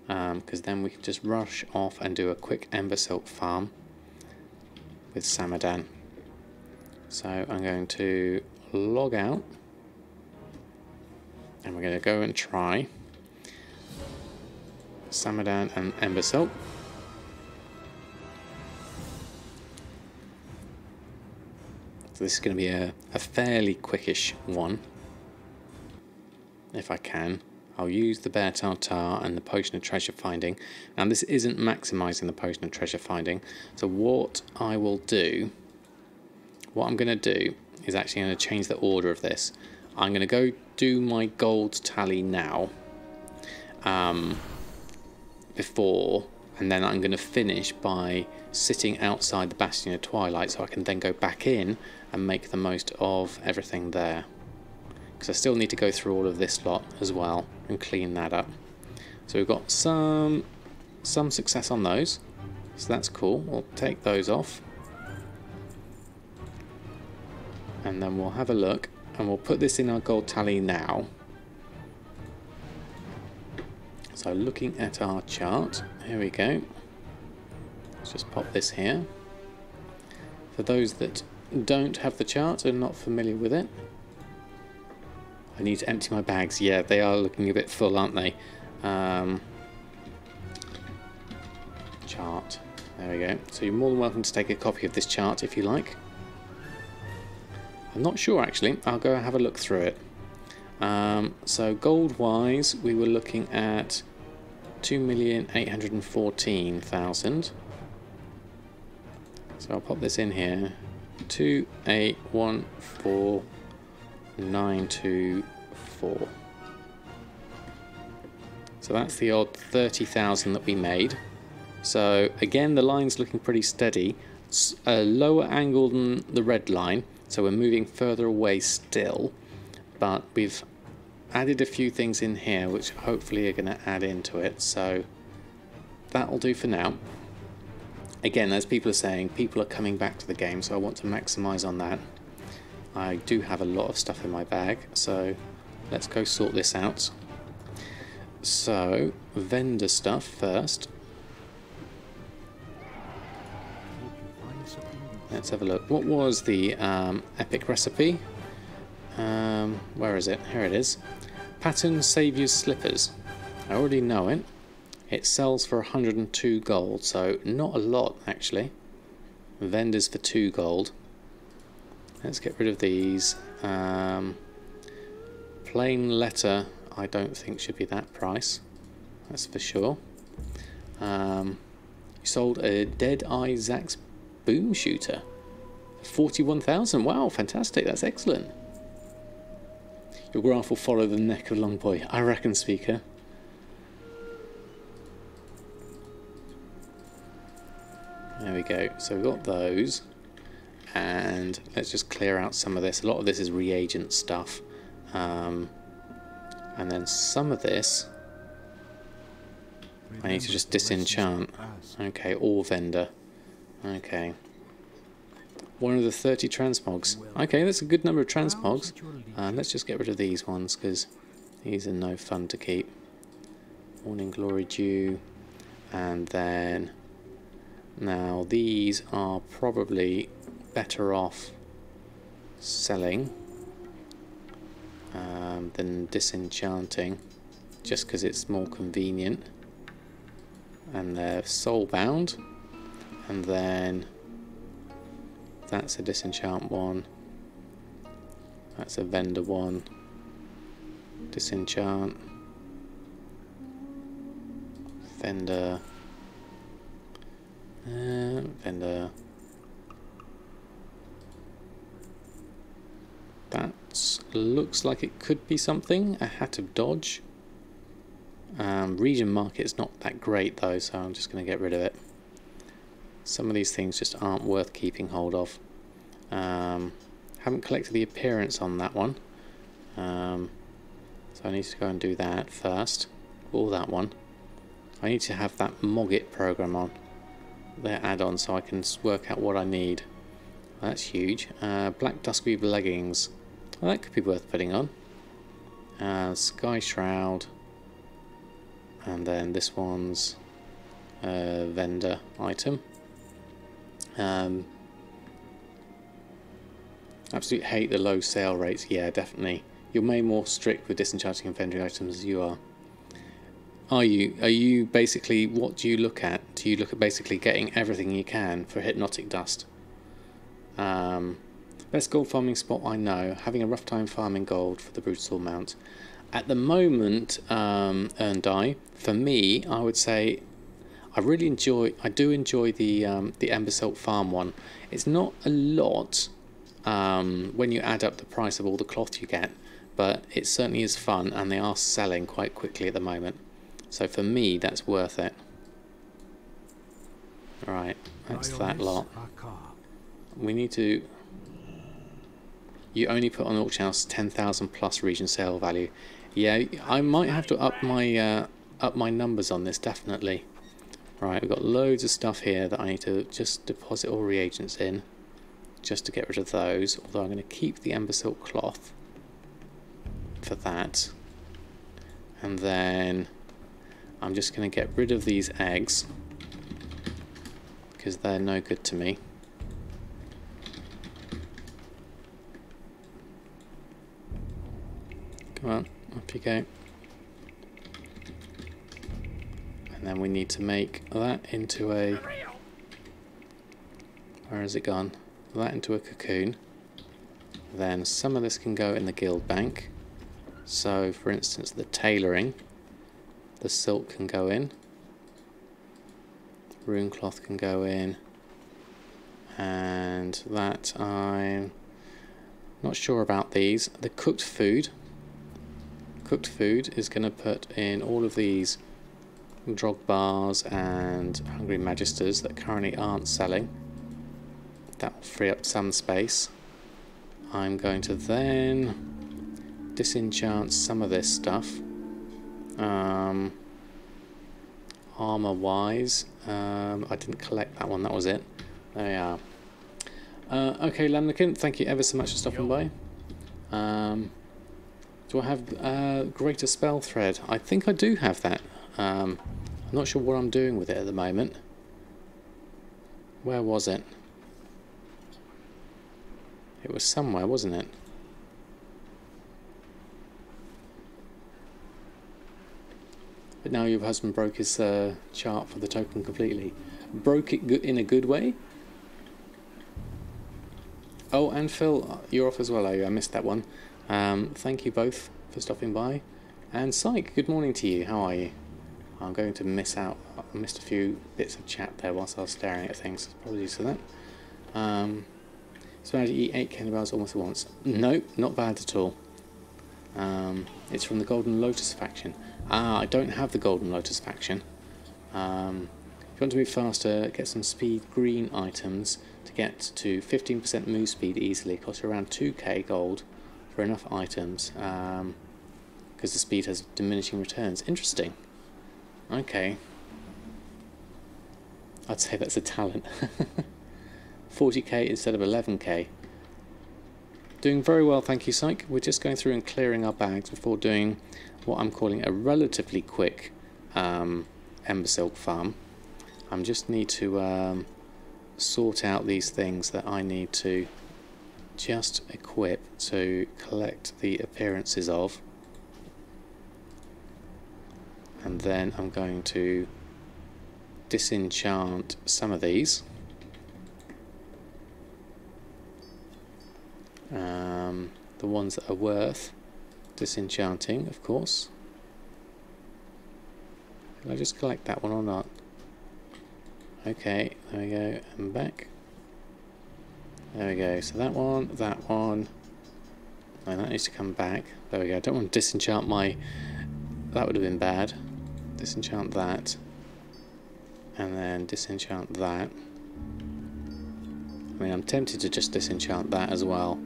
because then we can just rush off and do a quick Embersilk farm with Samadan. So I'm going to log out and we're going to go and try Samadan and Embersilk. So this is going to be a fairly quickish one. If I can, I'll use the Bear Tartar and the Potion of Treasure Finding. Now this isn't maximising the Potion of Treasure Finding, so what I will do, what I'm going to do is actually going to change the order of this. I'm going to go do my gold tally now, before, and then I'm going to finish by sitting outside the Bastion of Twilight, so I can then go back in and make the most of everything there. Because I still need to go through all of this lot as well and clean that up. So we've got some success on those, so that's cool. We'll take those off, and then we'll have a look, and we'll put this in our gold tally now. So looking at our chart, here we go. Let's just pop this here. For those that don't have the chart and not familiar with it, I need to empty my bags. Yeah, they are looking a bit full, aren't they? Chart. There we go. So you're more than welcome to take a copy of this chart if you like. I'm not sure actually. I'll go have a look through it. So gold wise, we were looking at 2,814,000. So I'll pop this in here. 2814924. So that's the odd 30,000 that we made. So again, the line's looking pretty steady. It's a lower angle than the red line, so we're moving further away still. But we've added a few things in here which hopefully are going to add into it, so that'll do for now. Again, as people are saying, people are coming back to the game, so I want to maximise on that. I do have a lot of stuff in my bag, so let's go sort this out. So, vendor stuff first. Let's have a look. What was the epic recipe? Where is it? Here it is. Pattern Saviour's Slippers. I already know it. It sells for 102 gold, so not a lot actually. Vendors for 2 gold. Let's get rid of these. Plain letter, I don't think should be that price. That's for sure. You sold a Dead Eye Zax Boom Shooter. 41,000. Wow, fantastic. That's excellent. Your graph will follow the neck of Longboy. I reckon, speaker. There we go. So we've got those. And let's just clear out some of this. A lot of this is reagent stuff. And then some of this I need to just disenchant. Okay, or vendor. Okay. One of the 30 transmogs. Okay, that's a good number of transmogs. Let's just get rid of these ones, because these are no fun to keep. Morning Glory Dew. And then... Now, these are probably better off selling than disenchanting, just because it's more convenient. And they're soulbound. And then that's a disenchant one. That's a vendor one. Disenchant. Vendor. Vendor. That looks like it could be something. A Hat of Dodge. Region market's not that great though, so I'm just going to get rid of it. Some of these things just aren't worth keeping hold of. Haven't collected the appearance on that one. So I need to go and do that first. Or that one. I need to have that Mogget program on. Their add-on, so I can work out what I need. That's huge. Black Duskweave leggings. Well, that could be worth putting on. Sky Shroud. And then this one's vendor item. Absolutely hate the low sale rates. Yeah, definitely. You're way more strict with disenchanting and vending items as you are. Are you basically, what do you look at? Do you look at basically getting everything you can for Hypnotic Dust? Best gold farming spot I know. Having a rough time farming gold for the Brutal Mount. At the moment, Erndai, for me, I would say I do enjoy the Embersilk Farm one. It's not a lot when you add up the price of all the cloth you get, but it certainly is fun, and they are selling quite quickly at the moment. So for me, that's worth it. Right, that's that lot. We need to... You only put on auction house 10,000 plus region sale value. Yeah, I might have to up my numbers on this, definitely. Right, we've got loads of stuff here that I need to just deposit all reagents in, just to get rid of those. Although I'm going to keep the Embersilk cloth for that, and then I'm just going to get rid of these eggs because they're no good to me. Come on, up you go. And then we need to make that into a... Where has it gone? That into a cocoon. Then some of this can go in the guild bank. So, for instance, the tailoring. The silk can go in. Mooncloth can go in. And that I'm not sure about these. The cooked food. Cooked food is going to put in all of these drog bars and hungry magisters that currently aren't selling. That will free up some space. I'm going to then disenchant some of this stuff. Armor wise, I didn't collect that one, that was it. There we are. Okay, Lamnikin, thank you ever so much for stopping by. Do I have greater spell thread? I think I do have that. I'm not sure what I'm doing with it at the moment. Where was it? It was somewhere, wasn't it? But now your husband broke his chart for the token completely. Broke it in a good way? Oh, and Phil, you're off as well, are you? I missed that one. Thank you both for stopping by. And Syke, good morning to you. How are you? I'm going to miss out. I missed a few bits of chat there whilst I was staring at things. Apologies for that. So I had to eat 8 candy bars almost at once. No, not bad at all. It's from the Golden Lotus faction. Ah, I don't have the Golden Lotus faction. If you want to move faster, get some speed green items to get to 15% move speed easily. It costs around 2k gold for enough items, because the speed has diminishing returns. Interesting. Okay. I'd say that's a talent. 40k instead of 11k. Doing very well, thank you, Psych. We're just going through and clearing our bags before doing what I'm calling a relatively quick Embersilk farm. I just need to sort out these things that I need to just equip to collect the appearances of, and then I'm going to disenchant some of these. The ones that are worth disenchanting, of course. Can I just collect that one or not? Okay, there we go, and back. There we go, so that one, no, that needs to come back. There we go, I don't want to disenchant my, that would have been bad. Disenchant that, and then disenchant that. I mean, I'm tempted to just disenchant that as well,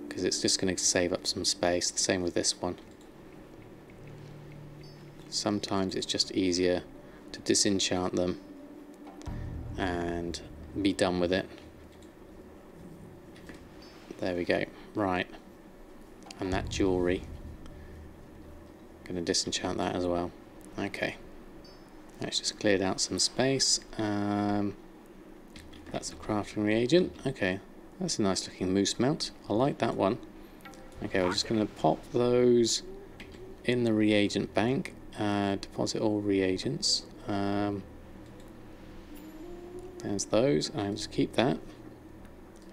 because it's just going to save up some space. The same with this one. Sometimes it's just easier to disenchant them and be done with it. There we go. Right. And that jewellery. Going to disenchant that as well. Okay. That's just cleared out some space. That's a crafting reagent. Okay. That's a nice looking moose mount. I like that one. Okay, we're just going to pop those in the reagent bank. Deposit all reagents. There's those. I'll just keep that.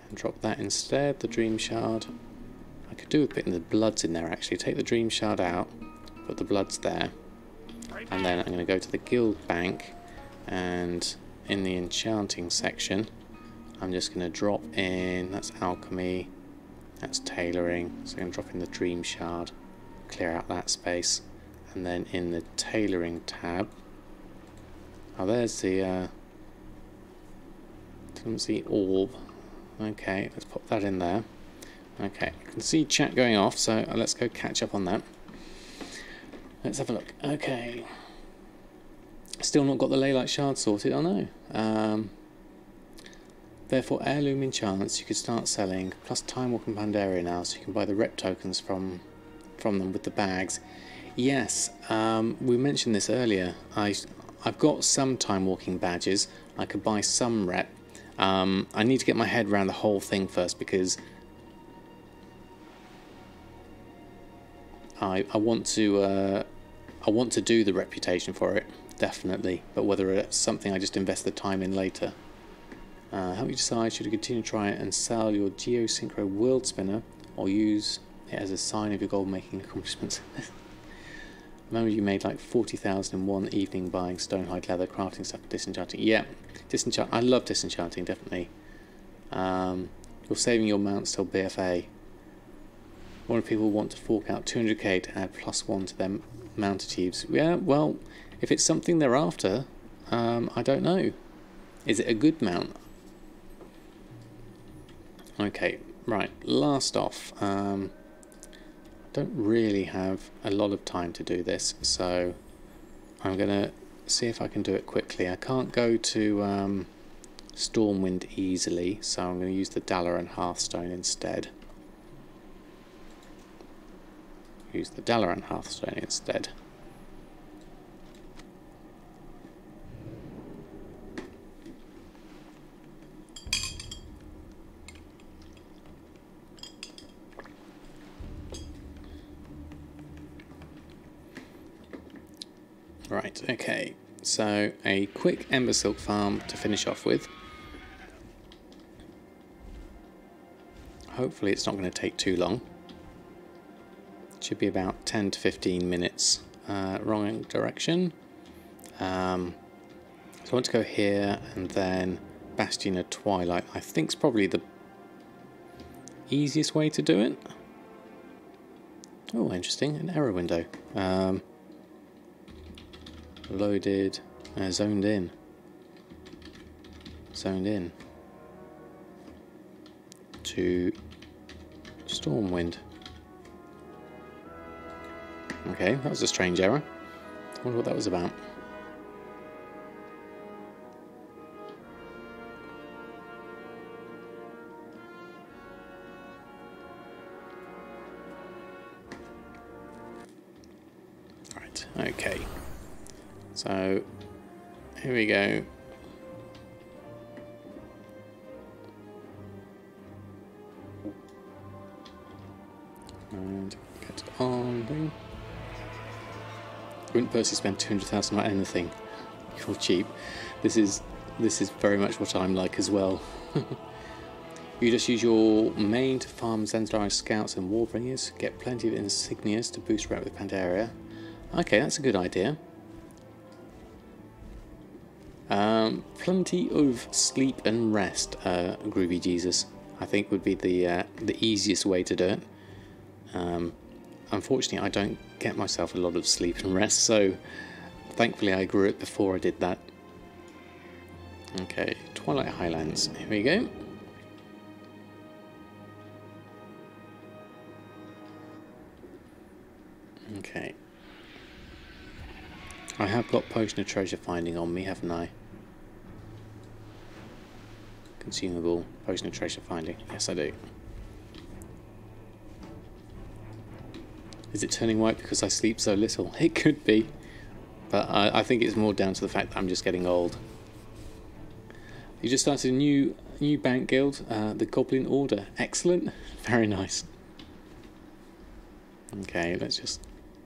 And drop that instead. The dream shard. I could do with putting the bloods in there actually. Take the dream shard out. Put the bloods there. And then I'm going to go to the guild bank. And in the enchanting section, I'm just going to drop in, that's alchemy, that's tailoring, so I'm going to drop in the dream shard, clear out that space, and then in the tailoring tab, oh there's the orb, okay, let's pop that in there. Okay, I can see chat going off, so let's go catch up on that. Let's have a look. Okay, still not got the Leylight shard sorted, I know. Therefore, heirloom enchants you could start selling, plus Time Walk and Pandaria now, so you can buy the rep tokens from them with the bags. Yes, we mentioned this earlier. I've got some Time Walking badges. I could buy some rep. I need to get my head around the whole thing first, because I want to do the reputation for it, definitely. But whether it's something I just invest the time in later. Help you decide should you continue to try it and sell your Geosynchro World Spinner, or use it as a sign of your gold making accomplishments. Remember you made like 40,000 in one evening buying stonehide leather, crafting stuff, disenchanting. Yeah, I love disenchanting, definitely. You're saving your mounts till BFA. One of people want to fork out 200k to add +1 to their mountatives. Yeah, well, if it's something they're after, I don't know. Is it a good mount? Okay, right, last off. I don't really have a lot of time to do this, so I'm going to see if I can do it quickly. I can't go to Stormwind easily, so I'm going to use the Dalaran Hearthstone instead. Use the Dalaran Hearthstone instead. Right, okay, so a quick Embersilk farm to finish off with. Hopefully it's not going to take too long. It should be about 10 to 15 minutes. Wrong direction. So I want to go here and then Bastion of Twilight. I think it's probably the easiest way to do it. Oh, interesting, an error window. Loaded, zoned in. Zoned in. To Stormwind. Okay, that was a strange error. I wonder what that was about. Right, okay. So, here we go. And get on. I wouldn't personally spend 200,000 on anything. You're cheap. This is very much what I'm like as well. You just use your main to farm Zendari scouts and warbringers. Get plenty of insignias to boost rep with Pandaria. Okay, that's a good idea. Plenty of sleep and rest, Groovy Jesus, I think would be the easiest way to do it. Unfortunately, I don't get myself a lot of sleep and rest, so thankfully I grew it before I did that. Okay, Twilight Highlands, here we go. Okay. I have got Potion of Treasure Finding on me, haven't I? Consumable, Potion of Treasure Finding. Yes, I do. Is it turning white because I sleep so little? It could be. But I think it's more down to the fact that I'm just getting old. You just started a new bank guild, the Goblin Order. Excellent. Very nice. Okay, let's just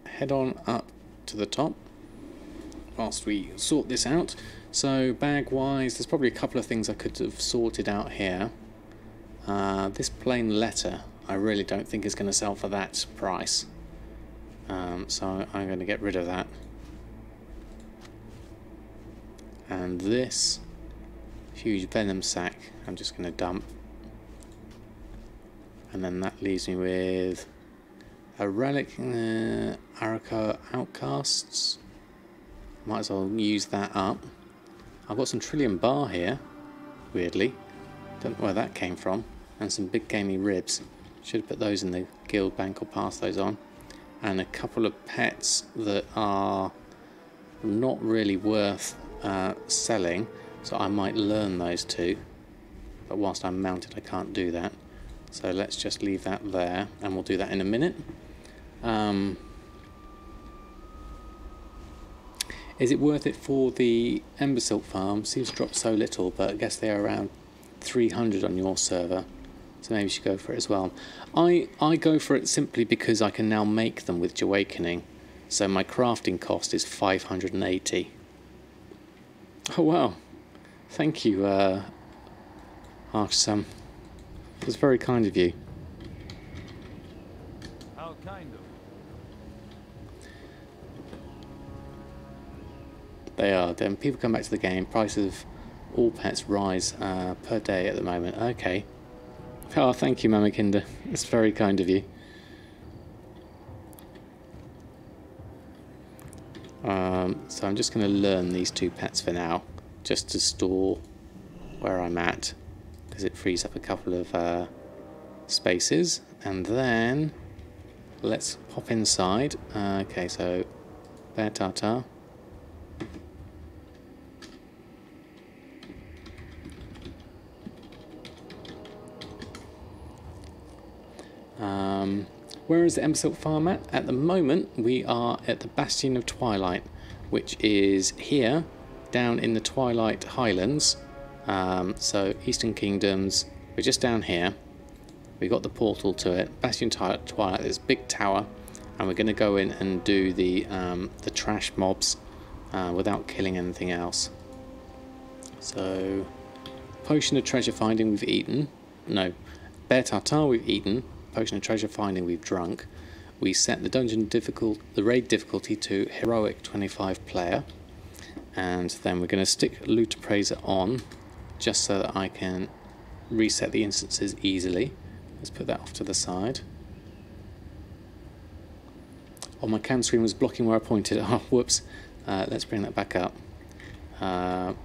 head on up to the top whilst we sort this out. So bag wise, there's probably a couple of things I could have sorted out here. This plain letter I really don't think is going to sell for that price, so I'm going to get rid of that. And this huge venom sack I'm just going to dump, and then that leaves me with a relic, Araka Outcasts. Might as well use that up. I've got some Trillium bar here, weirdly. Don't know where that came from. And some big gamey ribs. Should have put those in the guild bank or pass those on. And a couple of pets that are not really worth selling, so I might learn those two. But whilst I'm mounted, I can't do that. So let's just leave that there, and we'll do that in a minute. Is it worth it for the Embersilk farm? Seems to drop so little, but I guess they're around 300 on your server, so maybe you should go for it as well. I go for it simply because I can now make them with Jahwakening, so my crafting cost is 580. Oh wow, thank you, Archsum. It was very kind of you. How kind of? They are. Then people come back to the game. Prices of all pets rise per day at the moment. Okay. Oh, thank you, Mama Kinder. It's very kind of you. So I'm just going to learn these two pets for now, just to store where I'm at, because it frees up a couple of spaces. And then let's pop inside. Okay, so Bear Tartar. Where is the Embersilk Farm at? At the moment, we are at the Bastion of Twilight, which is here, down in the Twilight Highlands. So Eastern Kingdoms, we're just down here. We got the portal to it. Bastion Twilight, this big tower, and we're going to go in and do the trash mobs without killing anything else. So, Potion of Treasure Finding we've eaten. No, Bear Tartar we've eaten. Potion of Treasure Finding we've drunk. We set the raid difficulty to Heroic 25 player, and then we're going to stick Loot Appraiser on just so that I can reset the instances easily. Let's put that off to the side. Oh, my cam screen was blocking where I pointed. Oh, whoops. Let's bring that back up. There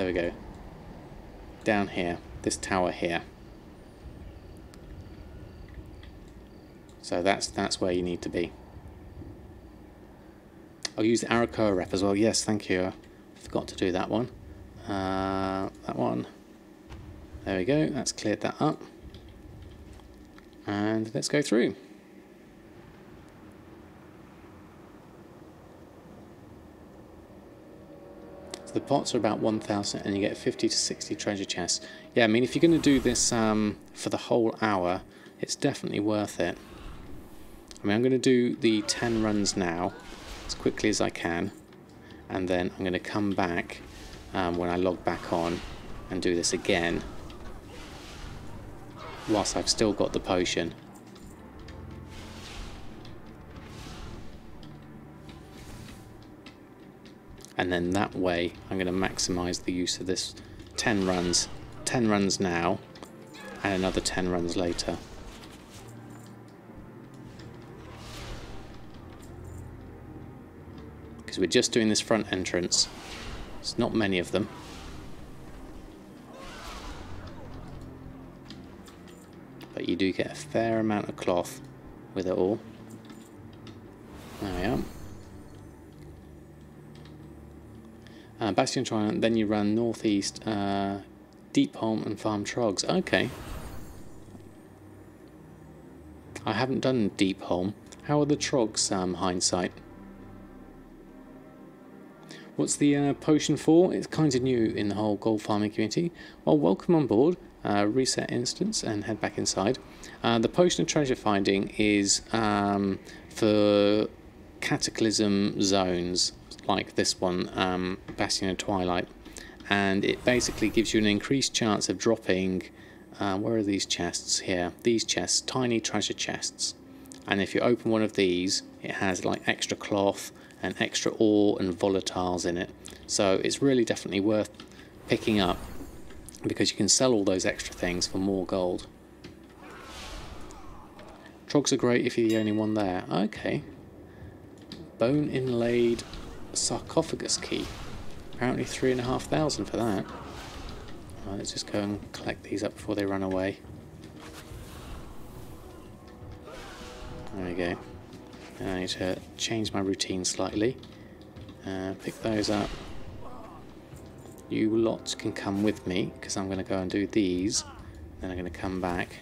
we go. Down here, this tower here. So that's where you need to be. I'll use the Arakoa rep as well. Yes, thank you. I forgot to do that one. That one. There we go. That's cleared that up. And let's go through. the pots are about 1,000 and you get 50 to 60 treasure chests. Yeah, I mean, if you're going to do this for the whole hour, it's definitely worth it. I mean, I'm going to do the 10 runs now as quickly as I can, and then I'm going to come back when I log back on and do this again whilst I've still got the potion. And then that way I'm going to maximise the use of this 10 runs now and another 10 runs later. Because we're just doing this front entrance. There's not many of them. But you do get a fair amount of cloth with it all. There we are. Bastion Twilight, then you run northeast, Deepholm and farm trogs. Okay. I haven't done Deepholm. How are the trogs, hindsight? What's the potion for? It's kind of new in the whole gold farming community. Well, welcome on board. Reset instance and head back inside. The potion of treasure finding is for cataclysm zones like this one, Bastion and Twilight, and it basically gives you an increased chance of dropping, where are these chests here? These chests, tiny treasure chests, and if you open one of these, it has like extra cloth and extra ore and volatiles in it, so it's really definitely worth picking up because you can sell all those extra things for more gold. Trogs are great if you're the only one there. Okay. Bone inlaid sarcophagus key. Apparently 3,500 for that. Right, let's just go and collect these up before they run away. There we go. And I need to change my routine slightly. Pick those up. You lot can come with me because I'm going to go and do these. Then I'm going to come back.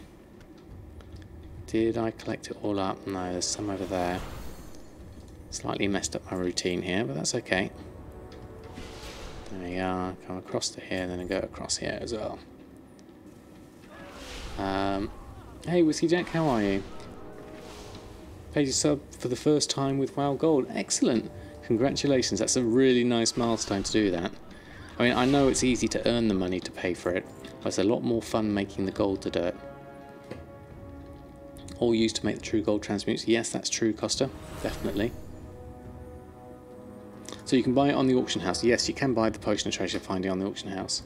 Did I collect it all up? No, there's some over there. Slightly messed up my routine here, but that's okay. There we are. Come across to here, then I go across here as well. Hey, Whiskey Jack, how are you? Paid your sub for the first time with WoW Gold. Excellent. Congratulations. That's a really nice milestone to do that. I mean, I know it's easy to earn the money to pay for it, but it's a lot more fun making the gold to do it. All used to make the true gold transmutes. Yes, that's true, Costa. Definitely. So you can buy it on the auction house. Yes, you can buy the potion of treasure finding on the auction house.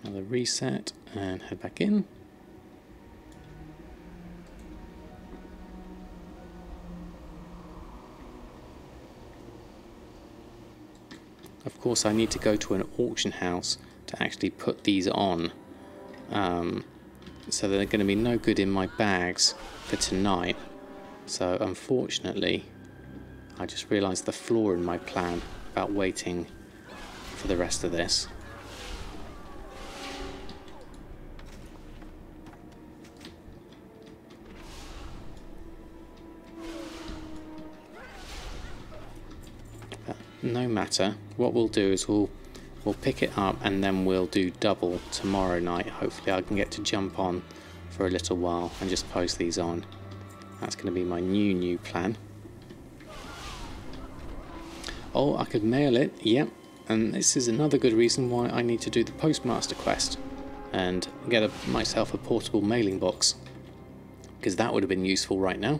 Another reset and head back in. Of course, I need to go to an auction house to actually put these on. So they're going to be no good in my bags for tonight. So unfortunately, I just realised the flaw in my plan about waiting for the rest of this. But no matter, what we'll do is we'll pick it up and then we'll do double tomorrow night. Hopefully I can get to jump on for a little while and just post these on. That's going to be my new plan. Oh, I could mail it, yep. And this is another good reason why I need to do the postmaster quest and get myself a portable mailing box, because that would have been useful right now.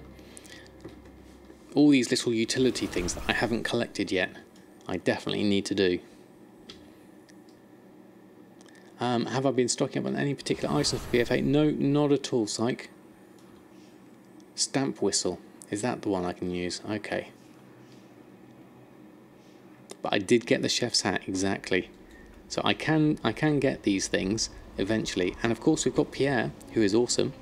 All these little utility things that I haven't collected yet, I definitely need to do. Have I been stocking up on any particular items for BF8? No, not at all, Psych. Stamp whistle. Is that the one I can use? Okay. But I did get the chef's hat, exactly. So I can get these things eventually. And of course we've got Pierre, who is awesome.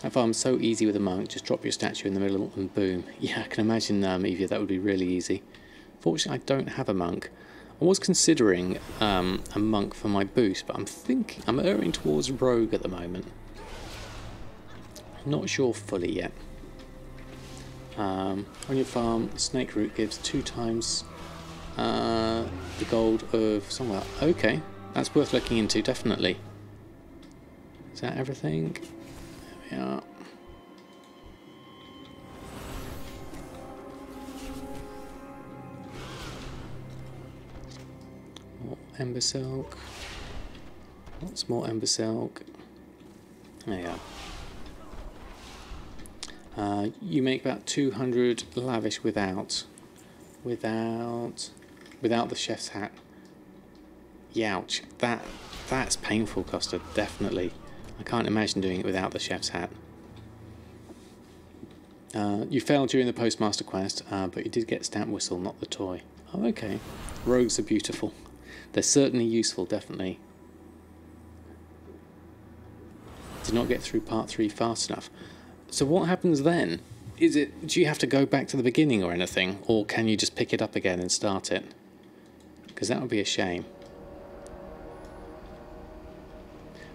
That farm's so easy with a monk. Just drop your statue in the middle and boom. Yeah, I can imagine, Evia, that would be really easy. Fortunately, I don't have a monk. I was considering a monk for my boost, but I'm erring towards rogue at the moment. Not sure fully yet. On your farm, snake root gives 2 times the gold of Songbell. Okay, that's worth looking into, definitely. Is that everything? There we are. More Embersilk. Lots more Embersilk. There you are. You make about 200 lavish without the chef's hat. Youch. That's painful, Costa, definitely. I can't imagine doing it without the chef's hat. You failed during the postmaster quest, but you did get stamp whistle, not the toy. Oh, okay. Rogues are beautiful. They're certainly useful, definitely. Did not get through part 3 fast enough. So what happens then? Do you have to go back to the beginning or anything, or can you just pick it up again and start it? Because that would be a shame.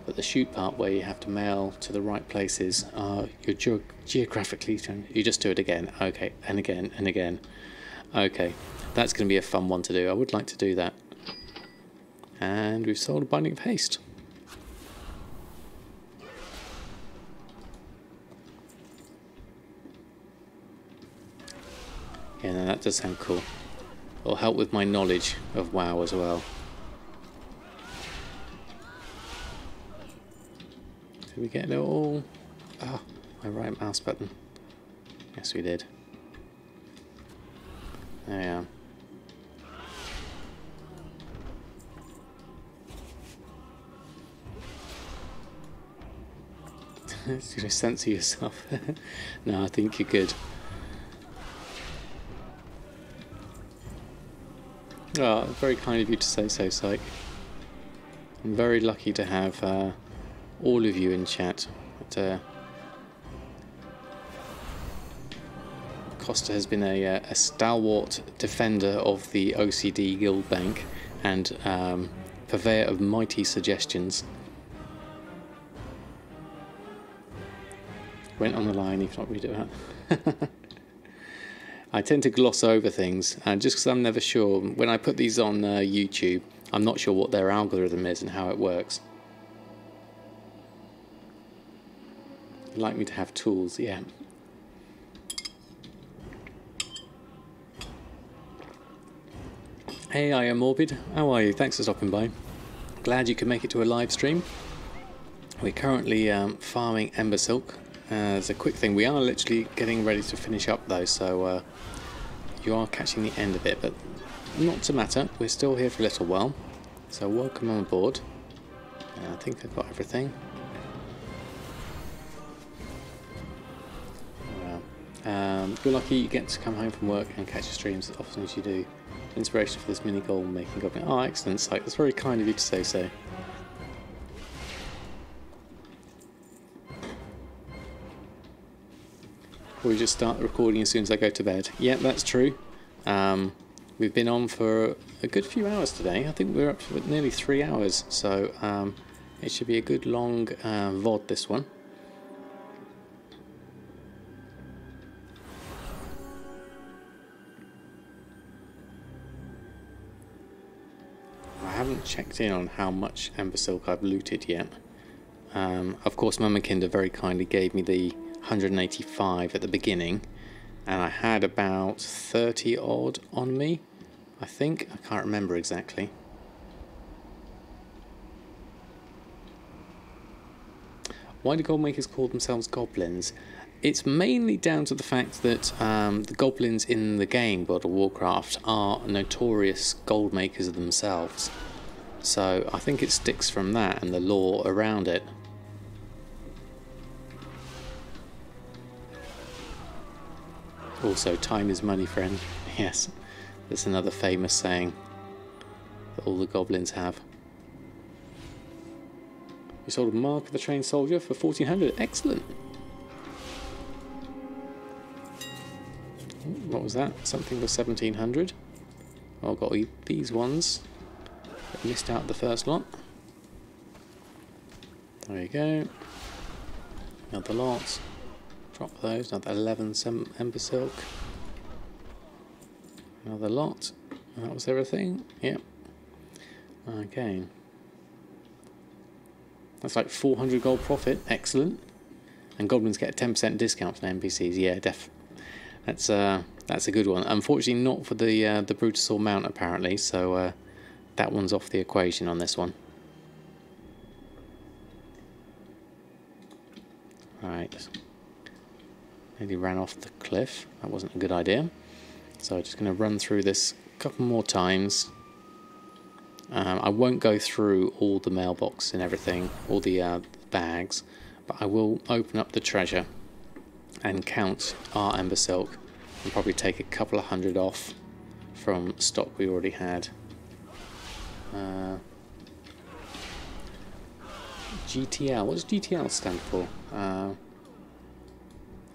But the shoot part where you have to mail to the right places, you're geographically, you just do it again. Okay, and again, and again. Okay, that's going to be a fun one to do. I would like to do that. And we've sold a Binding of Haste. Yeah, no, that does sound cool. It'll help with my knowledge of WoW as well. Did we get it all? Ah, my right mouse button. Yes, we did. There we are. It's going to censor yourself. No, I think you're good. Oh, very kind of you to say so, Psych. I'm very lucky to have all of you in chat. But, Costa has been a stalwart defender of the OCD Guild Bank and purveyor of mighty suggestions. Went on the line, if not read it out. I tend to gloss over things, and just because I'm never sure. When I put these on YouTube, I'm not sure what their algorithm is and how it works. I'd like me to have tools, yeah. Hey, I am Morbid. How are you? Thanks for stopping by. Glad you could make it to a live stream. We're currently farming Embersilk. As a quick thing, we are literally getting ready to finish up though, so you are catching the end of it, but not to matter. We're still here for a little while, so welcome on board. I think I've got everything. Well, you're lucky you get to come home from work and catch your streams as often as you do. Inspiration for this mini goal making goblin. Oh, excellent, Psych. That's very kind of you to say so. We just start recording as soon as I go to bed. Yeah, that's true. We've been on for a good few hours today. I think we're up to nearly 3 hours, so it should be a good long VOD, this one. I haven't checked in on how much Embersilk I've looted yet. Of course, Mamakinda very kindly gave me the 185 at the beginning, and I had about 30 odd on me, I think. I can't remember exactly. Why do gold makers call themselves goblins? It's mainly down to the fact that the goblins in the game World of Warcraft are notorious gold makers themselves, so I think it sticks from that and the lore around it. Also, time is money, friend. Yes, that's another famous saying that all the goblins have. You sold a Mark of the Trained Soldier for 1400. Excellent. What was that? Something for 1700. Oh, I've got these ones. I missed out the first lot. There you go. Another lot. Drop those. Another 11 Embersilk. Another lot. That was everything. Yep. Okay. That's like 400 gold profit. Excellent. And goblins get a 10% discount for NPCs. Yeah, that's a good one. Unfortunately, not for the Brutosaur mount apparently. So that one's off the equation on this one. Right. Nearly ran off the cliff. That wasn't a good idea. So I'm just going to run through this a couple more times. I won't go through all the mailbox and everything, all the bags, but I will open up the treasure and count our Embersilk and probably take a couple of hundred off from stock we already had. GTL, what does GTL stand for?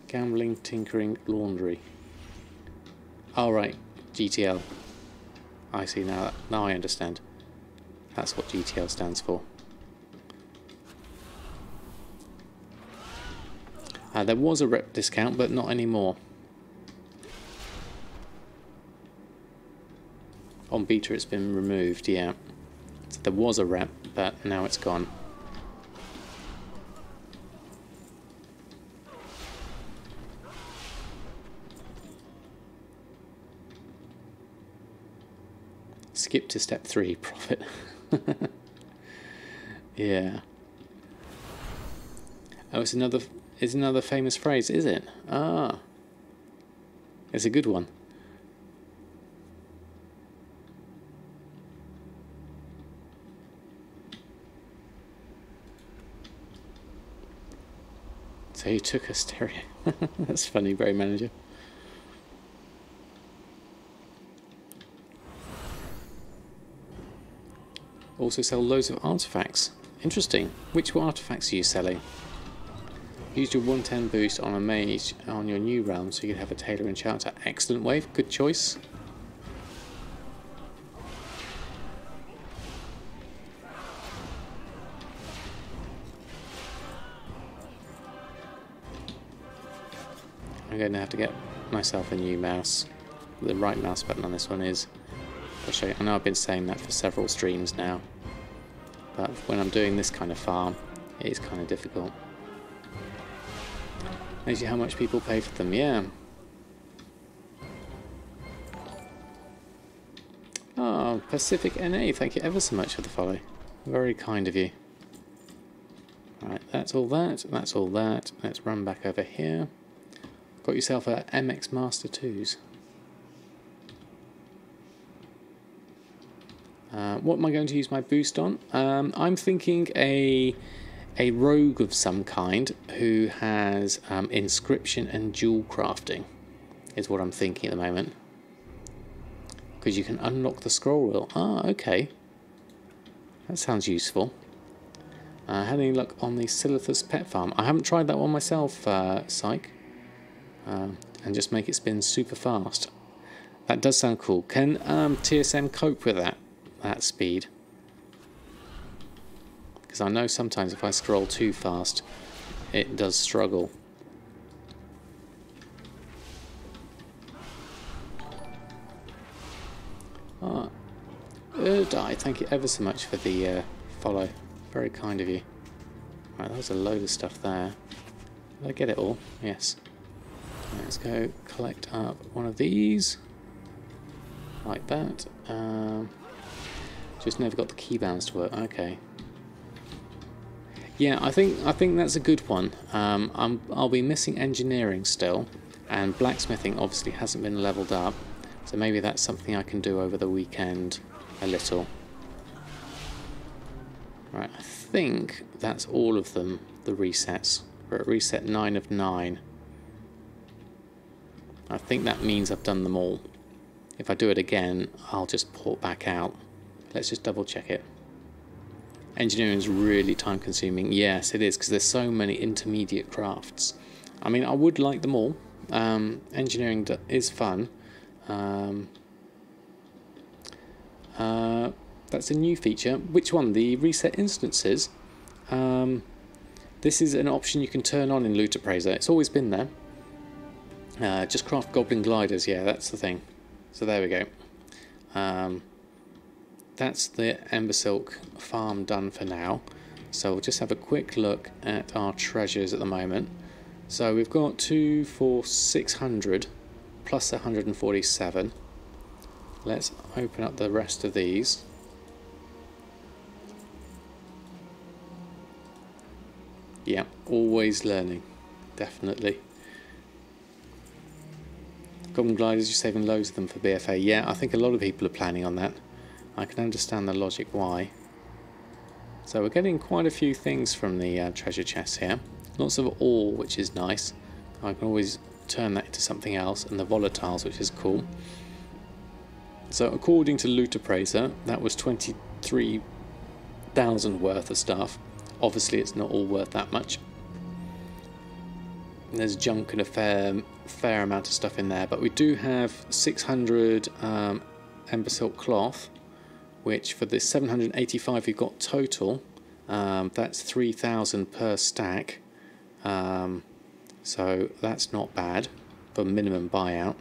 Gambling, Tinkering, Laundry. Oh right, GTL. I see now. Now I understand. That's what GTL stands for. There was a rep discount, but not anymore. On beta it's been removed, yeah. So there was a rep, but now it's gone. Skip to step 3, profit. Yeah. Oh, it's another famous phrase, is it? Ah. It's a good one. So you took a stereo. That's funny, Brave Manager. Also sell loads of artifacts. Interesting. Which artifacts are you selling? Use your 110 boost on a mage on your new realm so you can have a Tailoring Chapter. Excellent wave. Good choice. I'm going to have to get myself a new mouse. The right mouse button on this one is... I'll show you. I know I've been saying that for several streams now, but when I'm doing this kind of farm, it is kind of difficult. Knows you how much people pay for them, yeah. Oh, Pacific NA, thank you ever so much for the follow. Very kind of you. Right, that's all that, that's all that. Let's run back over here. Got yourself a MX Master 2s. What am I going to use my boost on? I'm thinking a rogue of some kind who has inscription and jewel crafting is what I'm thinking at the moment. Because you can unlock the scroll wheel. Ah, okay. That sounds useful. Had any luck on the Silithus pet farm? I haven't tried that one myself, Psych. And just make it spin super fast. That does sound cool. Can TSM cope with that speed? Because I know sometimes if I scroll too fast, it does struggle. Ah, Erdai, thank you ever so much for the follow. Very kind of you. Right, that was a load of stuff there. Did I get it all? Yes. Let's go collect up one of these. Like that. Just never got the keybands to work. Okay. Yeah, I think that's a good one. I'll be missing engineering still, and blacksmithing obviously hasn't been leveled up, so maybe that's something I can do over the weekend a little. Right, I think that's all of them, the resets. We're at reset 9 of 9. I think that means I've done them all. If I do it again, I'll just port back out. Let's just double check it. Engineering is really time consuming. Yes, it is, because there's so many intermediate crafts. I mean, I would like them all. Engineering is fun. That's a new feature. Which one? The reset instances? This is an option you can turn on in Loot Appraiser. It's always been there. Just craft Goblin Gliders, yeah, that's the thing. So there we go. That's the Embersilk farm done for now. So we'll just have a quick look at our treasures at the moment. So we've got 2, 4, 600 plus 147. Let's open up the rest of these. Yeah, always learning, definitely. Goblin Gliders, you're saving loads of them for BFA. Yeah, I think a lot of people are planning on that. I can understand the logic why. So we're getting quite a few things from the treasure chests here. Lots of ore, which is nice. I can always turn that into something else, and the volatiles, which is cool. So according to Loot Appraiser, that was 23,000 worth of stuff. Obviously it's not all worth that much. There's junk and a fair amount of stuff in there, but we do have 600 Embersilk cloth, which for the 785 we've got total, that's 3,000 per stack. So that's not bad for minimum buyout.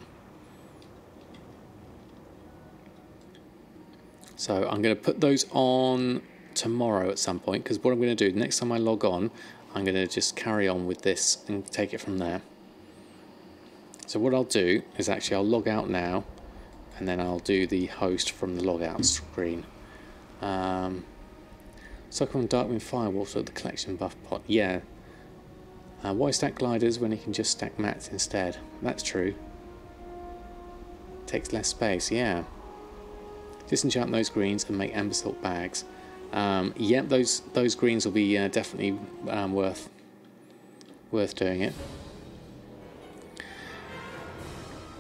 So I'm going to put those on tomorrow at some point, because what I'm going to do next time I log on, I'm going to just carry on with this and take it from there. So what I'll do is actually I'll log out now, and then I'll do the host from the logout screen. Suck on Darkwind Firewater at the collection buff pot. Yeah. Why stack gliders when you can just stack mats instead? That's true. Takes less space, yeah. Disenchant those greens and make Embersilk bags. Yeah, those greens will be definitely worth doing it.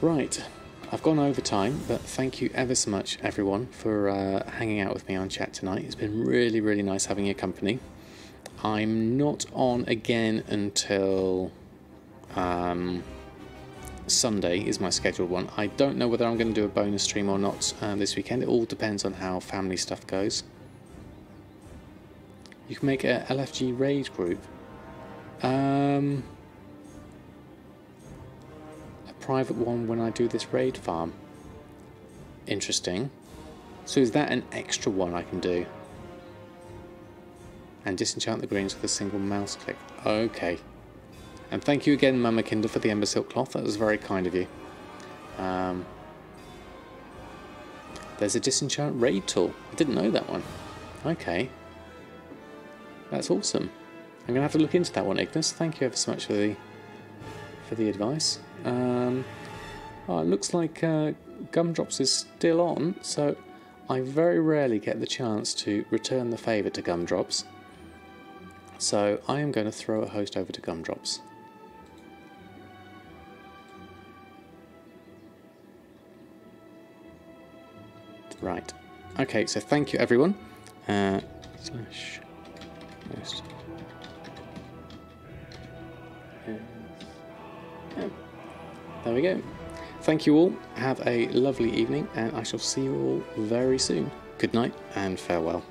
Right, I've gone over time, but thank you ever so much, everyone, for hanging out with me on chat tonight. It's been really, really nice having your company. I'm not on again until Sunday is my scheduled one. I don't know whether I'm going to do a bonus stream or not this weekend. It all depends on how family stuff goes. You can make a LFG raid group. A private one when I do this raid farm. Interesting. So is that an extra one I can do? And disenchant the greens with a single mouse click. Okay. And thank you again, Mama Kinder, for the Embersilk cloth. That was very kind of you. There's a disenchant raid tool. I didn't know that one. Okay. That's awesome. I'm going to have to look into that one, Ignis. Thank you ever so much for the advice. Oh, it looks like Gumdrops is still on, so I very rarely get the chance to return the favour to Gumdrops. So I am going to throw a host over to Gumdrops. Right. Okay, so thank you everyone. Slash host. There we go. Thank you all. Have a lovely evening, and I shall see you all very soon. Good night and farewell.